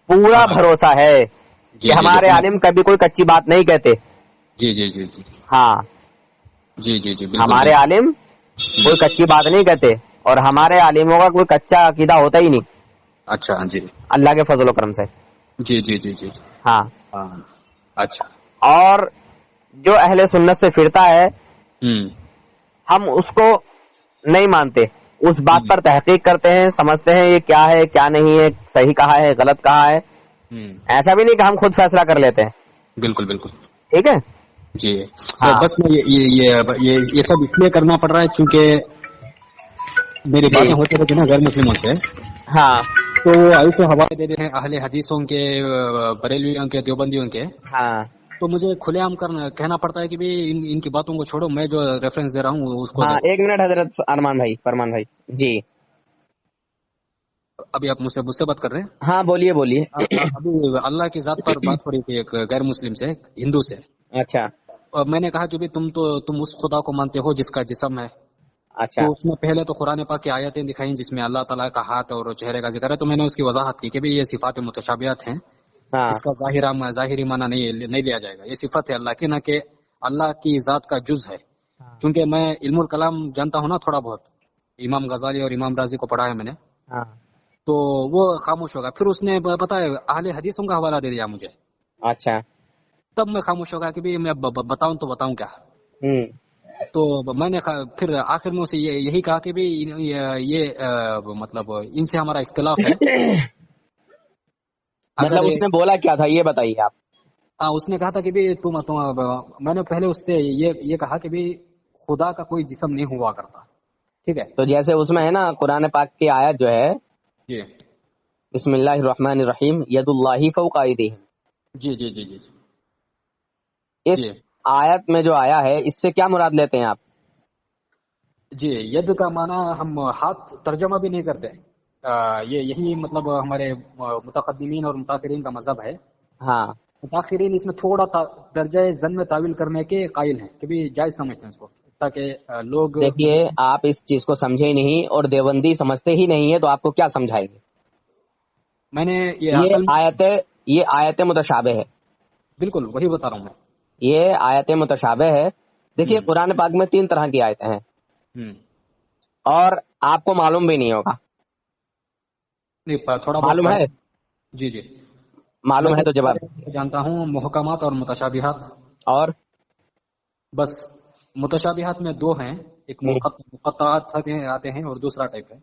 پورا بھروسہ ہے کہ ہمارے عالم کبھی کوئی کچی بات نہیں کہتے. جی جی جی جی. ہاں جی جی جی, ہمارے عالم کوئی کچی بات نہیں کہتے, اور ہمارے عالموں کا کوئی کچا عقیدہ ہوتا ہی نہیں. اچھا جی, اللہ کے فضل و کرم سے. جی جی جی جی. ہاں. اچھا. اور جو اہل سنت سے پھرتا ہے ہم اس کو نہیں مانتے, اس بات پر تحقیق کرتے ہیں, سمجھتے ہیں یہ کیا ہے کیا نہیں ہے, صحیح کہا ہے غلط کہا ہے. ایسا بھی نہیں کہ ہم خود فیصلہ کر لیتے ہیں. بالکل بالکل. ٹھیک ہے جی. بس میں یہ سب اس لیے کرنا پڑ رہا ہے کیونکہ میری باتیں ہوتی رہتی نا غیر مسلموں سے. ہاں. تو ایسے حوالے دے رہے ہیں اہل حدیثوں کے, بریلویوں کے, دیوبندیوں کے. ہاں. تو مجھے کھلے عام کہنا پڑتا ہے کہ بھی ان کی باتوں کو چھوڑو, میں جو ریفرنس دے رہا ہوں اس کو. ہاں 1 منٹ حضرت فرمان بھائی. جی ابھی آپ مجھ سے بات کر رہے ہیں. ہاں بولیے بولیے. ابھی اللہ کی ذات پر بات ہو رہی تھی ایک غیر مسلم سے, ہندو سے. اچھا. اور میں نے کہا کہ بھی تم اس خدا کو مانتے ہو جس کا جسم ہے. اچھا. تو اس میں پہلے تو قرآن پاک کی آیتیں دکھائیں جس میں اللہ تعالیٰ کا ہاتھ اور چہرے کا ذکر ہے. تو میں نے اس کی وضاحت کی کہ بھی یہ صفات متشابہات ہیں, اس کا ظاہری معنی نہیں لیا جائے گا. یہ صفت ہے اللہ کی, نہ کہ اللہ کی ذات کا جز ہے. چونکہ میں علم الکلام جانتا ہوں نا تھوڑا بہت, امام غزالی اور امام رازی کو پڑھا ہے میں نے. تو وہ خاموش ہوگا. پھر اس نے پتا ہے اہل حدیثوں کا حوالہ دے دیا مجھے. اچھا. تب میں خاموش ہوگا کہ بھی میں بتاؤں تو بتاؤں کیا. تو میں نے پھر آخر میں اسے یہی کہا کہ بھی یہ مطلب ان سے ہمارا اختلاف ہے. مطلب اس نے بولا کیا تھا یہ بتائیے آپ. اس نے کہا تھا کہ بھی میں نے پہلے اس سے یہ کہا کہ بھی خدا کا کوئی جسم نہیں ہوا کرتا. ٹھیک ہے. تو جیسے اس میں ہے نا قرآن پاک کی آیت جو ہے, بسم اللہ الرحمن الرحیم, ید اللہ فوق ایدیہم. جی جی جی جی. اس آیت میں جو آیا ہے اس سے کیا مراد لیتے ہیں آپ؟ جی, ید کا معنی ہم ہاتھ ترجمہ بھی نہیں کرتے. یہی مطلب ہمارے متقدمین اور متاخرین کا مذہب ہے. ہاں. متاخرین اس میں تھوڑا درجہ ذن میں تعویل کرنے کے قائل ہیں کہ بھی جائز سمجھتے ہیں اس کو, تاکہ لوگ. دیکھیے آپ اس چیز کو سمجھے ہی نہیں اور دیوبندی سمجھتے ہی نہیں ہے, تو آپ کو کیا سمجھائیں گے؟ میں نے یہ آیت متشابہ ہے. بالکل وہی بتا رہا ہوں میں. یہ آیت متشابہ ہے. دیکھیے قرآن پاک میں 3 طرح کی آیتیں ہیں, اور آپ کو معلوم بھی نہیں ہوگا. تھوڑا معلوم ہے؟ جی جی معلوم ہے تو جواب. جانتا ہوں محکمات اور متشابہات. اور بس متشابہات میں 2 ہیں, ایک مقطعات آتے ہیں اور دوسرا ٹائپ ہے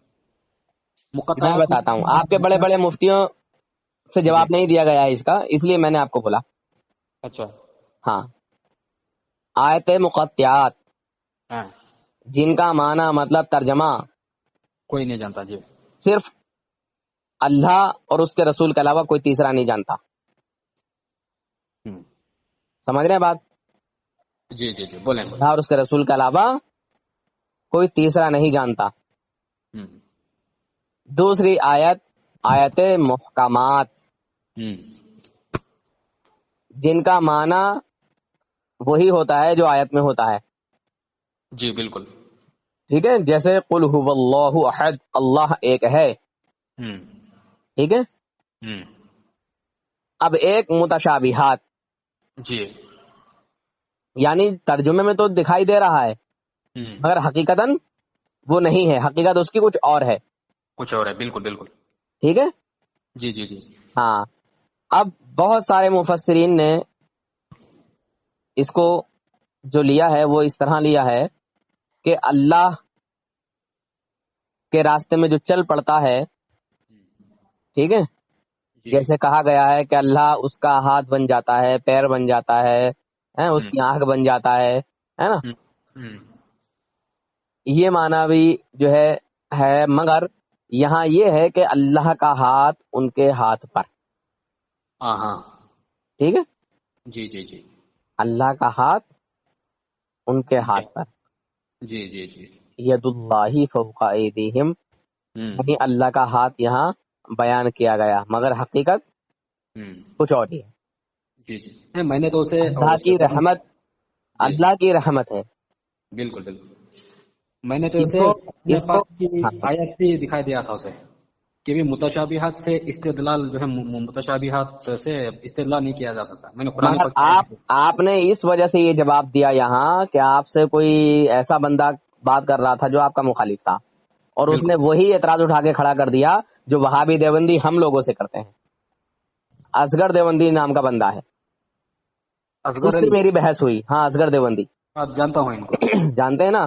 میں بتاتا ہوں. آپ کے بڑے بڑے مفتیوں سے جواب نہیں دیا گیا ہے اس کا, اس لیے میں نے آپ کو بولا. اچھا. ہاں. آیت مقطعات جن کا معنی مطلب ترجمہ کوئی نہیں جانتا. جی. صرف اللہ اور اس کے رسول کے علاوہ کوئی تیسرا نہیں جانتا. سمجھ رہے ہیں بات؟ جی جی جی بولیں. اللہ اور اس کے رسول کے علاوہ کوئی تیسرا نہیں جانتا. دوسری آیت محکمات جن کا معنی وہی ہوتا ہے جو آیت میں ہوتا ہے. جی بالکل. ٹھیک ہے, جیسے قل هو اللہ احد, اللہ ایک ہے. ٹھیک ہے. اب ایک متشابہات, جی, یعنی ترجمے میں تو دکھائی دے رہا ہے مگر حقیقتاً وہ نہیں ہے, حقیقت اس کی کچھ اور ہے. کچھ اور ہے. بالکل بالکل. ٹھیک ہے. جی جی جی. ہاں. اب بہت سارے مفسرین نے اس کو جو لیا ہے وہ اس طرح لیا ہے کہ اللہ کے راستے میں جو چل پڑتا ہے, ٹھیک ہے, جیسے کہا گیا ہے کہ اللہ اس کا ہاتھ بن جاتا ہے, پیر بن جاتا ہے, اس کی آنکھ بن جاتا ہے نا. یہ معنی بھی جو ہے مگر یہاں یہ ہے کہ اللہ کا ہاتھ ان کے ہاتھ پر. ٹھیک ہے. جی جی جی اللہ کا ہاتھ ان کے ہاتھ پر. جی جی جی ید اللہ فوق ایدیہم، یعنی اللہ کا ہاتھ یہاں بیان کیا گیا، مگر حقیقت کچھ اور ہی ہے. جی جی میں نے تو اسے اللہ کی رحمت، اللہ کی رحمت ہے. بالکل بالکل. میں نے تو اسے آیت بھی دکھائی دیا تھا اسے کہ بھی متشابہات سے استدلال جو ہے، متشابہات سے استدلال نہیں کیا جا سکتا. میں نے قرآن مگر آپ نے اس وجہ سے یہ جواب دیا یہاں کہ آپ سے کوئی ایسا بندہ بات کر رہا تھا جو آپ کا مخالف تھا، اور اس نے وہی اعتراض اٹھا کے کھڑا کر دیا جو وہابی دیوبندی ہم لوگوں سے کرتے ہیں. اصغر دیوبندی نام کا بندہ ہے، اس سے میری بحث ہوئی. ہاں اصغر دیوبندی جانتا ہوں ان کو. جانتے ہیں نا؟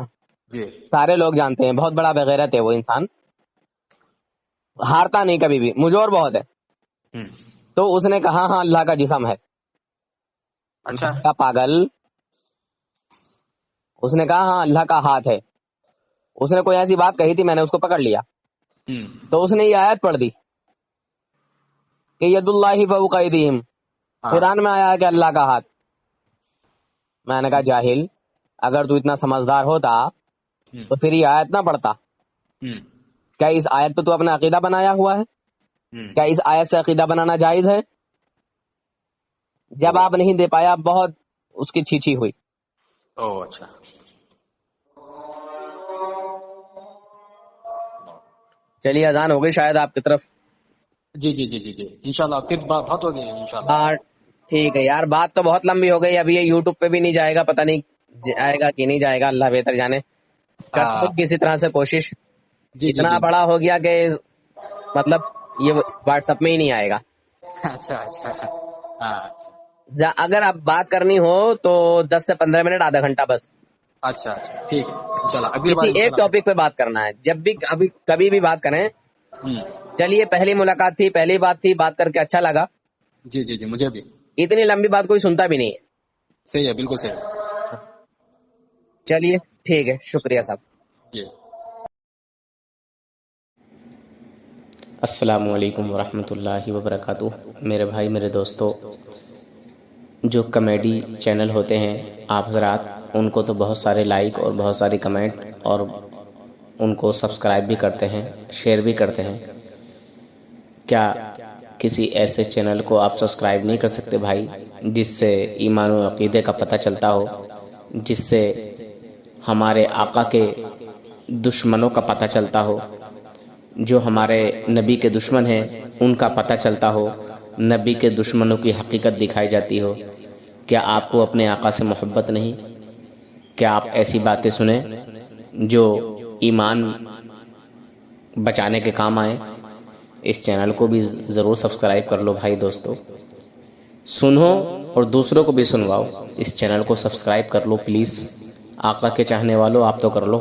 جی سارے لوگ جانتے ہیں. بہت بڑا بغیرت ہے وہ انسان، ہارتا نہیں کبھی بھی، مجور بہت ہے. تو اس نے کہا ہاں اللہ کا جسم ہے. اچھا پاگل، اس نے کہا ہاں اللہ کا ہاتھ ہے. اس نے کوئی ایسی بات کہی تھی، میں نے اس کو پکڑ لیا. تو اس نے یہ آیت پڑھ دی کہ ید اللہ فوق ایدیہم، قرآن میں آیا ہے کہ اللہ کا ہاتھ. میں نے کہا جاہل، اگر تو اتنا سمجھدار ہوتا تو پھر یہ آیت نہ پڑھتا. کیا اس آیت پہ تو اپنا عقیدہ بنایا ہوا ہے؟ کیا اس آیت سے عقیدہ بنانا جائز ہے؟ جب آپ نہیں دے پایا، بہت اس کی چھیچھی ہوئی. اچھا چلیے اذان ہو گئی شاید آپ کی طرف. جی جی جی جی جی انشاءاللہ پھر بات ہو گئی انشاءاللہ. ٹھیک ہے یار، بات تو بہت لمبی ہو گئی. ابھی یہ یوٹیوب پہ بھی نہیں جائے گا، پتہ نہیں آئے گا کہ نہیں جائے گا، اللہ بہتر جانے. کرتے ہیں کسی طرح سے کوشش. اتنا بڑا ہو گیا کہ مطلب یہ واٹس ایپ میں ہی نہیں آئے گا. اچھا اگر آپ بات کرنی ہو تو 10 سے 15 منٹ، آدھا گھنٹہ بس. اچھا ٹھیک ہے انشاءاللہ. کسی ایک ٹاپک پہ بات کرنا ہے، جب بھی کبھی بھی بات کریں. چلیے پہلی ملاقات تھی، پہلی بات تھی، بات کر کے اچھا لگا. جی جی جی مجھے بھی. اتنی لمبی بات کوئی سنتا بھی نہیں ہے. صحیح ہے، بالکل صحیح ہے. چلیے ٹھیک ہے، شکریہ صاحب. جی السلام علیکم ورحمۃ اللہ وبرکاتہ. میرے بھائی، میرے دوستو، جو کمیڈی چینل ہوتے ہیں آپ حضرات، ان کو تو بہت سارے لائک اور بہت ساری کمنٹ اور ان کو سبسکرائب بھی کرتے ہیں، شیئر بھی کرتے ہیں. کیا کسی ایسے چینل کو آپ سبسکرائب نہیں کر سکتے بھائی، جس سے ایمان و عقیدے کا پتہ چلتا ہو، جس سے ہمارے آقا کے دشمنوں کا پتہ چلتا ہو، جو ہمارے نبی کے دشمن ہیں ان کا پتہ چلتا ہو، نبی کے دشمنوں کی حقیقت دکھائی جاتی ہو؟ کیا آپ کو اپنے آقا سے محبت نہیں؟ کیا آپ ایسی باتیں سنیں جو ایمان بچانے کے کام آئیں؟ اس چینل کو بھی ضرور سبسکرائب کر لو بھائی دوستو. سنو اور دوسروں کو بھی سنواؤ. اس چینل کو سبسکرائب کر لو پلیز. آقا کے چاہنے والوں، آپ تو کر لو.